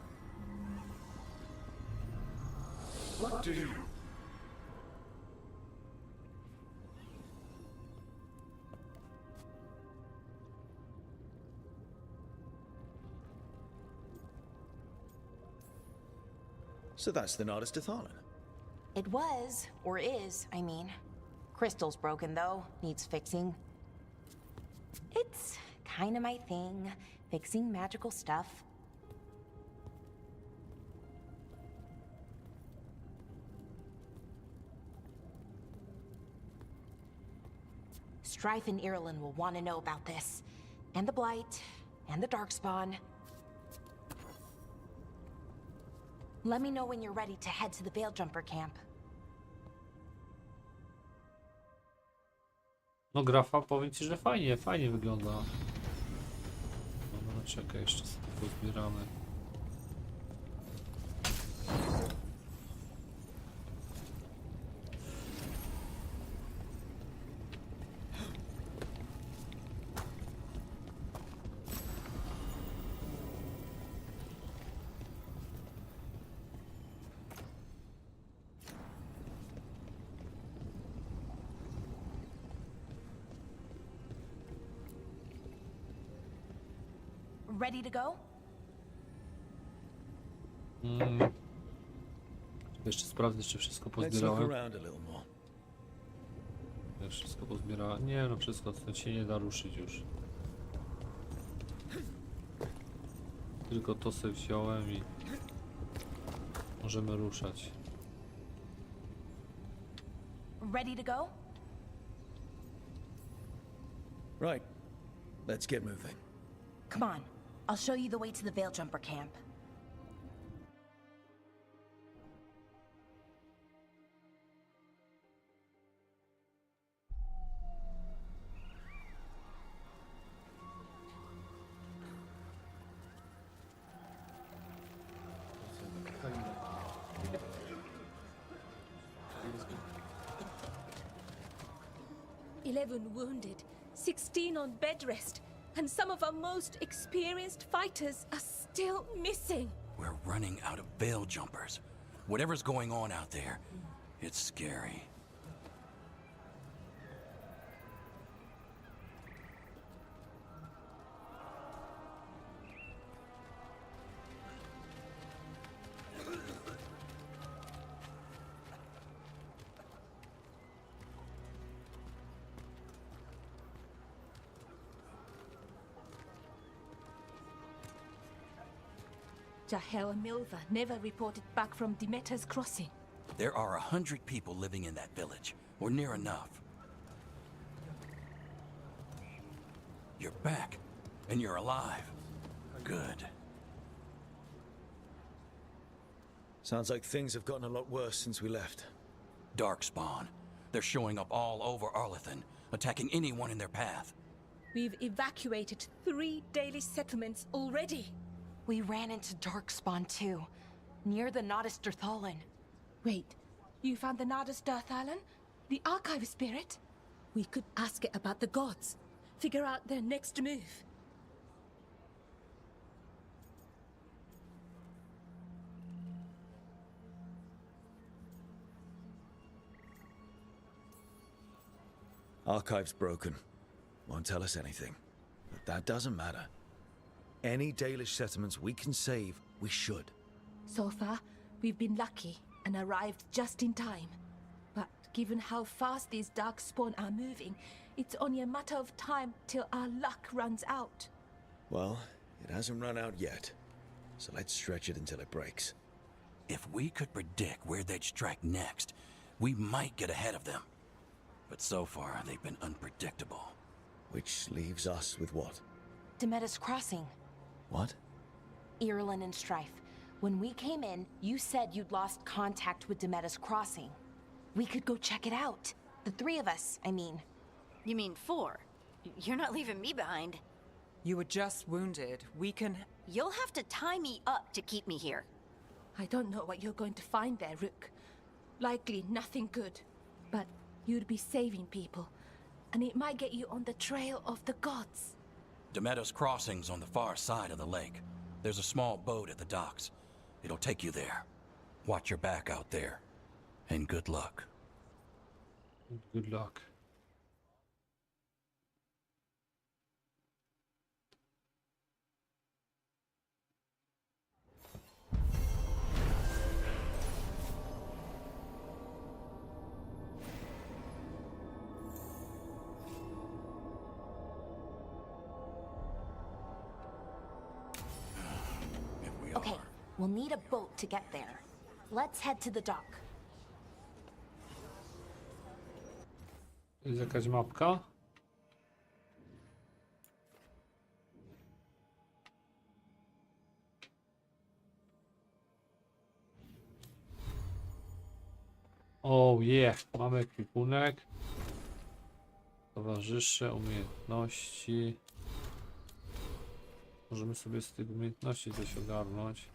What do you... So that's the Nardis Dathalan. It was, or is, I mean. Crystal's broken though, needs fixing. It's kinda my thing, fixing magical stuff. Strife and Irulan will want to know about this. And the Blight, and the Darkspawn. Let me know when you're ready to head to the Veilgjumper camp. No grafa, powiem ci, że fajnie, fajnie wygląda. Dobra, czekaj, jeszcze sobie pozbieramy. Ready to go? Jeszcze sprawdzę, czy wszystko Let's look pozbierałem. around a little more. Ja wszystko pozbierałem. Nie no, wszystko, to się nie da ruszyć już. Tylko to sobie wziąłem i możemy ruszać. Ready to go? Right. Let's get moving. Come on. I'll show you the way to the Veilgjumper camp. "11 wounded, 16 on bed rest, and some of our most experienced fighters are still missing." We're running out of veil jumpers. Whatever's going on out there, it's scary. Jahel and Milva never reported back from Demeter's crossing. There are 100 people living in that village, or near enough. You're back, and you're alive. Good. Sounds like things have gotten a lot worse since we left. Darkspawn. They're showing up all over Arlathan, attacking anyone in their path. We've evacuated 3 daily settlements already. We ran into Darkspawn too, near the Nodus Dirthalan. Wait, you found the Nardis Dirthalan? The archive spirit? We could ask it about the gods. Figure out their next move. Archive's broken. Won't tell us anything. But that doesn't matter. Any Dalish settlements we can save, we should. So far, we've been lucky and arrived just in time. But given how fast these Darkspawn are moving, it's only a matter of time till our luck runs out. Well, it hasn't run out yet. So let's stretch it until it breaks. If we could predict where they'd strike next, we might get ahead of them. But so far, they've been unpredictable. Which leaves us with what? Demeter's crossing. What? Irulan and Strife. When we came in, you said you'd lost contact with Demeter's crossing. We could go check it out. The 3 of us, I mean. You mean 4? You're not leaving me behind. You were just wounded. We can... You'll have to tie me up to keep me here. I don't know what you're going to find there, Rook. Likely nothing good. But you'd be saving people, and it might get you on the trail of the gods. Demeter's Crossing's on the far side of the lake. There's a small boat at the docks. It'll take you there. Watch your back out there. And good luck. Good luck. Here we Okay, are. we'll need a boat to get there. Let's head to the dock. Jest jakaś mapka? Oh yeah, mamy ekwipunek. Towarzysze, umiejętności. Możemy sobie z tych umiejętności coś ogarnąć.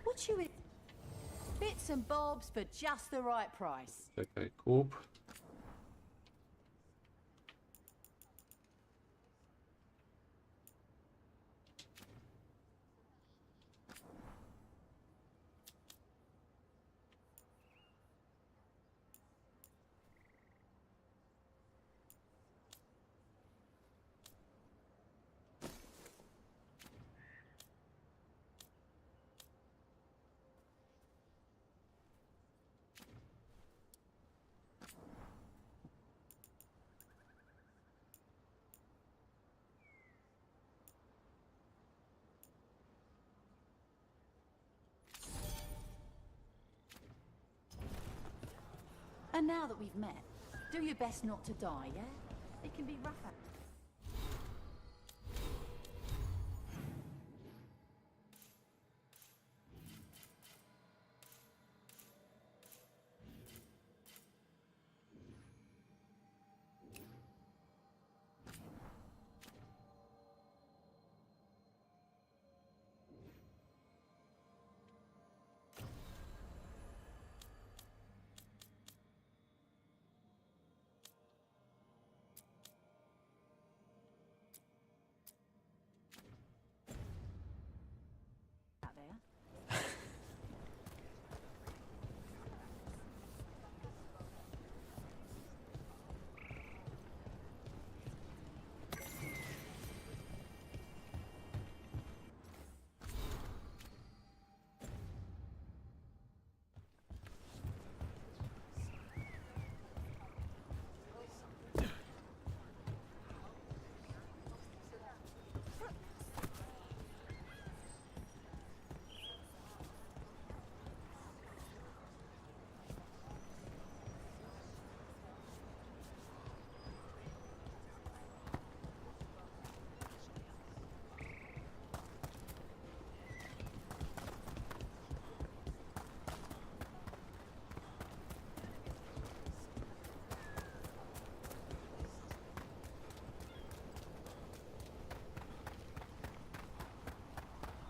What you... Bits and bobs for just the right price. Czekaj, kup. And now that we've met, do your best not to die, yeah? It can be rough out. Out there.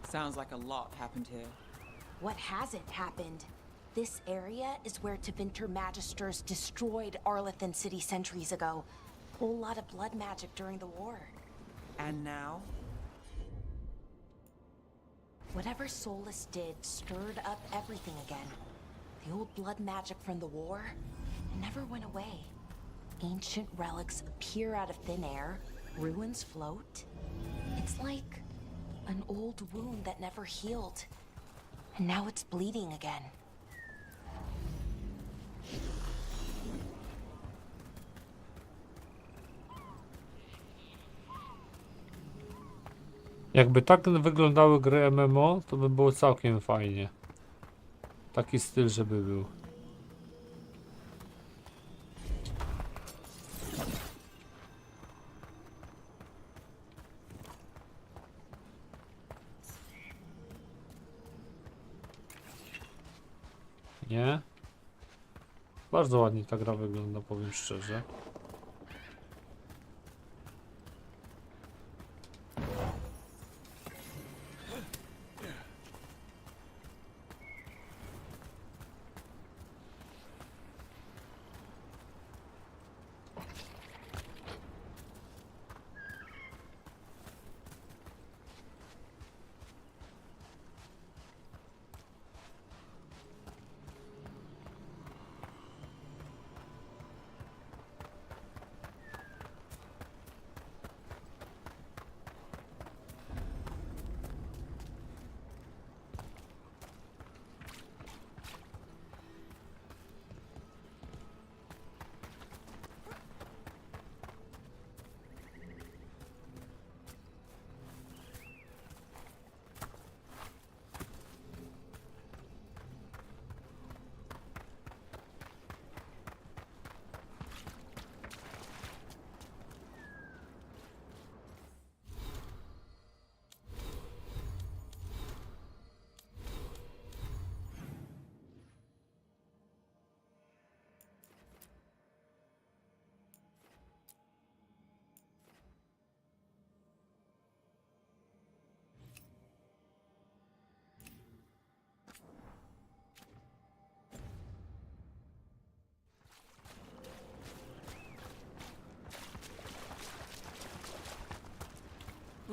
Sounds like a lot happened here. What hasn't happened? This area is where Tevinter Magisters destroyed Arlethan City centuries ago. Whole lot of blood magic during the war. And now? Whatever Solus did stirred up everything again. The old blood magic from the war never went away. Ancient relics appear out of thin air, ruins float. It's like an old wound that never healed. And now it's bleeding again. Jakby tak wyglądały gry MMO, to by było całkiem fajnie. Taki styl, żeby był. Nie? Bardzo ładnie ta gra wygląda, powiem szczerze.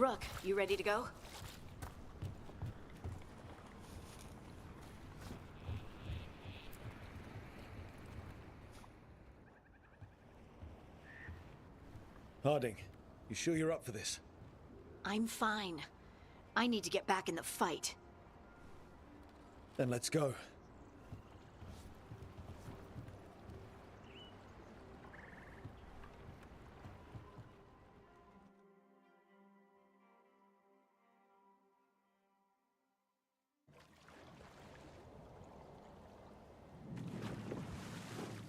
Rook, you ready to go? Harding, you sure you're up for this? I'm fine. I need to get back in the fight. Then let's go.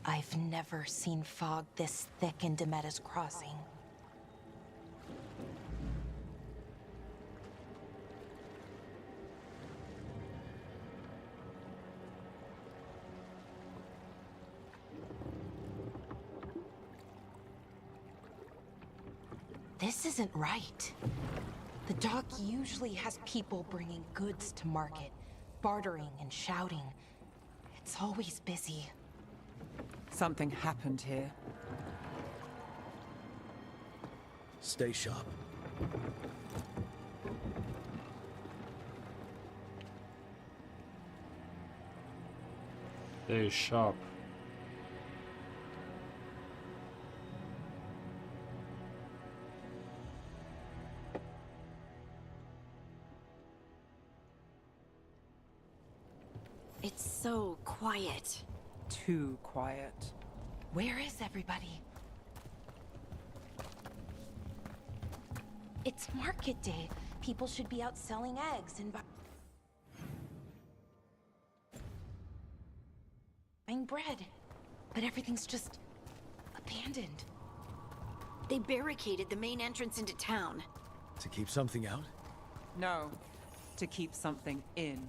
I've never seen fog this thick in Demetta's Crossing. This isn't right. The dock usually has people bringing goods to market, bartering and shouting. It's always busy. Something happened here. Stay sharp. Stay sharp. It's so quiet. Too quiet. Where is everybody? It's market day. People should be out selling eggs and buying bread. But everything's just abandoned. They barricaded the main entrance into town. To keep something out? No, to keep something in.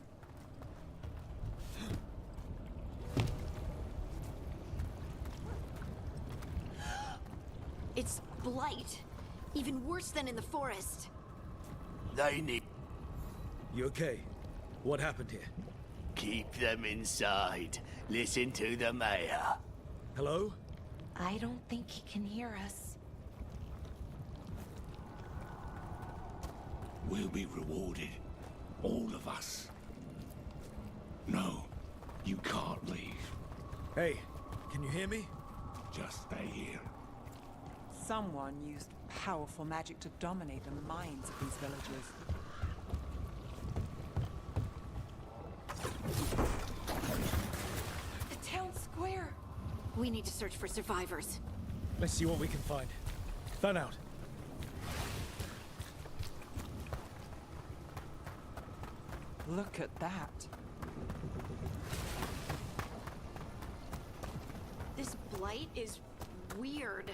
It's blight. Even worse than in the forest. They need... You okay? What happened here? Keep them inside. Listen to the mayor. Hello? I don't think he can hear us. We'll be rewarded. All of us. No, you can't leave. Hey, can you hear me? Just stay here. Someone used powerful magic to dominate the minds of these villagers. The town square. We need to search for survivors. Let's see what we can find. Fan out. Look at that. This blight is weird.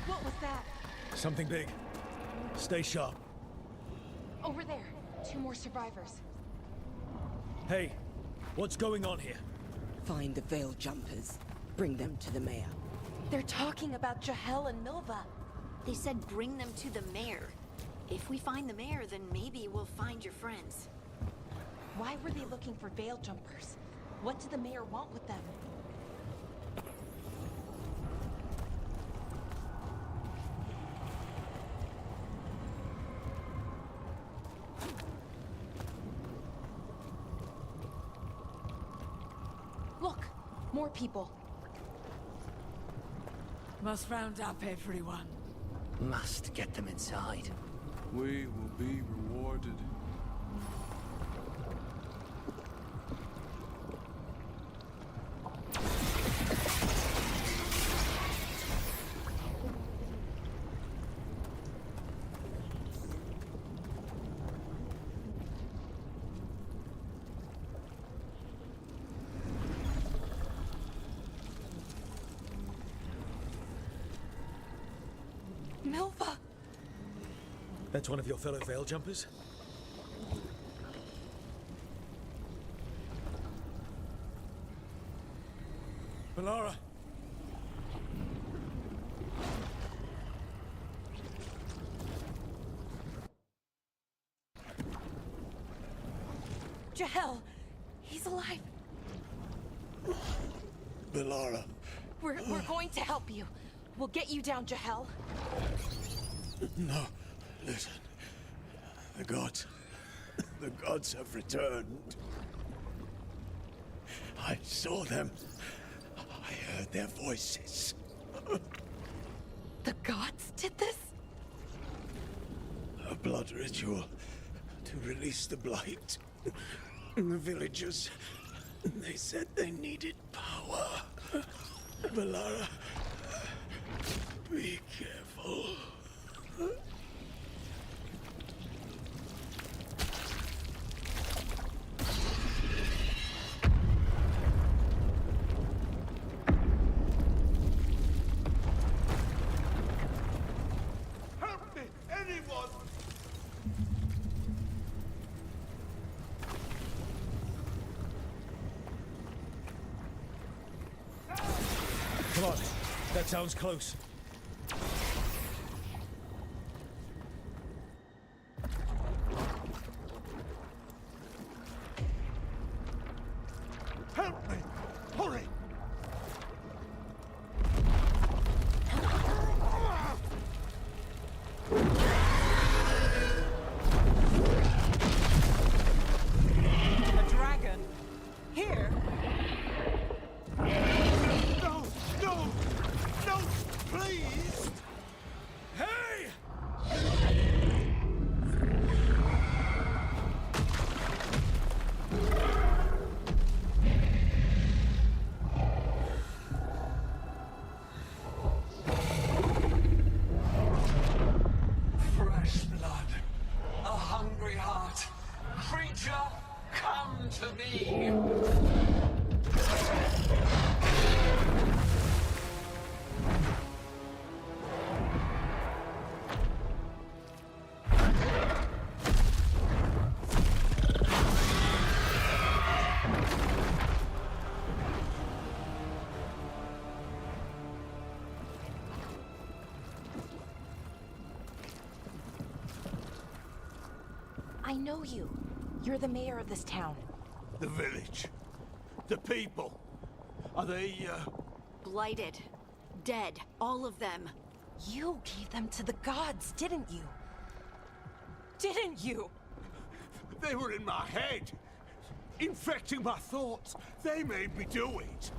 What was that? Something big. Stay sharp. Over there. 2 more survivors. Hey, what's going on here? Find the veil jumpers. Bring them to the mayor. They're talking about Jahel and Milva. They said bring them to the mayor. If we find the mayor, then maybe we'll find your friends. Why were they looking for veil jumpers? What did the mayor want with them? Look, more people. Must round up everyone. Must get them inside. We will be rewarded. Milva! That's one of your fellow veil jumpers? Melara! Jahel! He's alive! Melara. We're going to help you. We'll get you down, Jahel. No, listen. The gods have returned. I saw them. I heard their voices. The gods did this? A blood ritual to release the blight. The villagers, they said they needed power. Melara, be careful. Help me, anyone! Come on, that sounds close. Help me! Hurry! A dragon? Here? No! No! No! Please! I know you. You're the mayor of this town. The village. The people. Are they, Blighted. Dead. All of them. You gave them to the gods, didn't you? Didn't you? They were in my head. Infecting my thoughts. They made me do it.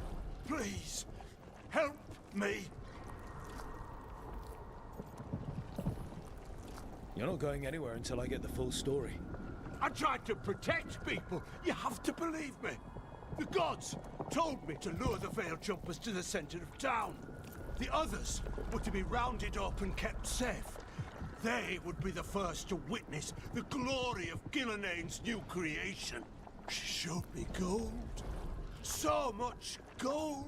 Please, help me. You're not going anywhere until I get the full story. I tried to protect people. You have to believe me. The gods told me to lure the Veil Jumpers to the center of town. The others were to be rounded up and kept safe. They would be the first to witness the glory of Gilnenane's new creation. She showed me gold. So much gold.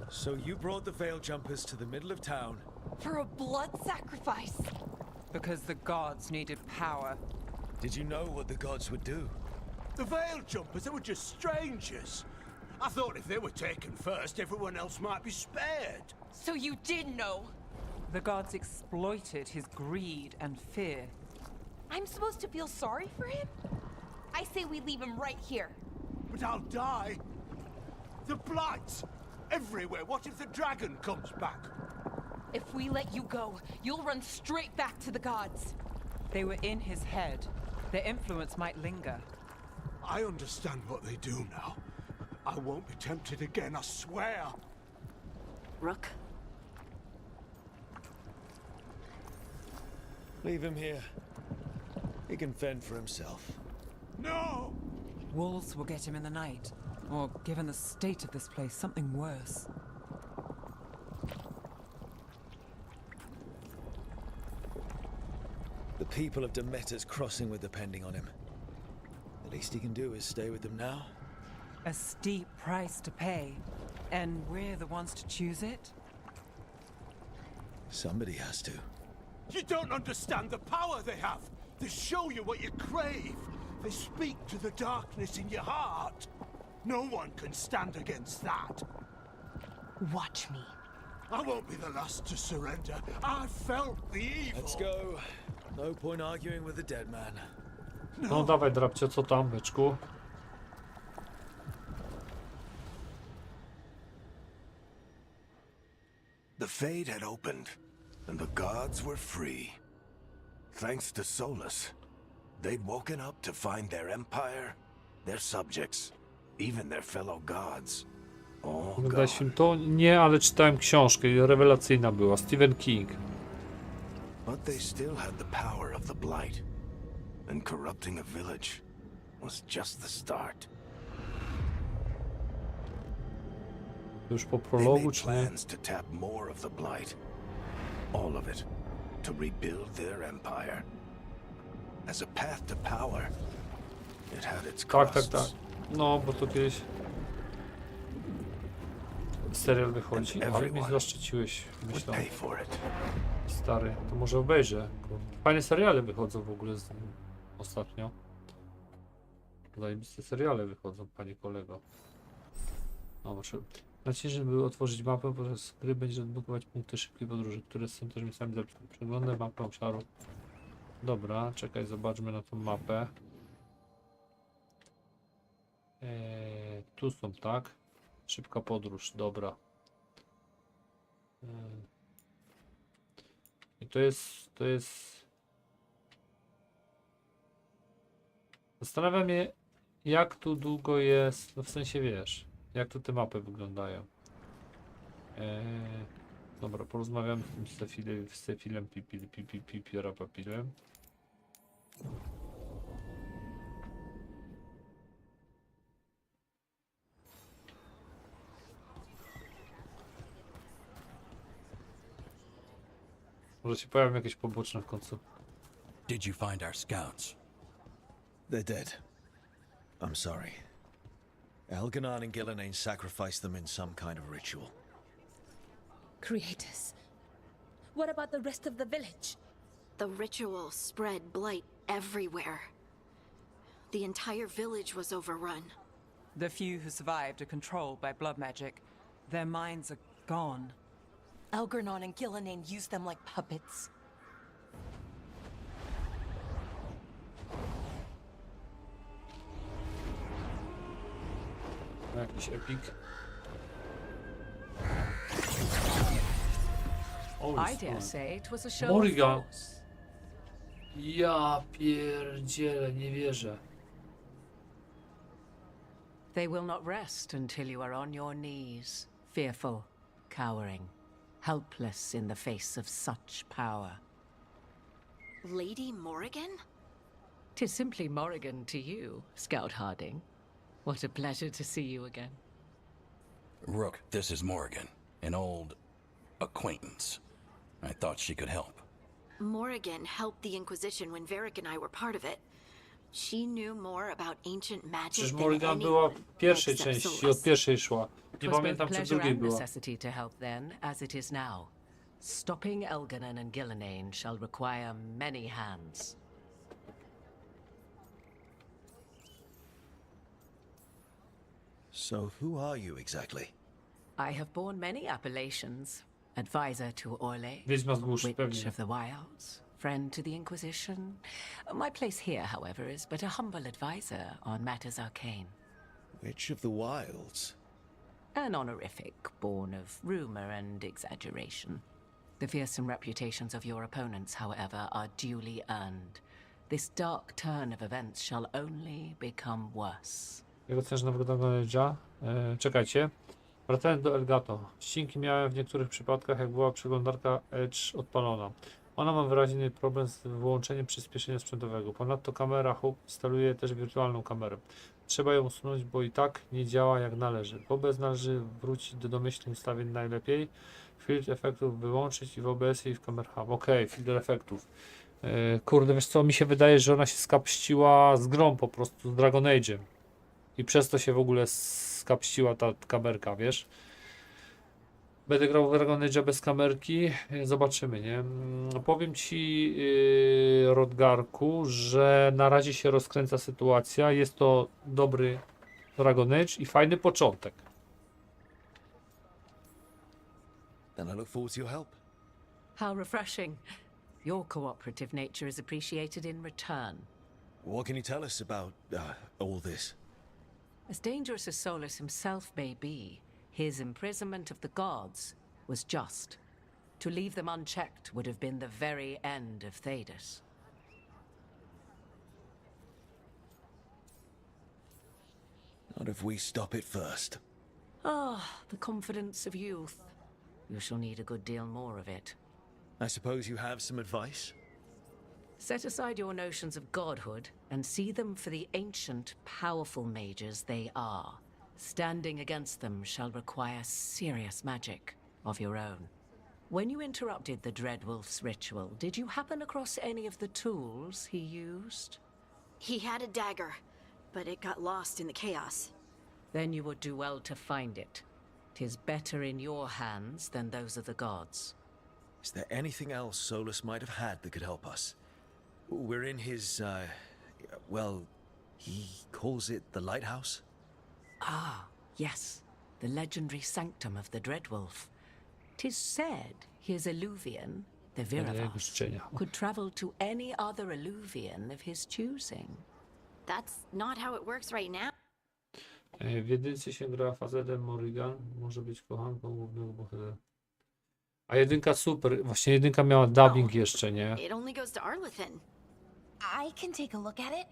So you brought the Veil Jumpers to the middle of town. For a blood sacrifice. Because the gods needed power. Did you know what the gods would do? The Veil Jumpers, they were just strangers. I thought if they were taken first, everyone else might be spared. So you did know? The gods exploited his greed and fear. I'm supposed to feel sorry for him? I say we leave him right here. But I'll die. The blights everywhere. What if the dragon comes back? If we let you go, you'll run straight back to the gods. They were in his head. Their influence might linger. I understand what they do now. I won't be tempted again, I swear. Rook? Leave him here. He can fend for himself. No! Wolves will get him in the night. Or, given the state of this place, something worse. The people of Demeter's Crossing were depending on him. The least he can do is stay with them now. A steep price to pay. And we're the ones to choose it? Somebody has to. You don't understand the power they have. They show you what you crave. They speak to the darkness in your heart. No one can stand against that. Watch me. I won't be the last to surrender. I felt the evil. Let's go. No point arguing with the dead man. No dawaj drabcie, co tam, byczku? The Fade had opened, and the gods were free. Thanks to Solus, they'd woken up to find their empire, their subjects, even their fellow gods. All Oglądałeś gone. film to? Nie, ale czytałem książkę i rewelacyjna była. Stephen King. But they still had the power of the Blight, and corrupting a village was just the start. Już po They prologu, made czy nie? plans to tap more of the Blight. All of it. To rebuild their empire. As a path to power, it had its Tak, costs. tak, tak. No, bo to kiedyś serial wychodzi, ale mnie zaszczyciłeś, Would myślę. pay for it. Stary, to może obejrzę. Fajne seriale wychodzą w ogóle ostatnio. Zajebiste seriale wychodzą, panie kolego. No, proszę. Naciśnij, żeby otworzyć mapę, podczas gry będzie odblokować punkty szybkiej podróży, które są też miejscami zapisane. Przeglądaj mapę obszaru. Dobra, czekaj, zobaczmy na tą mapę. Tu są, tak? Szybka podróż, dobra. I to jest... Zastanawiam się, jak tu długo jest, no w sensie wiesz, jak tu te mapy wyglądają. Dobra, porozmawiam z Sefilem Papilem. Może się pojawią jakieś poboczne w końcu. Did you find our scouts? They're dead. I'm sorry. Elganon and Gillenane sacrificed them in some kind of ritual. Creators. What about the rest of the village? The ritual spread blight everywhere. The entire village was overrun. The few who survived are controlled by blood magic. Their minds are gone. Algernon and Gillenane used them like puppets. Jakiś epik. I dare say it was a show Morrigan. of force. Ja pierdzielę, nie wierzę. They will not rest until you are on your knees, fearful, cowering, helpless in the face of such power. Lady Morrigan? 'Tis simply Morrigan to you, Scout Harding. What a pleasure to see you again. Rook, this is Morrigan, an old acquaintance. I thought she could help. Morrigan helped the Inquisition when Varric and I were part of it. She knew more about ancient magic Przecież than Morrigan była anyone, w pierwszej except części, Solus. od pierwszej szła. It Nie was pamiętam, both czy w pleasure drugiej and była. necessity to help then, as it is now. Stopping Elganon and Gillenane shall require many hands. So who are you exactly? I have borne many appellations. Advisor to Orlais, Wiedźma z Głusz, Witch pewnie. of the Wilds, friend to the Inquisition. My place here, however, is but a humble advisor on matters arcane. Witch of the Wilds? An honorific born of rumor and exaggeration. The fearsome reputations of your opponents, however, are duly earned. This dark turn of events shall only become worse. Jak oceniasz nowego Dragon czekajcie. Wracając do Elgato. Ścinki miałem w niektórych przypadkach, jak była przeglądarka Edge odpalona. Ona ma wyraźny problem z wyłączeniem przyspieszenia sprzętowego. Ponadto kamera hub instaluje też wirtualną kamerę. Trzeba ją usunąć, bo i tak nie działa jak należy. W OBS należy wrócić do domyślnych ustawień najlepiej. Filtr efektów wyłączyć i w OBS i w Camera Hub. Okej, filtr efektów. Kurde, wiesz co, mi się wydaje, że ona się skapściła z grą po prostu, z Dragon Age'em. I przez to się w ogóle skapściła ta kamerka, wiesz? Będę grał w Dragon Age'a bez kamerki, zobaczymy, nie? Powiem ci, Rodgarku, że na razie się rozkręca sytuacja, jest to dobry Dragon Age i fajny początek. Then I look forward to your help. How refreshing. Your cooperative nature is appreciated in return. What can you tell us about all this? As dangerous as Solus himself may be, his imprisonment of the gods was just. To leave them unchecked would have been the very end of Thedas. Not if we stop it first. Ah, the confidence of youth. You shall need a good deal more of it. I suppose you have some advice? Set aside your notions of godhood and see them for the ancient, powerful mages they are. Standing against them shall require serious magic of your own. When you interrupted the Dreadwolf's ritual, did you happen across any of the tools he used? He had a dagger, but it got lost in the chaos. Then you would do well to find it. 'Tis better in your hands than those of the gods. Is there anything else Solus might have had that could help us? We're in his, well, he calls it the lighthouse? Ah, yes, the legendary sanctum of the Dreadwolf. 'Tis said his Illuvian, the Viravas, could travel to any other Illuvian of his choosing. That's not how it works right now. W jedynce się gra facetem Morrigan, może być kochanką głównego bohatera. A jedynka super, właśnie jedynka miała dubbing jeszcze, nie? It only goes to Arlethin. I can take a look at it.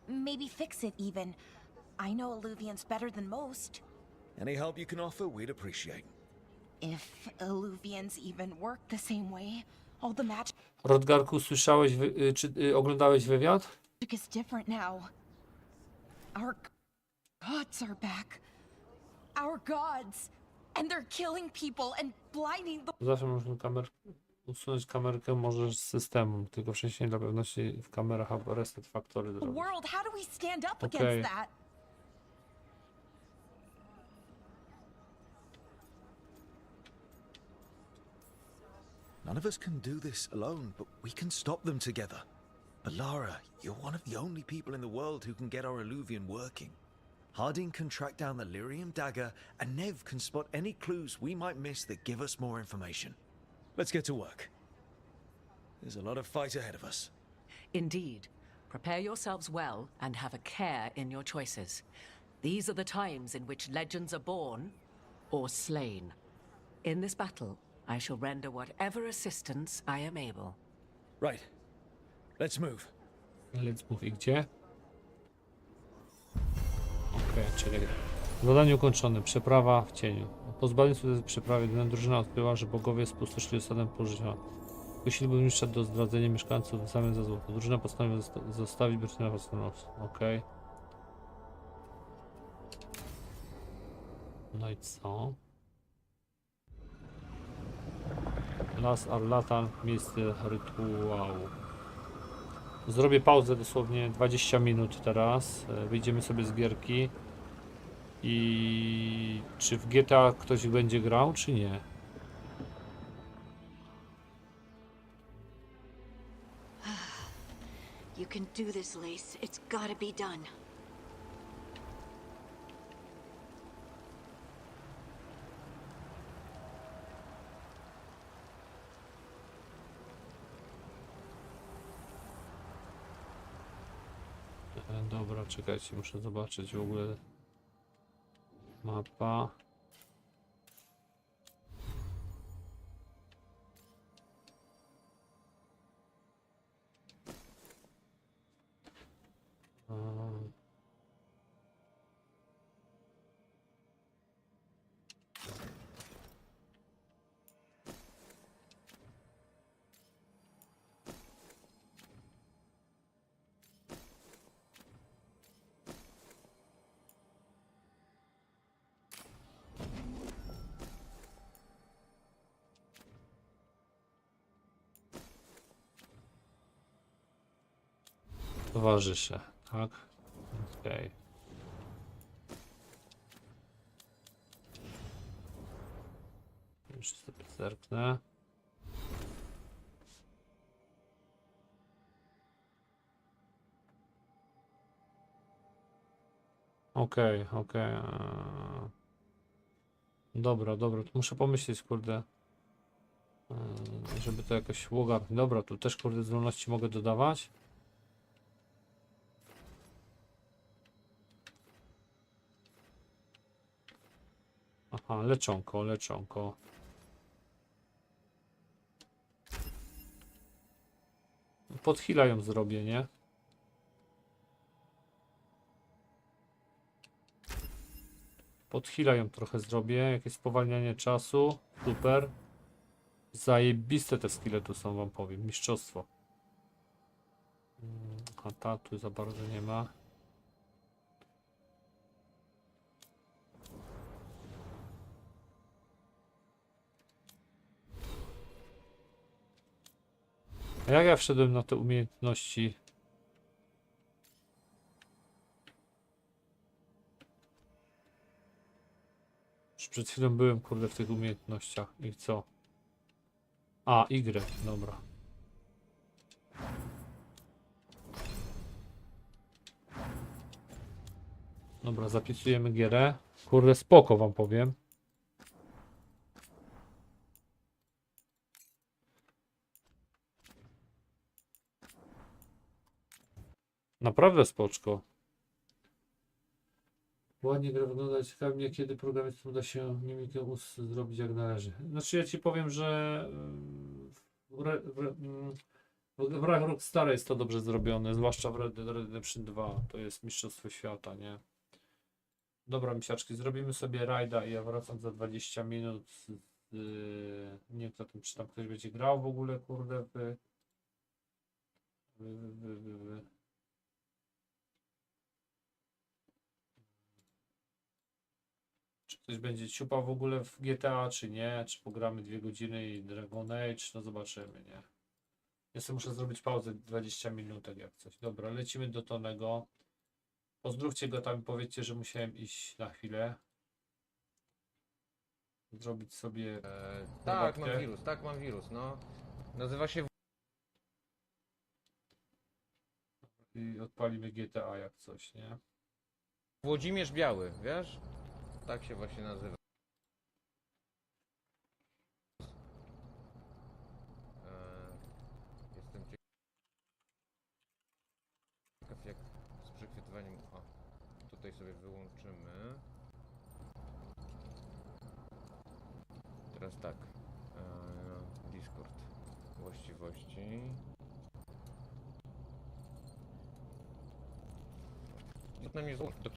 Maybe fix it even. I know Illuvians better than most. Any help you can offer, we'd appreciate. If Illuvians even work the same way, all the magic Rodgarku, słyszałeś, czy oglądałeś wywiad? is different now. Our gods are back. Our gods. And they're killing people and blinding the... Zawsze można usunąć kamerkę możesz z systemu, tylko wcześniej dla pewności w kamerach reset factory zrobić. world. How do we stand up Okay. against that? None of us can do this alone, but we can stop them together. But Lara, you're one of the only people in the world who can get our Illuvian working. Harding can track down the lyrium dagger, and Nev can spot any clues we might miss that give us more information. Let's get to work. There's a lot of fight ahead of us. Indeed. Prepare yourselves well and have a care in your choices. These are the times in which legends are born or slain. In this battle, I shall render whatever assistance I am able. Right. Let's move. Let's move. I gdzie? Okej, czekaj. Zadanie ukończone. Przeprawa w cieniu. Po zbadaniu tej przeprawy, gdy drużyna odkryła, że bogowie spustoszili osadę pożycia, prosiliby mistrza do zdradzenia mieszkańców w zamian za złoto. Drużyna postanowiła zostawić Bertina w Astronaut. Okej. No i co? Las Arlatan, miejsce rytuału. Zrobię pauzę dosłownie 20 minut teraz. Wyjdziemy sobie z gierki. I czy w GTA ktoś będzie grał, czy nie? You can do this, Lace. It's gotta be done. Dobra, czekajcie, muszę zobaczyć w ogóle mapa. Towarzysze, tak? Okej. Już sobie zerknę. Okej. Dobra, to muszę pomyśleć, kurde. Żeby to jakoś ogarnąć. Dobra, tu też, kurde, zdolności mogę dodawać. Aha, leczonko. Pod heala ją zrobię, nie? Pod heala ją trochę zrobię. Jakieś spowalnianie czasu. Super. Zajebiste te skille tu są, wam powiem. Mistrzostwo. A ta tu za bardzo nie ma. A jak ja wszedłem na te umiejętności? Już przed chwilą byłem, kurde, w tych umiejętnościach. I co? A, Y, dobra. Dobra, zapisujemy gierę. Kurde, spoko wam powiem. Naprawdę spoczko. Ładnie gra wygląda, ciekawi mnie, kiedy programistom uda się mimikę ust zrobić jak należy. Znaczy ja ci powiem, że w grach Rockstara jest to dobrze zrobione, zwłaszcza w Red Dead Redemption 2. To jest mistrzostwo świata, nie? Dobra, misiaczki, zrobimy sobie rajda i ja wracam za 20 minut. Nie wiem, czy tam ktoś będzie grał w ogóle, kurde, Czy ktoś będzie ciupał w ogóle w GTA, czy nie? Czy pogramy 2 godziny i Dragon Age? No zobaczymy, nie? Ja sobie muszę zrobić pauzę 20 minutek jak coś. Dobra, lecimy do Tonego. Pozdrówcie go tam i powiedzcie, że musiałem iść na chwilę. Zrobić sobie... Tak, mam wirus, no. Nazywa się... I odpalimy GTA jak coś, nie? Włodzimierz Biały, wiesz? Tak się właśnie nazywa. Jestem ciekaw jak z przechwytywaniem... O, tutaj sobie wyłączymy. Teraz tak. Discord. Właściwości. Nam jest